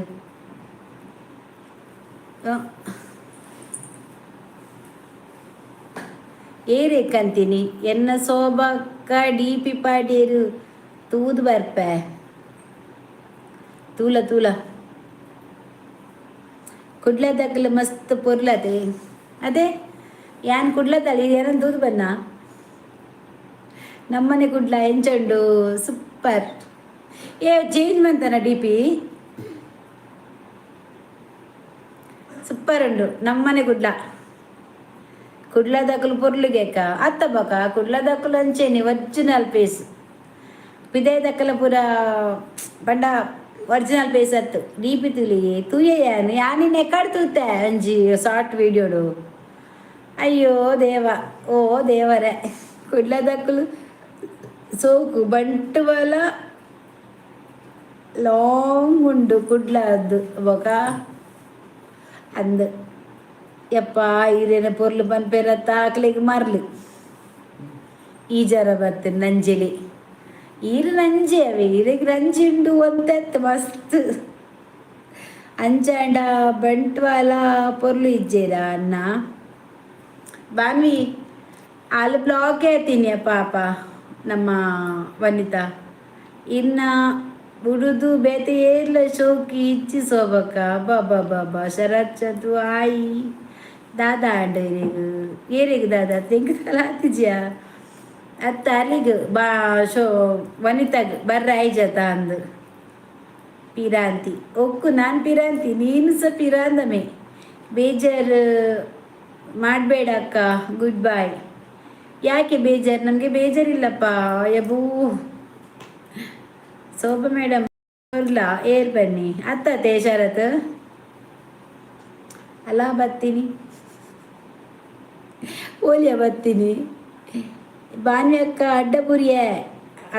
ಏರೇಕಂತೀನಿ ಎನ್ನ ಸೋಬಕ್ಕ ಡಿ ಪಿ ಪಾಡೇರು ತೂದು ಬರ್ಪೆ ತೂಲ ಕುಡ್ಲದಕ್ಕಲು ಮಸ್ತ್ ಪೊರ್ಲತೆ ಅದೇ ಯಾನ್ ಕುಡ್ಲದಲ್ಲಿ ಏನಂತ ತೂದು ಬನ್ನ ನಮ್ಮನೆ ಕುಡ್ಲ ಎಂಚಂಡು ಸೂಪರ್ ಏ ಚೇಂಜ್ ಮಾಡ್ತಾನ ಡಿ ಪಿ ಸೂಪರ್ ಉಂಡು ನಮ್ಮನೆ ಕುಡ್ಲದಕ್ಕಲು ಪೊರ್ಲುಗೆಕ ಅತ್ತ ಬಕ ಕುಡ್ಲದಕ್ಕಲು ಅಂಚೇನಿ ಒರಿಜಿನಲ್ ಪೇಸ್ ಪಿದಯದಕ್ಕಲ ಪೂರ ಬಂಡ ಒರಿಜಿನಲ್ ಪೇಸ್ ಅತ್ತು ಡಿ ಪಿ ತುಲಿ ತುಯ್ಯಾನು ಯಾನಿನ ಎಕ್ಕಡ್ ತೂತೆ ಅಂಜಿ ಶಾರ್ಟ್ ವೀಡಿಯೋಡು ಅಯ್ಯೋ ದೇವ ಓ ದೇವರೇ ಕುಡ್ಲದಕ್ಕಲು ಸೋಕು ಬಂಟುವಲ ಲಾಂಗ್ ಉಂಡು ಕುಡ್ಲದ್ದು ಬೊಕ ಅಂದು ಯಪ್ಪ ಈರೇನ ಪೊರ್ಲು ಪನ್ಪೇರತ್ತ ಆಕಲಿಗೆ ಮರ್ಲು ಈ ಜರ ಬರ್ತೇನೆ ನಂಜಲಿ ಈರು ನಂಜಿ ಅವೆ ಈರಿಗೆ ನಂಜಿ ಉಂಡು ಒಂದೆತ್ತು ಮಸ್ತ್ ಅಂಚಾಂಡ ಬಂಟ್ವಾಲ ಪೊರ್ಲು ಇಜ್ಜೇರ ಅನ್ನ ಬಾನ್ವಿ ಅಲ್ಲಿ ಬ್ಲಾಕ್ ಹೇಳ್ತೀನಿ ಪಾಪ ನಮ್ಮ ವನಿತಾ ಇನ್ನ ಬುಡುದು ಬೇತೆ ಏರ್ಲ ಶೋಕಿ ಇಚ್ಚಿ ಸೋಬಕ್ಕ ಬಾಬಾ ಶರತ್ ಚತು ಆಯಿ ದಾದಾ ಅಂಡ ಏರಿಗ ದಾದಾ ತೆಂಗದಲ್ಲ ಹತ್ತಿಜ್ಯಾ ಅತ್ತ ಅಲ್ಲಿಗೆ ಬಾ ಶೋ ವನಿತಾಗ ಬರ್ರ ಐಜತ ಅಂದು ಪಿರಾಂತಿ ಒಕ್ಕು ನಾನು ಪಿರಾಂತಿ ನೀನು ಸಹ ಪಿರಾಂದಮೆ ಬೇಜಾರು ಮಾಡಬೇಡ ಅಕ್ಕ ಗುಡ್ ಬಾಯ್ ಯಾಕೆ ಬೇಜಾರು ನನಗೆ ಬೇಜಾರಿಲ್ಲಪ್ಪ ಯಬೂ ಶೋಭಾ ಮೇಡಮ್ ಇಲ್ಲ ಏರ್ ಬನ್ನಿ ಅತ್ತತೆ ಶರತ್ ಅಲ್ಲ ಬರ್ತೀನಿ ಓಲಿಯ ಬರ್ತೀನಿ ಬಾನ್ವಿ ಅಕ್ಕ ಅಡ್ಡಪುರಿಯ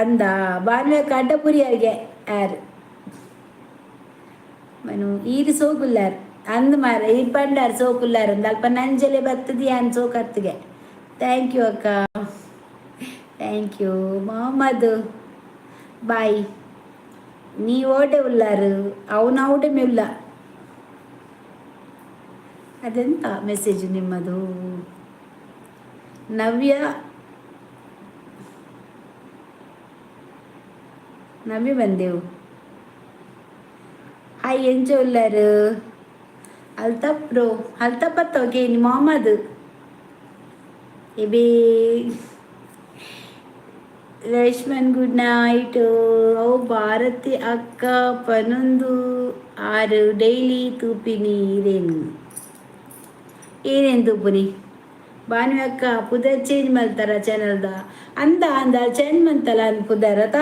ಅಂದ ಬಾನ್ವಿ ಅಕ್ಕ ಅಡ್ಡಪುರಿಯಾಗೆ ಯಾರು ಮನು ಈರು ಸೋಕುಲ್ಲಾರು ಅಂದು ಮಾರ ಈ ಪಂಡಾರು ಸೋಕುಲ್ಲಾರು ಒಂದು ಅಲ್ಪ ನಂಜಲೆ ಬರ್ತದೆ ಅನ್ ಸೋಕತ್ತಿಗೆ ಥ್ಯಾಂಕ್ ಯು ಅಕ್ಕ ಥ್ಯಾಂಕ್ ಯು ಮೊಹಮ್ಮದ್ ಬಾಯ್ ನೀ ಓಟೆ ಉಲ್ಲಾರು ಅವನು ಔಟಮೆ ಉಲ್ಲ ಅದೆಂತ ಮೆಸೇಜ್ ನಿಮ್ಮದು ನವ್ಯ ಬಂದೆವು ಹಾಯ್ ಎಂಚ ಉಲ್ಲಾರು ಅಲ್ತಪ್ಪತ್ತೋಕೆ ನಿಮ್ಮ ಮೊಹಮ್ಮದ್ ಎಬೇ ರೇಷ್ಮನ್ ಗುಡ್ ನೈಟ್ ಅವು ಭಾರತಿ ಅಕ್ಕ ಪನೊಂದು 6 ಡೈಲಿ ತೂಪಿನಿ ಏನೇನು ತೂಪುನಿ ಬಾನ್ವಿ ಅಕ್ಕ ಪುದರ್ ಚೇಂಜ್ ಮಾಡ್ತಾರ ಚಾನಲ್ದ ಅಂದ ಚೇಂಜ್ ಮಾಡ್ತಲ್ಲ ಅಂದ್ ಪುದರತ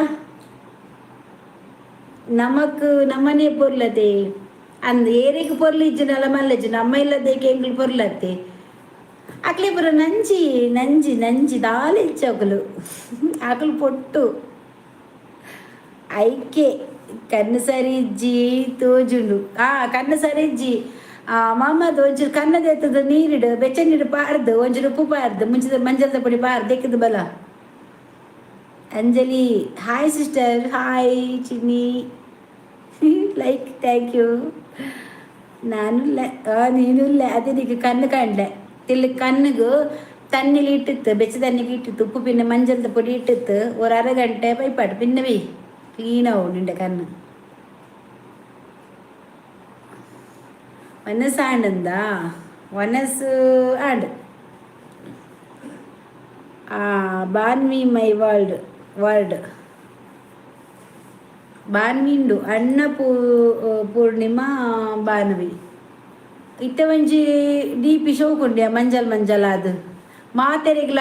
ನಮ್ಮನೆ ಪೊರ್ಲತೆ ಅಂದ್ ಏರಿಗೆ ಪೊರ್ಲು ಇಜ್ಜನಲ್ಲ ಮಲ್ಲಜ್ಜು ನಮ್ಮ ಇಲ್ಲದೇಕೆ ಎಂಗ್ಳು ಪೊರ್ಲತ್ತೆ ಅಕ್ಲೆ ಪುರ ನಂಜಿ ದಾಲ ಇಚ್ಚಕಲು ಆಕಲು ಪೊಟ್ಟು ಐಕೆ ಕಣ್ಣು ಸರಿ ಇಜ್ಜಿ ತೋಜುಂಡು ಕಣ್ಣು ಸರಿ ಇಜ್ಜಿ ಮಮ್ಮದು ಒಂಚೂರು ಕನ್ನದ ಎತ್ತದ ನೀರಿಡು ಬೆಚ್ಚ ನೀರು ಪಾರ್ದು ಒಂಚೂರು ಉಪ್ಪು ಪಾರ್ದು ಮುಂಚಿದ ಮಂಜದ ಪುಡಿ ಪಾರ್ದು ಎಕ್ಕದು ಬಲ Anjali hi sister hi Chinni like thank you ನಾನು ನೀನು ಅದೇ ನೀನು ಕಣ್ಣು ಕಂಡೆ ತಿಲ್ಲಿ ಕಣ್ಣಿಗೂ தண்ணியில் இட்டுத்து பெச்சு தண்ணிக்கு இட்டுத்து உப்பு பின்ன மஞ்சள் பொடி இட்டுத்து ஒரு அரை கண்டை பைப்பாட்டு பின்னவே க்ளீனாகும் நின்ற கண்ணு ஒன்னஸ் ஆண்டுந்தா ஒன்னஸ் ஆண்டு ಬಾನ್ವಿ ಮೈ ವರ್ಲ್ಡ್ ಬಾನ್ವಿಂಡು ಅಣ್ಣ ಪೂರ್ಣಿಮಾ ಬಾನ್ವಿ ಇತ್ತ ಒಂಜಿ ದೀಪಿ ಶೋಕುಂಡೆ ಮಂಜಲ್ ಅದು ಮಾತೆರೆಗ್ಲ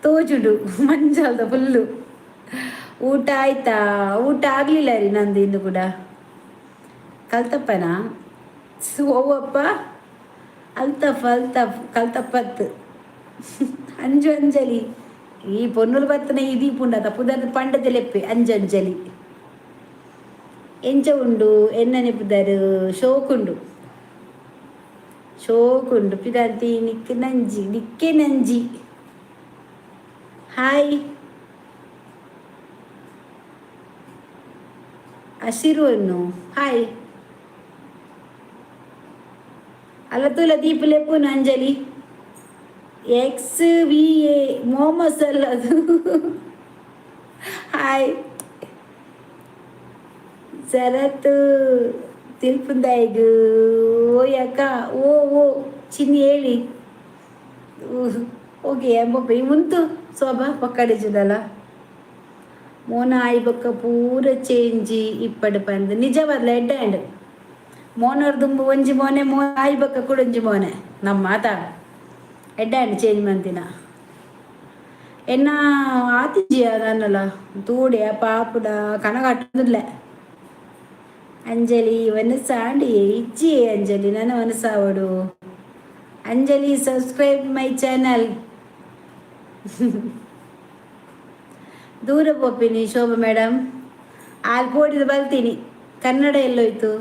ತೋಜುಡು ಮಂಜಲ್ದ ಫುಲ್ಲು ಊಟ ಆಯ್ತಾ ಊಟ ಆಗಲಿಲ್ಲ ರೀ ನಂದು ಇಂದು ಕೂಡ ಕಲ್ತಪ್ಪನ ಓವಪ್ಪ ಅಲ್ತಫ್ ಕಲ್ತಪ್ಪತ್ತು ಅಂಜಲಿ ಈ ಪೊನ್ನೂರು ಬತ್ತನ ಈ ದೀಪುಂಡತ ಪುದರ್ ಪಂಡದ ಲೆಪ್ಪೆ ಅಂಜಲಿ ಎಂಚ ಉಂಡು ಎನ್ನನೆ ಪುದರ್ ಶೋಕುಂಡು ಪಿದಾಂತಿ ನಿಕ್ಕೆ ನಂಜಿ ಹಾಯ್ ಹಸಿರುವನ್ನು ಹಾಯ್ ಅಲ್ಲ ತುಲ ದೀಪ ಲೆಪ್ಪುನು ಅಂಜಲಿ XVA ಮೋಮೋಸ್ ಅಲ್ಲ ಅದು ಹಾಯ್ ಶರತ್ ತಿಲ್ಪುಂದಾಯಿಗು ಓಯಕ್ಕ ಓ ಚಿನ್ನಿ ಹೇಳಿ ಓಕೆ ಎಂಬಪ್ಪ ಈ ಮುಂತು ಶೋಭಾ ಪಕ್ಕಡೆ ಜುದಲ್ಲ ಮೋನ ಆಯಿ ಬೊಕ್ಕ ಪೂರ ಚೇಂಜಿ ಇಪ್ಪಡು ಪಂದು ನಿಜವಾದ್ಲ ಎಡ್ಡ ಹ್ಯಾಂಡ್ ಮೋನವ್ರ ದುಂಬು ಒಂಜಿ ಮೋನೆ ಆಯಿ ಬೊಕ್ಕ ಕೂಡ ಒಂಜಿ ಮೋನೆ ನಮ್ಮ ಮಾತಾ ಎಡ್ಡ ಹ್ಯಾಂಡ್ ಚೇಂಜ್ ಮಂತಿನ ಎನ್ನ ಆತಿಜಿಯ ನನ್ನಲ್ಲ ತೂಡೆ ಪಾಪುಡ ಕಣಗಾಟುದಿಲ್ಲ ಅಂಜಲಿ ವನಸಾಂಡಿ ಇಜ್ಜಿ ಅಂಜಲಿ ನನ್ನ ವನಸಾವಡು ಅಂಜಲಿ ಸಬ್ಸ್ಕ್ರೈಬ್ ಮೈ ಚಾನಲ್ ದೂರ ಪೋಪಿನಿ ಶೋಭಾ ಮೇಡಮ್ ಪೋಡಿದ ಬಲ್ತೀನಿ ಕನ್ನಡ ಎಲ್ಲೋಯ್ತು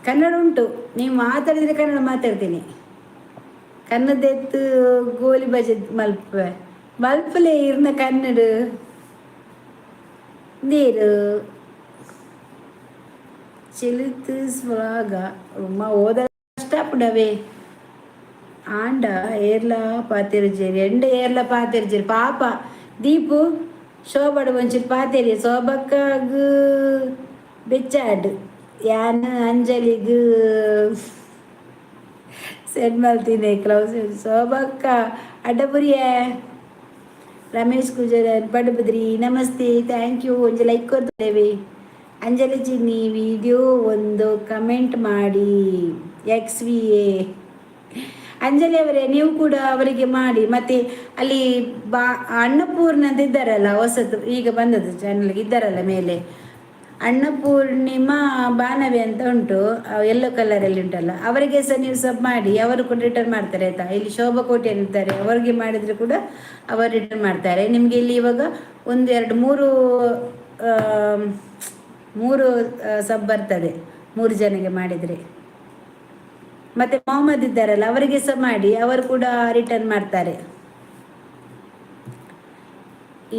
ಕನ್ನಡ ಉಂಟು ನೀವು ಮಾತಾಡಿದರೆ ಕನ್ನಡ ಮಾತಾಡ್ತೀನಿ ಕನ್ನದೆತ್ತು ಗೋಲಿ ಬಜೆ ಮಲ್ಪಲೆ ಇರ್ನ ಕನ್ನಡ ನೀರು చెలుతు స్వాగ మా ఓద కష్టపడవే ఆండ ఏర్ల పాతిరుజేరి ఎండ ఏర్ల పాతిరుజేరి పాప దీపు ಶೋಬಡು ಒಂಚೂರು ಪಾತೆರಿ ಶೋಭಕ್ಕಗೂ ಬೆಚ್ಚಾಡು ಯಾನ ಅಂಜಲಿಗೂ ಸೆಟ್ ಮಾಡ್ತೀನಿ ಕ್ಲೌಸ್ ಶೋಭಕ್ಕ ಅಡ್ಡಪುರಿಯ ರಮೇಶ್ ಗುಜರ್ ಬಡಬದ್ರಿ ನಮಸ್ತೆ ಥ್ಯಾಂಕ್ ಯು ಒಂದು ಲೈಕ್ ಕೊಡ್ತೇವೆ ಅಂಜಲಿ ಚಿನ್ನಿ ವಿಡಿಯೋ ಒಂದು ಕಮೆಂಟ್ ಮಾಡಿ XVA ಅಂಜಲಿ ಅವರೇ ನೀವು ಕೂಡ ಅವರಿಗೆ ಮಾಡಿ ಮತ್ತು ಅಲ್ಲಿ ಅನ್ನಪೂರ್ಣ ಅಂತ ಇದ್ದಾರಲ್ಲ ಹೊಸತು ಈಗ ಬಂದದ್ದು ಚಾನಲ್ಗೆ ಇದ್ದಾರಲ್ಲ ಮೇಲೆ ಅನ್ನಪೂರ್ಣಿಮಾ ಬಾನವಿ ಅಂತ ಉಂಟು ಯೆಲ್ಲೋ ಕಲರಲ್ಲಿ ಉಂಟಲ್ಲ ಅವರಿಗೆ ಸಹ ನೀವು ಸಬ್ ಮಾಡಿ ಅವರು ಕೂಡ ರಿಟರ್ನ್ ಮಾಡ್ತಾರೆ ಆಯಿತಾ. ಇಲ್ಲಿ ಶೋಭಾ ಕೋಟೆ ಇರ್ತಾರೆ ಅವರಿಗೆ ಮಾಡಿದರೆ ಕೂಡ ಅವರು ರಿಟರ್ನ್ ಮಾಡ್ತಾರೆ. ನಿಮಗೆ ಇಲ್ಲಿ ಇವಾಗ 1 2 3 ಸಬ್ ಬರ್ತದೆ 3 ಜನಕ್ಕೆ ಮಾಡಿದರೆ. ಮತ್ತು ಮೊಹಮ್ಮದ್ ಇದ್ದಾರಲ್ಲ ಅವರಿಗೆ ಸಹ ಮಾಡಿ ಅವರು ಕೂಡ ರಿಟರ್ನ್ ಮಾಡ್ತಾರೆ.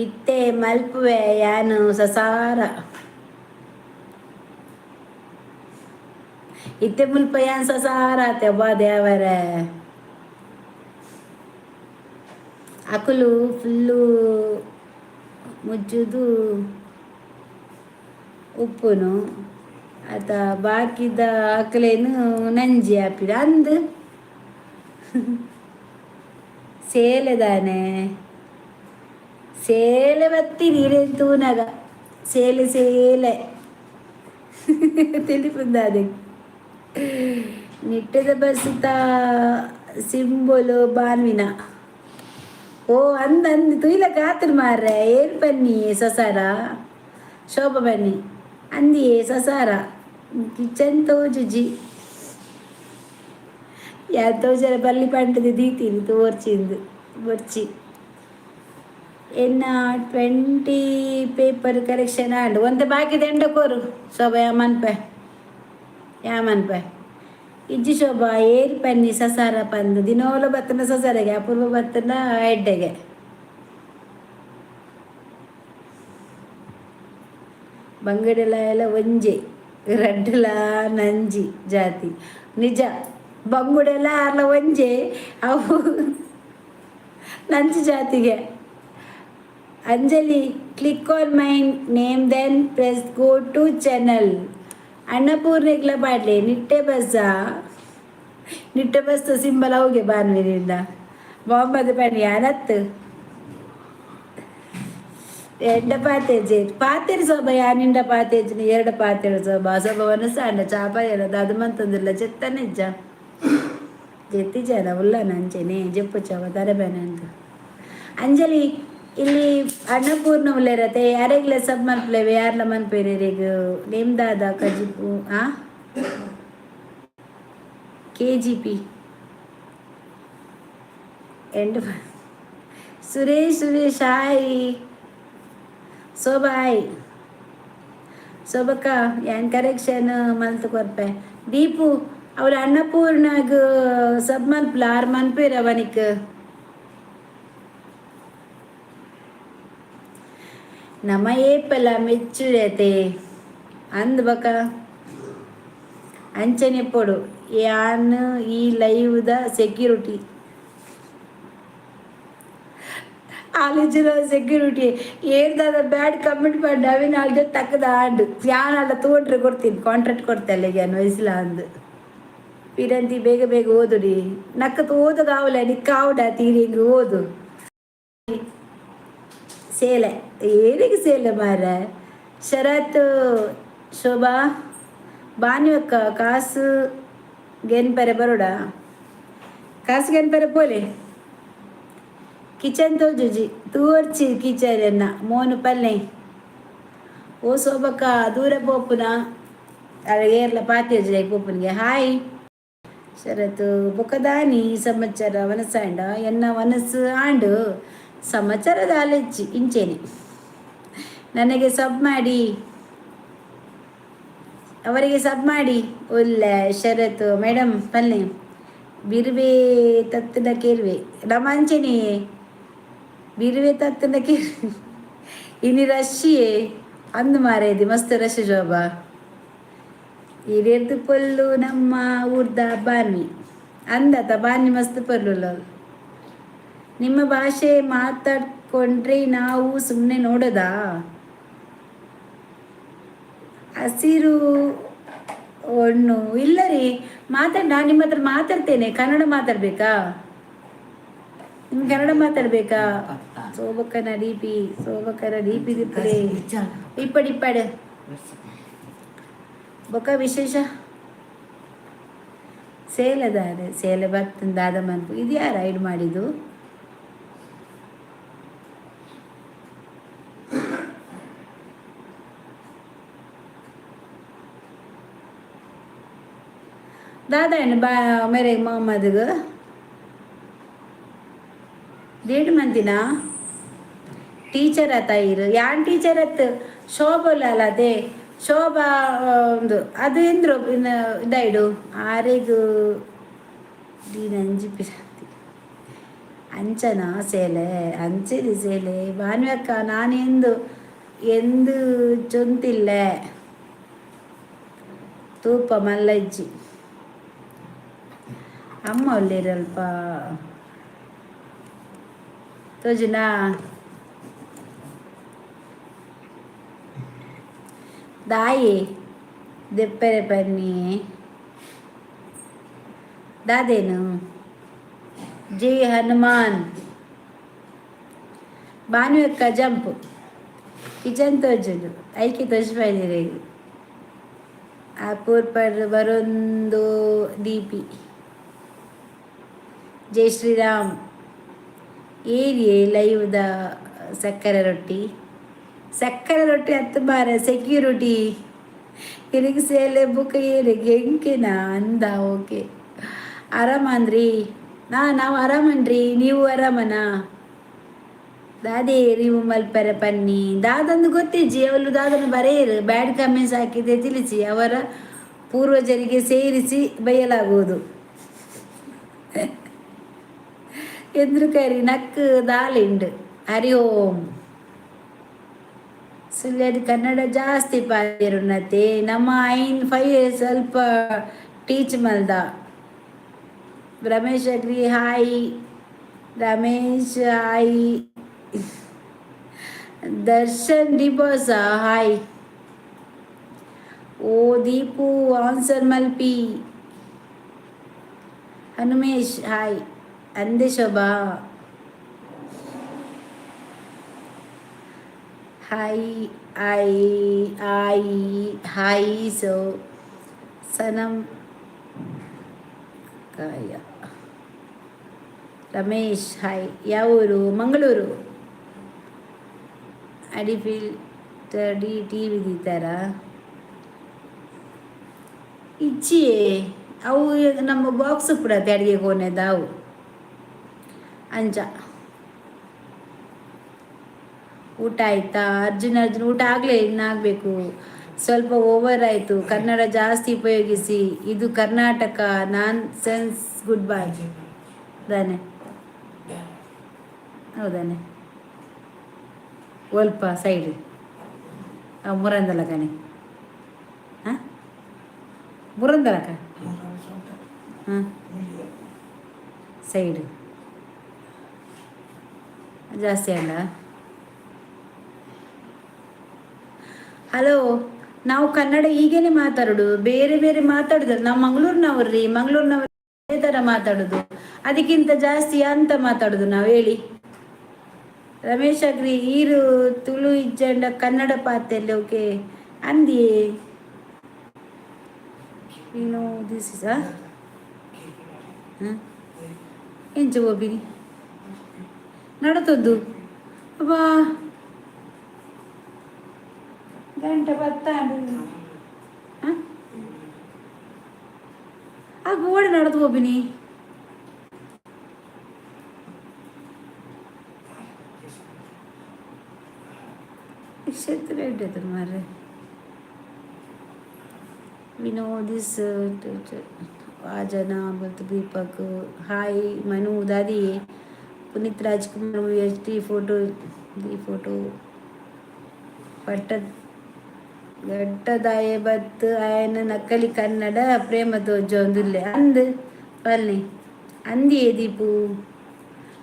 ಇತ್ತೆ ಮಲ್ಪುವೆ ಯಾನು ಸಸಾರ ಇತ್ತೆ ಮುಲ್ಪ ಯಾನ್ ಸಸಾರ ಆತೆ ಬಾ ದೇವರ ಅಕುಲು ಫುಲ್ಲು ಮುಜ್ಜುದು ಉಪ್ಪುನು ಆತ ಬಾಕಿದ ಅಕಲೇನು ನಂಜಿ ಹಾಪಿದ ಅಂದು ಸೇಲೆದಾನೆ ಸೇಲೆ ಬತ್ತಿ ನೀರೇನು ತೂನಗ ಸೇಲೆ ಸೇಲೆ ತಿಳಿಪುಂದಾದೆ ನಿಟ್ಟದ ಬಸ್ತ ಸಿಂಬಲು ಬಾನ್ವಿನ ಓ ಅಂದು ತುಯ್ಲ ಕಾತರು ಮಾರ್ರೆ ಏನು ಬನ್ನಿ ಸಸಾರ ಶೋಭಾ ಬನ್ನಿ ಅಂದಿಯೇ ಸಸಾರ ಕಿಚನ್ ತೋಜುಜಿ ಯಾ ತೋಜರ ಬಲ್ಲಿ ಪಂಟದ ದೀತೀನಿ ತೋರ್ಚಿಂದು ಬರ್ಚಿ ಎನ್ನ 20 ಪೇಪರ್ ಕರೆಕ್ಷನ್ ಆಂಡ್ ಒಂತೆ ಬಾಕಿದ ಎಂಡ ಕೋರು ಶೋಭಾ ಯಾಮನ್ಪೆ ಇಜ್ಜಿ ಶೋಭಾ ಏರ್ ಪನ್ನಿ ಸಸಾರ ಪಂದು ದಿನೋಲ ಬತ್ತನ ಸಸಾರಗೆ ಅಪೂರ್ವ ಬತ್ತನ ಎಡ್ಡೆಗೆ ಬಂಗಡೆಲ ಎಲ್ಲ ಒಂಜೆ ರಡ್ಡಲ ನಂಜಿ ಜಾತಿ ನಿಜ ಬಂಗುಡೆಲ್ಲ ಅರ್ಲ ಒಂಜೆ ಅವು ಲಂಚ್ ಜಾತಿಗೆ. Anjali, click on my name then press go to channel. ಅನ್ನಪೂರ್ಣೆಗ್ಲ ಪಾಡ್ಲೆ ನಿಟ್ಟೆ ಬಸ್ ಸಿಂಬಲ್ ಅವಗೆ ಬಾನ್ವಿನಿಂದ ಮೊಹಮ್ಮದ್ ಪನಿ ಅನತ್ತು ಎಂಡ ಪಾತೇಜ್ ಪಾತೇರು ಸೋಬ ಯಾನಿಂಡ ಪಾತೇಜ್ನಿ ಎರಡು ಪಾತೇರು ಸೋಬ ಒನಸಾಂಡ ಚಾಪ ಹೇಳೋದು ಅದು ಮಂತಂದಿಲ್ಲ ಚೆತ್ತನಿಜ್ಜ ಜೆತ್ತಿ ಜನ ಉಲ್ಲ ನಂಚೆನೆ ಜಪ್ಪು ಚವ ತರಬೇನೆ ಅಂತ. ಅಂಜಲಿ, ಇಲ್ಲಿ ಅನ್ನಪೂರ್ಣ ಉಳ್ಳೇರತ್ತೆ ಯಾರೆಗ್ಲ ಸಬ್ ಮನ್ಪ್ಲೇವೆ ಯಾರ್ಲ ಮನ್ಪೇರಿಗ ನೇಮ್ದಾದ ಕಜಿಪು KGP ಎಂಡ್ ಸುರೇಶ್ ಹಾಯ್ ಸೋಬಾಯ್ ಸೋಬಕ್ಕ ಏನ್ ಕರೆಕ್ಷನ್ ಮಲ್ತು ಕೊರ್ಪೆ ದೀಪು ಅವ್ರ ಅನ್ನಪೂರ್ಣಗ ಸಬ್ ಮನ್ಪ್ಲ ಆರ್ ಮನ್ಪೇರ ಅವನಿಕ್ ನಮ್ಮ ಏಪಲ ಮೆಚ್ಚುರತೆ ಅಂದ್ ಬಕ ಅಂಚನೆ ಪೊಡು ಯಾನ್ ಈ ಲೈವ್ದ ಸೆಕ್ಯೂರಿಟಿ ಕಾಲೇಜಿನ ಸೆಕ್ಯೂರಿಟಿ ಏರ್ದಾದ ಬ್ಯಾಡ್ ಕಮೆಂಟ್ ಮಾಡಿ ಅವಿನ ಅಲ್ದ ತಕ್ಕದ ಆಡು ಯಾನಲ್ಲ ತೋಟ್ರೆ ಕೊಡ್ತೀನಿ ಕಾಂಟ್ರಾಕ್ಟ್ ಕೊಡ್ತಲ್ಲ ಈಗ ವಯಸ್ಸಿಲ್ಲ ಅಂದು ಪಿರಂತಿ ಬೇಗ ಬೇಗ ಓದುಡಿ ನಕ್ಕತ್ತು ಓದೋದು ಆವಲ ನಿಕ್ಕಾವುಡ ತೀರಿಂಗ್ ಓದು ಸೇಲೆ ಏನಿಗೆ ಸೇಲೆ ಮಾರ ಶರತ್ ಶೋಭಾ ಬಾನಿವಕ್ಕ ಕಾಸು ಗೆನ್ಪೆರೆ ಬರೋಡ ಕಾಸು ಗೆನ್ಪೆರೆ ಪೋಲೆ ಕಿಚನ್ ತೋಜುಜಿ ತೂರ್ಚಿ ಕಿಚನ್ ಎನ್ನ ಮೋನು ಪಲ್ಲೆ ಓ ಸೋಬಕ್ಕ ದೂರ ಪೋಪುನ ಏರ್ಲ ಪಾತಿಯೋಜಿ ಪೋಪುನಿಗೆ ಹಾಯ್ ಶರತ್ ಬೊಕದಾನಿ ಸಮಾಚಾರ ವನಸಾಂಡ ಎನ್ನ ವನಸ್ಸು ಆಂಡು ಸಮಾಚಾರದ ಆಲೆಚ್ಚಿ ಇಂಚೇನೆ ನನಗೆ ಸಬ್ ಮಾಡಿ ಅವರಿಗೆ ಸಬ್ ಮಾಡಿ ಒಳ್ಳೆ ಶರತ್ ಮೇಡಮ್ ಪಲ್ಲೆ ಬಿರುವೆ ತತ್ತದ ಕೇರ್ವೆ ನಮ್ಮಂಚೆನೆ ಬಿರುವೆ ತತ್ತದ ಕೇರ್ವೆ ಇನಿ ರಶ್ಯೆ ಅಂದು ಮಾರೇದಿ ಮಸ್ತ್ ರಶ್ ಜೋಬ ಹಿರಿಯರ್ದು ಪೊಲ್ಲು ನಮ್ಮ ಊರ್ದ ಬಾನಿ ಅಂದತ ಬಾನಿ ಮಸ್ತ್ ಪೊಲ್ಲು ನಿಮ್ಮ ಭಾಷೆ ಮಾತಾಡ್ಕೊಂಡ್ರೆ ನಾವು ಸುಮ್ಮನೆ ನೋಡೋದಾ ಹಸಿರು ಒಣ್ಣು ಇಲ್ಲ ರೀ ನಾನು ನಿಮ್ಮ ಹತ್ರ ಮಾತಾಡ್ತೇನೆ ಕನ್ನಡ ಮಾತಾಡ್ಬೇಕಾ ನಿಮ್ಗೆ ಕನ್ನಡ ಮಾತಾಡ್ಬೇಕಾ ಸೋಬಕ್ಕನ ಡಿ ಪಿ ದಿಪ್ಪಡೆ ಇಪ್ಪಡೆ ಬೊಕ್ಕ ವಿಶೇಷ ಸೇಲೆ ಬರ್ತಂದ ದಾದ ಮನ್ಪು ಇದು ಯಾರು ರೈಡ್ ಮಾಡಿದ್ದು दादा है बा मेरे मोहम्मद डेढ़ मंदिना टीचर आता इर यान टीचर अत शोभा अದೇ ಶೋಭಾ ಒಂದು ಅದು ಎಂದ್ರು ಇದಾಯ್ಡು ಆರೆಗು ನಂಜಿ ಪಿರಂತಿ ಅಂಚನ ಸೇಲೆ ಅಂಚೆದಿ ಸೇಲೆ ಭಾನುವಕ್ಕ ನಾನೆಂದು ಎಂದು ಚೊಂತಿಲ್ಲ ತೂಪ ಮಲ್ಲಜ್ಜಿ ಅಮ್ಮ ಒಳ್ಳೆರಲ್ಪ ತೋಜುನಾ दाई दिप्परे पन्नी दादेनु जय हनुमान बानु का जंप किचन तोजुनु ऐकी तोजपाइदिरे आपूर पर बरोंदो डीपी जय श्री राम ಏರಿಯೇ ಲೈವ್ದ ಸಕ್ಕರೆ ರೊಟ್ಟಿ ಹತ್ತು ಬಾರ ಸೆಕ್ಯೂರಿಟಿ ಇರಿಗೆ ಸೇಲೆ ಬುಕ್ ಏರಿಗೆ ಹೆಂಕೆನಾ ಅಂದ ಓಕೆ ಆರಾಮಂದ್ರಿ ನಾವು ಆರಾಮನ್ರಿ ನೀವು ಆರಾಮನಾ ದಾದೇ ನೀವು ಮಲ್ಪರ ಪನ್ನಿ ದಾದಂದು ಗೊತ್ತಿಜ್ಜಿ ಅವಳು ದಾದನ್ನು ಬರೆಯರು ಬ್ಯಾಡ್ ಕಮೆಂಟ್ಸ್ ಹಾಕಿದೆ ತಿಳಿಸಿ ಅವರ ಪೂರ್ವಜರಿಗೆ ಸೇರಿಸಿ ಬಯಲಾಗುವುದು ಎಂದ್ರು ಕರಿ ನಕ್ಕು ದಾಲಿಂಡು ಹರಿ ಓಂ ಸುಳ್ಯದ ಕನ್ನಡ ಜಾಸ್ತಿ ಪಾದಿರುನ್ನತೆ ನಮ್ಮ 5 years ಸ್ವಲ್ಪ ಟೀಚ್ ಮಲ್ದ ರಮೇಶ್ ಅಗ್ರಿ ಹಾಯ್ ರಮೇಶ್ ಹಾಯ್. ದರ್ಶನ್ ಡಿಬೋಸ ಹಾಯ್. ಓ ದೀಪು ಆನ್ಸರ್ ಮಲ್ಪಿ. ಹನುಮೇಶ್ ಹಾಯ್. ಅಂದೆ ಶೋಭಾ ಹಾಯ್. ಐ ಐ ಹಾಯ್. ಸೊ ಸನಂ ಕಾಯ. ರಮೇಶ್ ಹಾಯ್. ಯಾವ ಊರು? ಮಂಗಳೂರು. ಅಡಿಫಿಲ್ ಡಿ ಟಿ ವಿ ದೀತಾರ ಇಚ್ಚಿಯೇ ಅವು ನಮ್ಮ ಬಾಕ್ಸ್ ಪುಡತ್ತೆ ಅಡಿಗೆ ಕೋಣೆದಾವು ಅಂಚ. ಊಟ ಆಯ್ತಾ? ಅರ್ಜುನ್ ಊಟ ಆಗಲೇ ಇನ್ನಾಗಬೇಕು, ಸ್ವಲ್ಪ ಓವರ್ ಆಯಿತು. ಕನ್ನಡ ಜಾಸ್ತಿ ಉಪಯೋಗಿಸಿ, ಇದು ಕರ್ನಾಟಕ. ನಾನ್ ಸೆನ್ಸ್. ಗುಡ್ ಬೈ ತಾನೆ? ಹೌದಾನೆ. ಸ್ವಲ್ಪ ಸೈಡ್ ಮುರಂದಲ ಕಣೆ. ಹಾಂ ಮುರಂದಲಕ ಹಾಂ ಸೈಡ್ ಜಾಸ್ತಿ ಅಲ್ಲ. ಹಲೋ, ನಾವು ಕನ್ನಡ ಹೀಗೇನೆ ಮಾತಾಡೋದು, ಬೇರೆ ಬೇರೆ ಮಾತಾಡೋದು. ನಾವು ಮಂಗಳೂರಿನವ್ರಿ, ಮಂಗಳೂರಿನವ್ರು ಅದೇ ಥರ ಮಾತಾಡೋದು, ಅದಕ್ಕಿಂತ ಜಾಸ್ತಿ ಅಂತ ಮಾತಾಡೋದು ನಾವು ಹೇಳಿ. ರಮೇಶ್ ಅಗ್ರಿ ಈರು ತುಳು ಇಜ್ಜಂಡ ಕನ್ನಡ ಪಾತೆಲ್ಲ ಓಕೆ ಅಂದಿ ನೀನು ದಿಸ್ ಇಸ್ ಎಂಚ ಹೋಗಿನಿ ನಡತದ್ದು ಅಬ್ಬಾ ಗಂಟೆ ಬತ್ತಾಂಡು ಆ ಗೋಡೆ ನಡೆದು ಹೋಗಿನಿ. ಇಟ್ಟೈತೆ ಮಾರ್ರೆ. ವಿನೋದಿಸ್ ವಾಜನ ಮತ್ತು ದೀಪಕ್ ಹಾಯ್. ಮನು ದಾದಿ Puneeth Rajkumar H D photo ದಿ ಫೋಟೋ ಪಟ್ಟದ ಗಟ್ಟದಾಯ ಬತ್ತು ಆಯನ ನಕಲಿ ಕನ್ನಡ ಪ್ರೇಮ ತೋಜ ಒಂದಿಲ್ಲೆ ಅಂದ್ ಬಲ್ಲಿ ಅಂದಿಯೇ ದೀಪು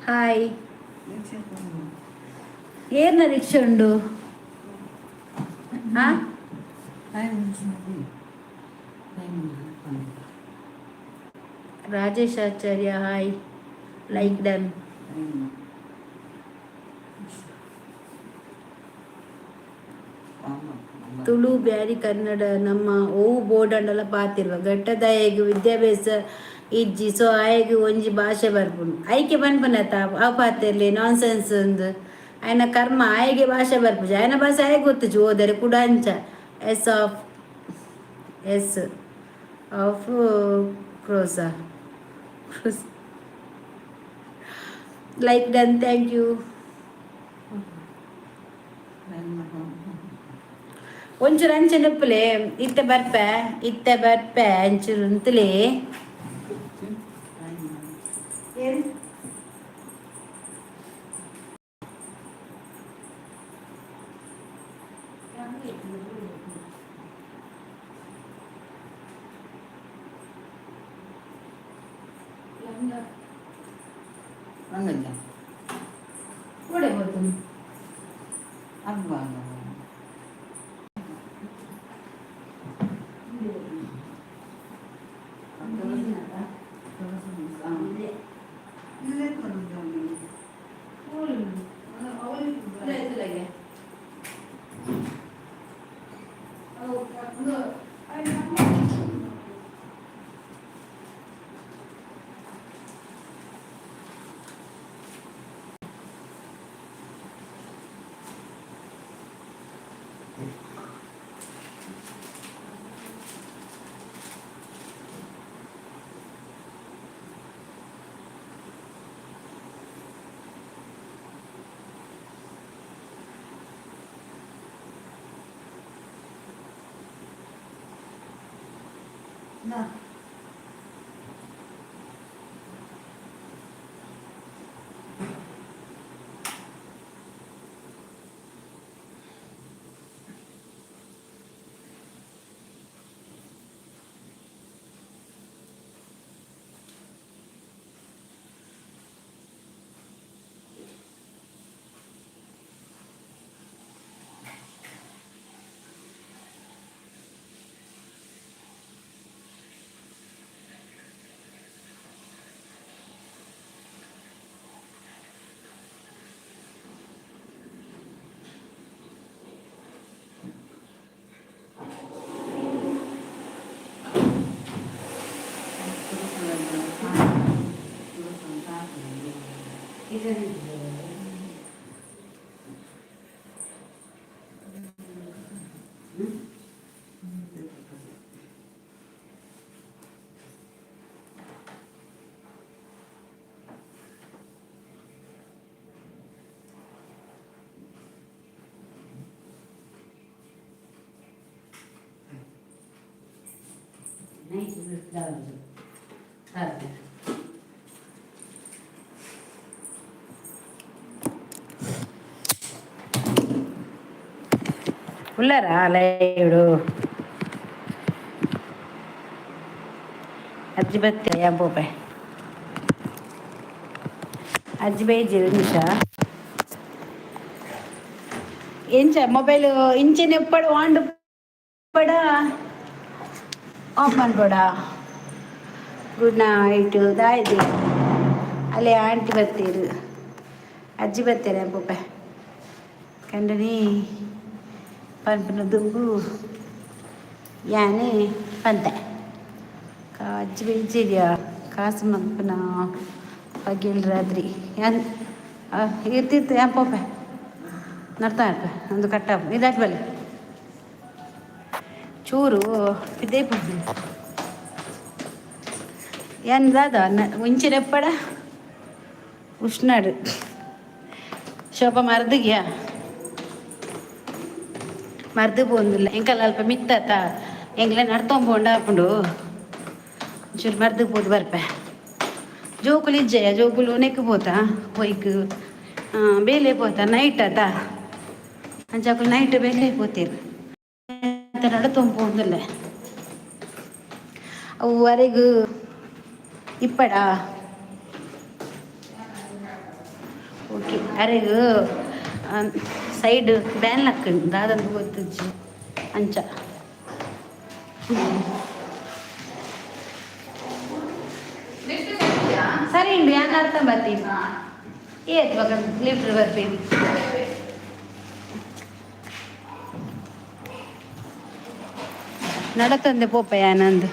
ಹಾಯ್. ಏರ್ನ ರಿಕ್ಷೆ ಉಂಡು ಹಾಂ Rajesh Acharya hi. Like done. Tulu Beary Kannada ನಮ್ಮ ಓವು ಬೋರ್ಡ್ ಅಂಡಲ ಪಾತಿರುವ ಘಟ್ಟದಾಯಗೆ ವಿದ್ಯಾಭ್ಯಾಸ ಇಜ್ಜಿ ಸೊ ಆಯಗೆ ಒಂಜಿ ಭಾಷೆ ಬರ್ಪುಂಡು ಐಕೆ ಬನ್ಪನತ್ತ ಆ ಪಾತಿರ್ಲಿ ನಾನ್ ಸೆನ್ಸ್ ಒಂದು ಆಯ್ನ ಕರ್ಮ ಆಯಗೆ ಭಾಷೆ ಬರ್ಪುಜಿ ಆಯ್ನ ಭಾಷೆ ಆಯಗೆ ಗೊತ್ತುಜಿ ಓದರೆ ಕೂಡ ಅಂಚ ಎಸ್ ಆಫ್ ಕ್ರೋಸ ಲೈಕ್ ಡನ್. Thank you. ಒಂಚೂರು ಅಂಚೆ ನಪ್ಪಲೆ ಇತ್ತೆ ಬರ್ಪೆ ಅಂಚೂರು ಅಂತಲೇ ಓಡೆ ಹೋಗ್ತೀನಿ ಅಬ್ಬಾ ನಾ ಉಳ್ಳಾರಾ ಲೈಡು ಅಜ್ಜಿ ಬತ್ತೆ ಬೋಪೆ ಅಜ್ಜಿ ಬೈಜಿರು ನಿಮಿಷ ಎಂಚ ಮೊಬೈಲು ಇಂಚಿನ ಎಪ್ಪಡು ವಾಂಡು ಪಡ ಆಫ್ ಮಾಡ್ಬೇಡ ಗುಡ್ ನೈಟ್ ದಾಯ್ದು ಅಲ್ಲೇ ಆಂಟಿ ಬರ್ತೀರು ಅಜ್ಜಿ ಬರ್ತಾರೆ ಬೊಬ್ಬೆ ಕಂಡನಿ ಪಂಪನ ದುಂಬು ಯಾನೆ ಪಂತೆ ಅಜ್ಜಿ ಬೈಜಿರಿಯ ಕಾಸು ಮಪ್ಪನ ಪಗ್ಗಿಲ್ ರಾತ್ರಿ ಯಾನ್ ಇರ್ತಿತ್ತು ಯಾನ್ ಪೋಪೆ ನಡ್ತಾ ಇರ್ಪೆ ಒಂದು ಕಟ್ಟ ಇದಾಟ್ ಬಲೆ ಚೂರು ಇದೇ ಪುಡ್ಡಿ ಎಂದಾದ ಮುಂಚಿನೆಪ್ಪಡ ಉಷ್ಣಾಡು ಶೋಭ ಮರದಿಗ್ಯಾ ಮರ್ದು പോകുന്നില്ല ಎಂಕಲ್ಲ ಅಲ್ಪ ಮಿತ್ತತ್ತ ಎಂಗ್ಲೆ ನಡ್ತೊಂಬೋಂಡು ಹಾಕೊಂಡು ಒಂಚೂರು ಮರ್ದಕ್ಕೆ ಹೋದು ಬರ್ಪೆ ಜೋಕುಲು ಇಜ್ಜೆಯ ಜೋಕುಲು ನೆಕ್ ಪೋತಾ ಬೈಕ್ ಬೇಲೆ ಪೋತಾ ನೈಟ್ ಅದ ಅಂಚಾಕುಲು ನೈಟ್ ಬೇಲೆ ಪೋತೀರು ಅಂತ ನಡ್ತೊಂಬೋಂದಿಲ್ಲ ಅವು ವರೆಗೂ ಇಪ್ಪಡ ಓಕೆ ಅರೆಗೂ ಸೈಡ್ ಬ್ಯಾನ್ ಹಾಕೊಂಡು ದಾದಂದು ಗೊತ್ತಿಜ್ಜಿ ಅಂಚ ಸರಿ ಉಂಡು ಯಾನ್ ಅರ್ಥ ಬರ್ತೀನಿ ಏತ್ ಮಗ ಲಿಫ್ಟ್ ಬರ್ತೀನಿ ನಡತಂದೆ ಪೋಪ ಯಾನಂದು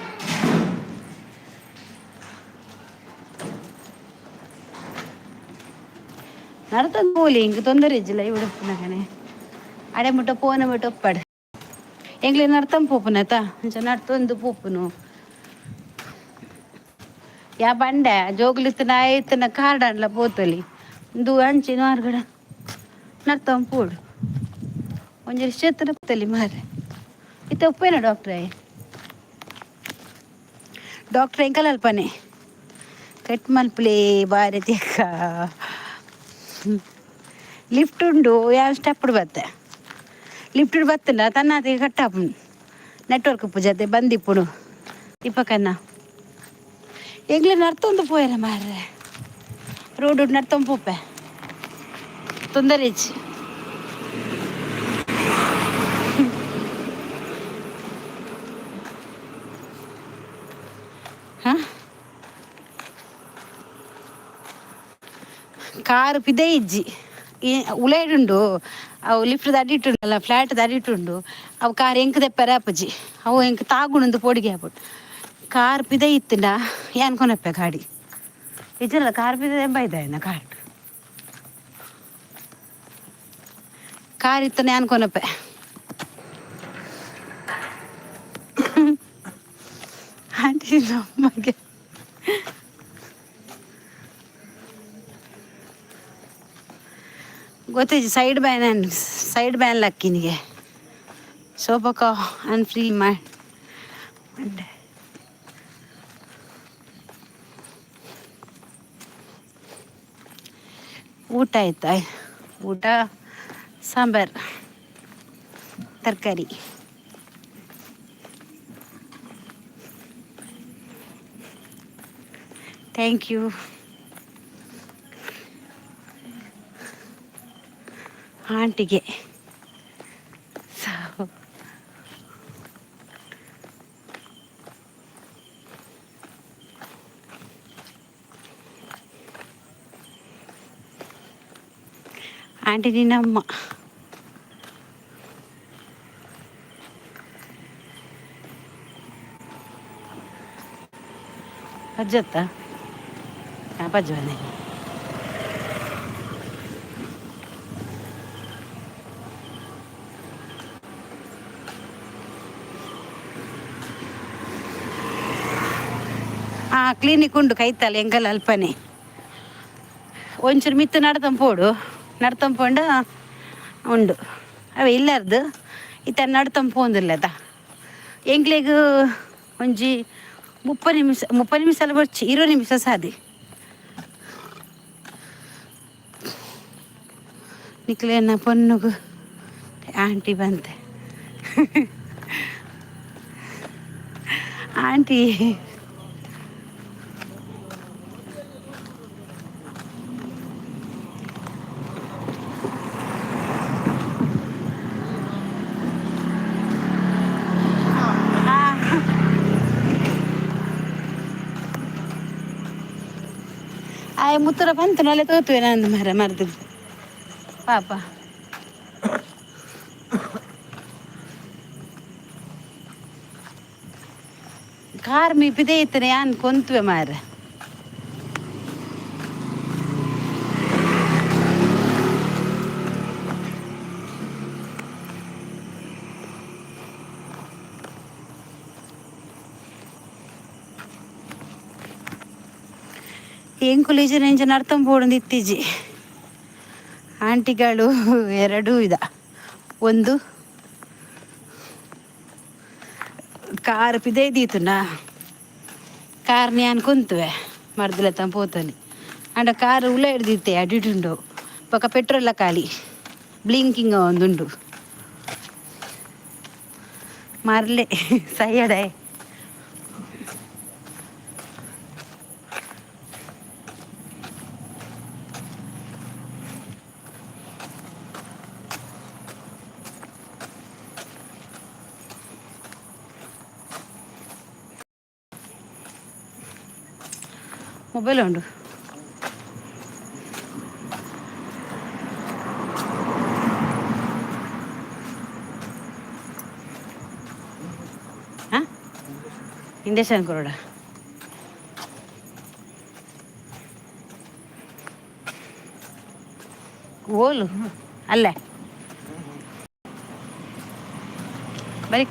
ನಡ್ತಂದು ಪೋಲಿ ಹಿಂಗೆ ತೊಂದರೆ ಇಜ್ಜಿಲ್ಲ ಇವಡಪ್ಪನಗನೆ ಅಡೆ ಮುಟ್ಟ ಪೋನ ಮುಟ್ಟ ಒಪ್ಪಡೆ ಎಂಗ್ಲೆ ನಡ್ತಂ ಪೋಪುನತ ಅಂಚ ನಡ್ತೊಂದು ಪೋಪುನು ಯಾ ಬಂಡೆ ಜೋಗ್ಲಿತ್ತನ ಆಯ್ತನ ಕಾರ್ಡನ್ಲ ಪೋತಲಿ ಒಂದು ಅಂಚಿನ ಹೊರ್ಗಡೆ ನಡ್ತಂ ಪೋಡು ಒಂಜಿ ಕ್ಷೇತ್ರ ಪೋತಲಿ ಮಾರೆ ಇತ್ತ ಉಪ್ಪೇನ ಡಾಕ್ಟ್ರೆ ಎಂಕಲ್ ಅಲ್ಪನೆ ಕಟ್ ಮಲ್ಪಲೆ ಬಾರಿ ತೆಕ್ಕ ಲಿಫ್ಟ್ ಉಂಡು ಯಾವ ಸ್ಟೆಪ್ ಬತ್ತೆ ಲಿಫ್ಟ್ ಬತ್ತಲ್ಲ ತನ್ನಾತಿಗೆ ಕಟ್ಟಾಪುಂಡು ನೆಟ್ವರ್ಕ್ ಪೂಜತೆ ಬಂದಿಪ್ಪುಡು ಇಪ್ಪಕನ್ನ ಎಂಗ್ಲೆ ನಡ್ತೊಂದು ಪೋಯಲ್ಲ ಮಾರ್ರೆ ರೋಡ್ ನಡ್ತೊಂದು ಪೋಪೆ ತೊಂದರೆ ಇಚ್ಚಿ ಹಾಂ ಕಾರು ಪಿದೆ ಇಜ್ಜಿ ಉಳೇಡುಂಡು ಅವು ಲಿಫ್ಟ್ ಅಡಿಟ್ಟುಂಡಲ್ಲ ಫ್ಲ್ಯಾಟ್ ಅಡಿಟ್ಟುಂಡು ಅವು ಕಾರ್ ಎಂಕ್ ತೆಪ್ಪರೆ ಆಪುಜಿ ಅವು ಎಂಕ್ ತಾಗುಣಂದು ಪೋಡಿಗೆ ಆಪುಡು ಕಾರ್ ಪಿದೆ ಇತ್ತಿಂಡ ಏನ್ ಕೊನಪ್ಪೆ ಗಾಡಿ ಇಜ್ಜಲ್ಲ ಕಾರ್ ಪಿದೆ ಎಂಬ ಕಾರ್ ಇತ್ತನ ಏನ್ ಕೊನಪ್ಪೆ ಆಂಟಿ ನಮ್ಮಗೆ ಗೊತ್ತಿಜ್ಜಿ ಸೈಡ್ ಬ್ಯಾನ್ ಲಕ್ಕಿನಿಗೆ ಶೋಭಕ ಅನ್ಫ್ರೀ ಮಾಡಿ ಊಟ ಆಯ್ತಾ ಊಟ ಸಾಂಬಾರ್ ತರಕಾರಿ ಥ್ಯಾಂಕ್ ಯು ಆಂಟಿಗೆ ಆಂಟಿ ನಿನ್ನಮ್ಮ ಪಜ್ಜತ್ತ ಪಜ್ಜನೆ ಕ್ಲಿನಿಕ್ ಉಂಡು ಕೈತಲ್ಲ ಎಂಕಲ್ ಅಲ್ಪನೆ ಒಂಚೂರು ಮಿತ್ತು ನಡ್ತಂಪೋಡು ನಡ್ತಂಪೋಂಡು ಉಂಡು ಅವ ಇಲ್ಲಾರ್ದು ಇತ್ತ ನಡ್ತಂಪೋಂದಿಲ್ಲದ ಎಂಕ್ಲೆಗ್ ಒಂಜಿ 30 ನಿಮಿಷ ಎಲ್ಲ ಬರ್ಚಿ 20 ನಿಮಿಷ ಸಾದಿ ನಿಕ್ಲೇನ ಪೊನ್ನುಗು ಆಂಟಿ ಬಂತೆ ಆಂಟಿ ಆಯ್ ಮುತ್ತರ ಬಂತು ನಲ್ಲೆ ತೋತುವೆ ನಂದು ಮರದು ಪಾಪ ಕಾರ್ ಮೀಪಿದೆ ಇತ್ತನೆ ಯಾನ್ ಕೊಂತುವೆ ಮಾರ ಎಂಕುಲೇಜ್ ನೆಂಜ ನಡ್ತಂಬೋಡು ಇತ್ತೀಜಿ ಆಂಟಿಗಳು 2 ಇದ ಒಂದು ಕಾರ್ ಪಿದೆ ಇದ್ದೀತುನ ಕಾರ್ನಿ ಯಾನ್ ಕುಂತುವೆ ಮರ್ದಲ ತಂಪೋತನಿ ಅಂಡ ಕಾರ್ ಉಲ್ಲ ಹಿಡ್ದಿತ್ತೆ ಅಡಿಟುಂಡು ಪಕ್ಕ ಪೆಟ್ರೋಲ ಖಾಲಿ ಬ್ಲಿಂಕಿಂಗ್ ಒಂದುಂಡು ಮರ್ಲೆ ಸೈಯಡೆ ಮೊಬೈಲ್ ಉಂಡು ಹಾಂ ಇಂಜೆಕ್ಷನ್ ಕೊರೋಡ ಓಲು ಅಲ್ಲೇ ಬರೀ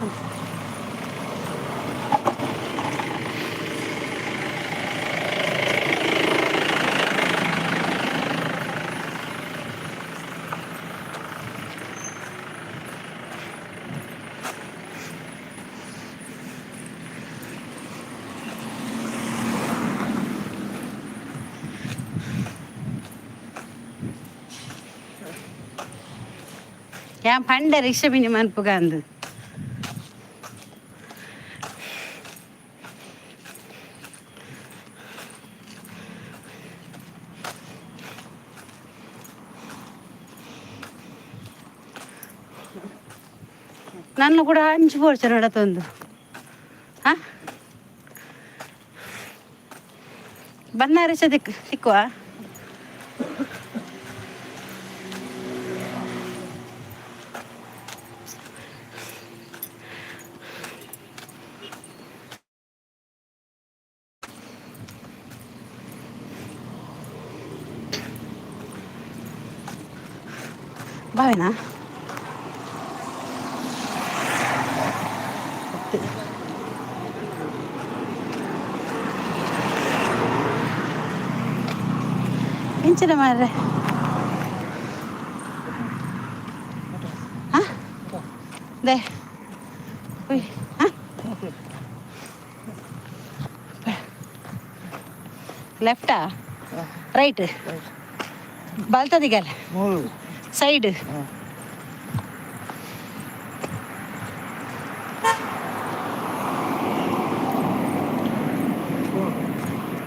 ഞാൻ പണ്ട് റിക്ഷ പിന്നെ മൻപ്പുകാന്ത് ನನ್ನ ಕೂಡ ಹಂಚಿ ಪೋಡ್ಸ ನೋಡತ್ತೊಂದು ಹಾ ಬನ್ನ ರಿಕ್ಷ ಸಿಕ್ಕುವ ಬಾವೇನಾ ಎಂಚಿನ ಮಾರ್ರೆ ಹಾಂ ದೇ ಉಯ್ ಹಾಂ ಲೆಫ್ಟಾ ರೈಟ್ ಬಲ್ತದಿಗಲ್ಲ ಸೈಡ್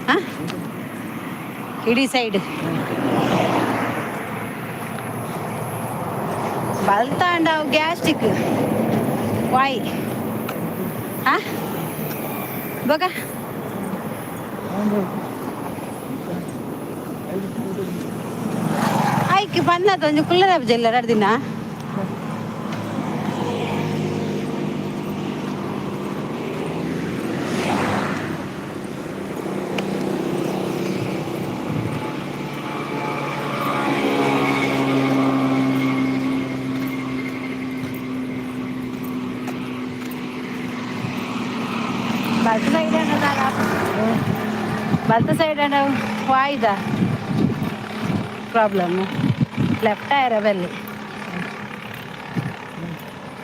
ಹಾಂ ಇಡೀ ಸೈಡ್ ಬಲ್ತಾಂಡ ಅವು ಗ್ಯಾಸ್ಟಿಕ್ ವಾಯ್ ಹಾಂ ಬಗ ಆಯ್ಕೆ ಬಂದದ್ದು ಒಂದು ಕುಲ್ಲರ ಎಲ್ಲ 2 ದಿನ ಬಸ್ ಸೈಡ್ ಸೈಡ್ ವಾಯ್ದ ಪ್ರಾಬ್ಲಮ್ ಲೆಫ್ಟ್ ಟೈರ್ ಬಲ್ಲಿ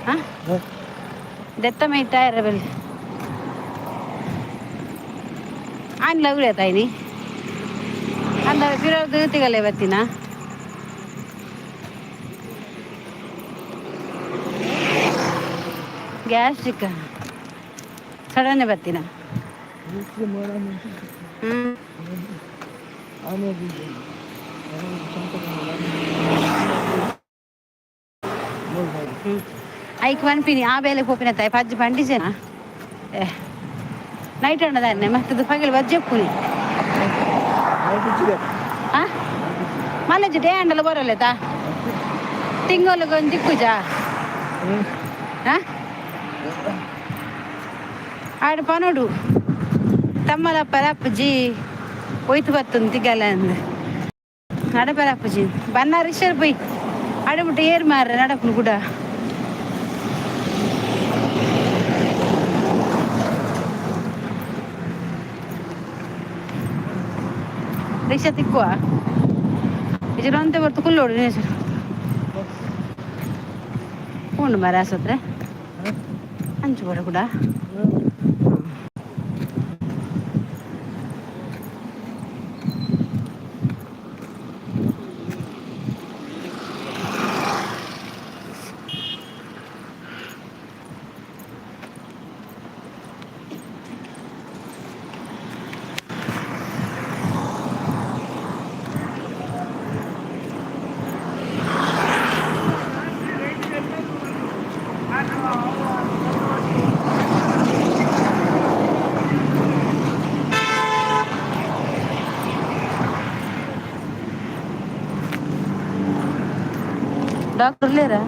ಹಾಂ ದೆತ್ತ ಮೈ ಟೈರ್ ಬಲ್ಲಿ ಆನ್ಲ ಉಳಿಯತಾಯಿನಿ ಅಂದ ಬಿರೋದು ತಿಗಲ್ಲ ಇವತ್ತಿನ ಗ್ಯಾಸ್ಟ್ರಿಕ್ ಸಡನ್ನೇ ಬರ್ತೀನ ಐಕ್ ಪನ್ಪಿನಿ ಆ ಬೇಲೆ ಪೋಪಿನ ತಾಯಿ ಪಜ್ಜಿ ಪಂಡಿಸೇನಾ ನೈಟ್ ಅನ್ನದಾನೆ ಮತ್ತದು ಪಗಲು ವಜ್ಜೆಪ್ಪುನಿ ಮನೆಜಿ ಡೇ ಅಂಡಲ್ಲ ಬರಲ್ಲೇತಾ ತಿಂಗಳಿಗೆ ಒಂದು ದಿಕ್ಕುಜಾ ಆಡು ಪನೋಡು ತಮ್ಮದಪ್ಪರಪ್ಪಜಿ ಒಯ್ತು ಬತ್ತುಂದು ತಿಗಲ್ಲ ಅಂದ ನಡಪರಪ್ಪಜಿ ಬನ್ನ ರಿಷರ್ ಪೊಯ್ ಅಡಬಿಟ್ಟು ಏರು ಮಾರ್ರೆ ನಡಪು ಕೂಡ ರಿಕ್ಷಾ ತಿಕ್ಕುವ ಇಜರಂತೆ ಬರ್ತು ಕುಲ್ಲೋಡು ನೇಸರು ಉಂಡು ಮರ ಆಸತ್ರೆ ಹಂಚು ಬರ ಕೂಡ ಡಾಕ್ಟರ್ ಲೇರಾ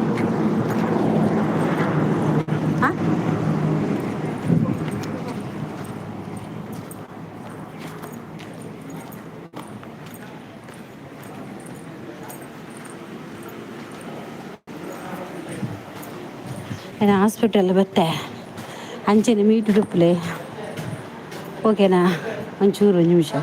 ಏನು ಹಾಸ್ಪಿಟಲ್ ಬತ್ತೆ ಅಂಚೆನೆ ಮೀಟು ಡುಪ್ಪಲೆ ಓಕೆನಾ ಒಂಚೂರು ನಿಮಿಷ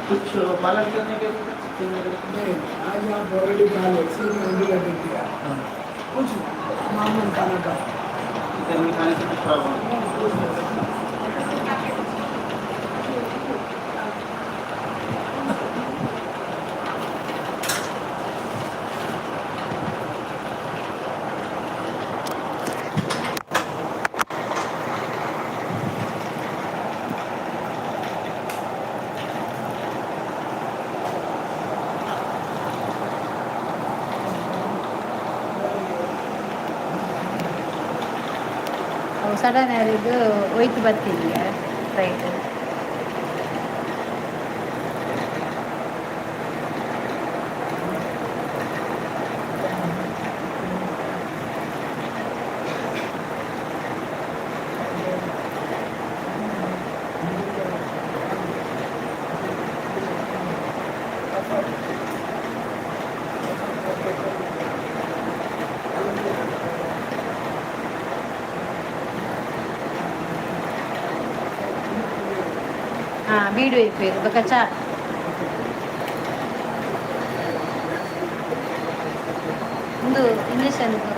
कुछ पालन करने के नहीं, आज आप ऑलरेडी डाल दिया कुछ मामूल खाना का गर्मी खाने से कुछ प्रॉब्लम ಸಡನ್ ಯಾರಿಗೂ ಒಯ್ತು ಬರ್ತಿದೆಯಾ ರೈಟ್ వీడియో అయిపోయారు బకచా ముందు ఇంగ్లీష్ ఎందుకు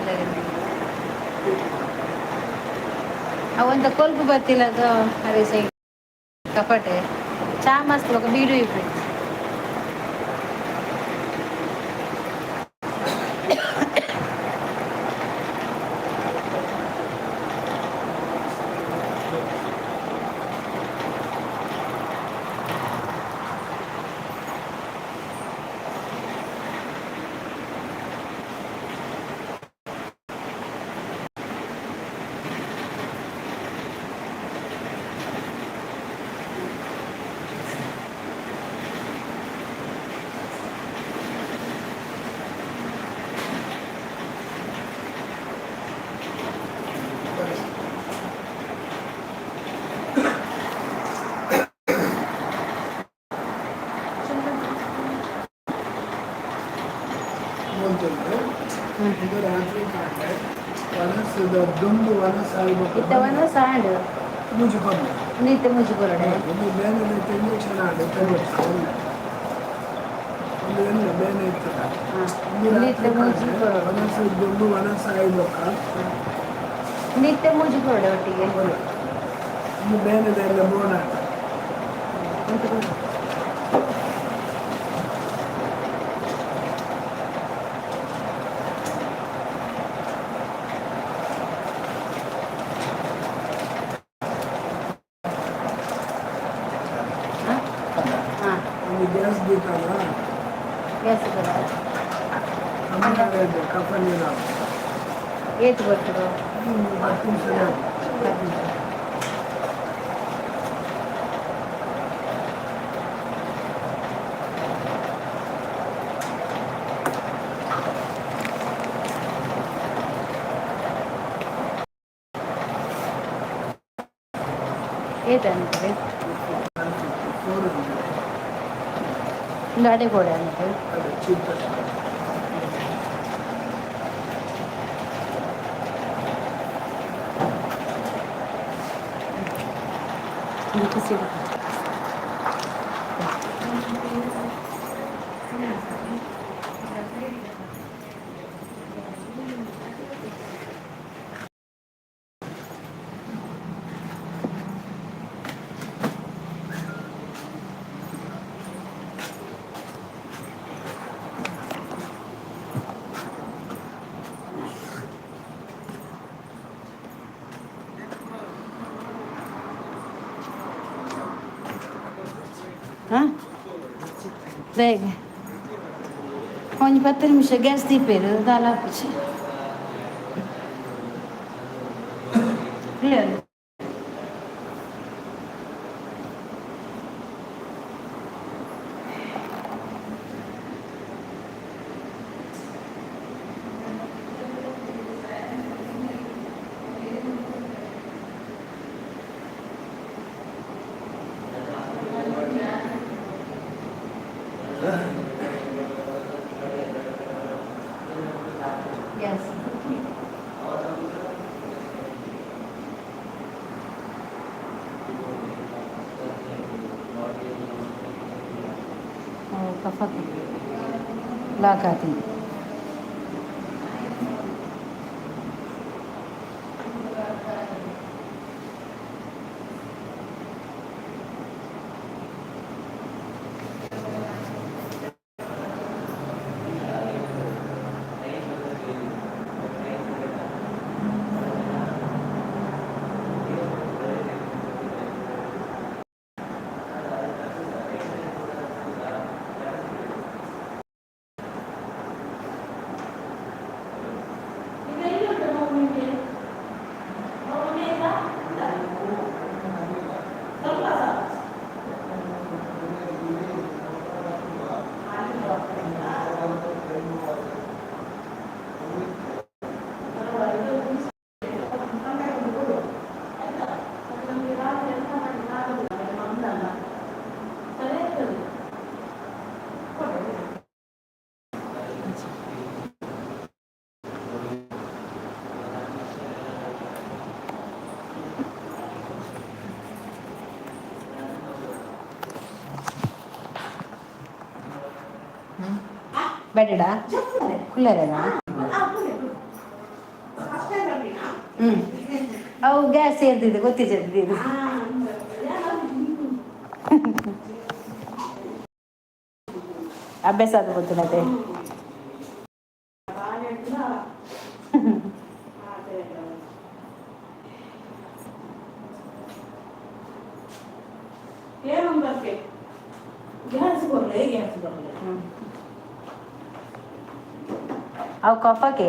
ಅವಂತ ಕೊಲ್ಪು ಬರ್ತಿಲ್ಲ ಅದು ಅದೇ ಸೈ ಕಪಟೆ ಚಾ ಮಸ್ತ್ ఒక ಬೀಡು ಇಪ್ಪು ಇದು ರಾತ್ರಿ ಕಾಂಡೆ ವನಸದ ದುಂಡು ವನಸ ಆಗ್ಬೇಕು ಇತ್ತವನ್ನ ಸಾಂಡು ಮುಜಿಕೊಂಡು ನೀತೆ ಮುಜಿಕೊರಡೆ ಒಂದು ಬೇನೆ ಇಂಜೆಕ್ಷನ್ ಆಡಿ ಒಂದು ಎಲ್ಲ ಬೇನೆ ಇರ್ತದ ನೀತೆ ಮುಜಿಕೊರಡೆ ವನಸ ದುಂಡು ವನಸ ಆಗ್ಬೇಕ ನೀತೆ ಮುಜಿಕೊರಡೆ ಒಟ್ಟಿಗೆ ಒಂದು ಬೇನೆದೆಲ್ಲ ಬೋಣ ಗ್ಯಾಸ್ ಬೇಕಲ್ಲ ಗ್ಯಾಸ್ ಕಪ್ಪಲ್ಲಿ ಏತು ಬರ್ತದೆ 10 ನಿಮಿಷ ಏತಂತೆ ಗಾಡಿ ಗೋಡೆ ಅಂತ ಹಾಂ ಬೇಗ ಒಂದು 10 ನಿಮಿಷ ಗ್ಯಾಸ್ ದೀಪೇರು ದಾಲ್ ಹಾಕಿ ಇಲ್ಲ ಗ್ಯಾಸ್ ಕಫ ಲಾಕ್ ಆತಿ ಬೇಡಾ ಕುಲ್ಲರೇನಾ ಅವು ಗ್ಯಾಸ್ ಸೇರ್ತಿದೆ ಗೊತ್ತಿದೆ ಇದು. ಅಭ್ಯಾಸ ಅದು ಗೊತ್ತಿಲ್ಲದೆ. ಅವು ಕಫಕ್ಕೆ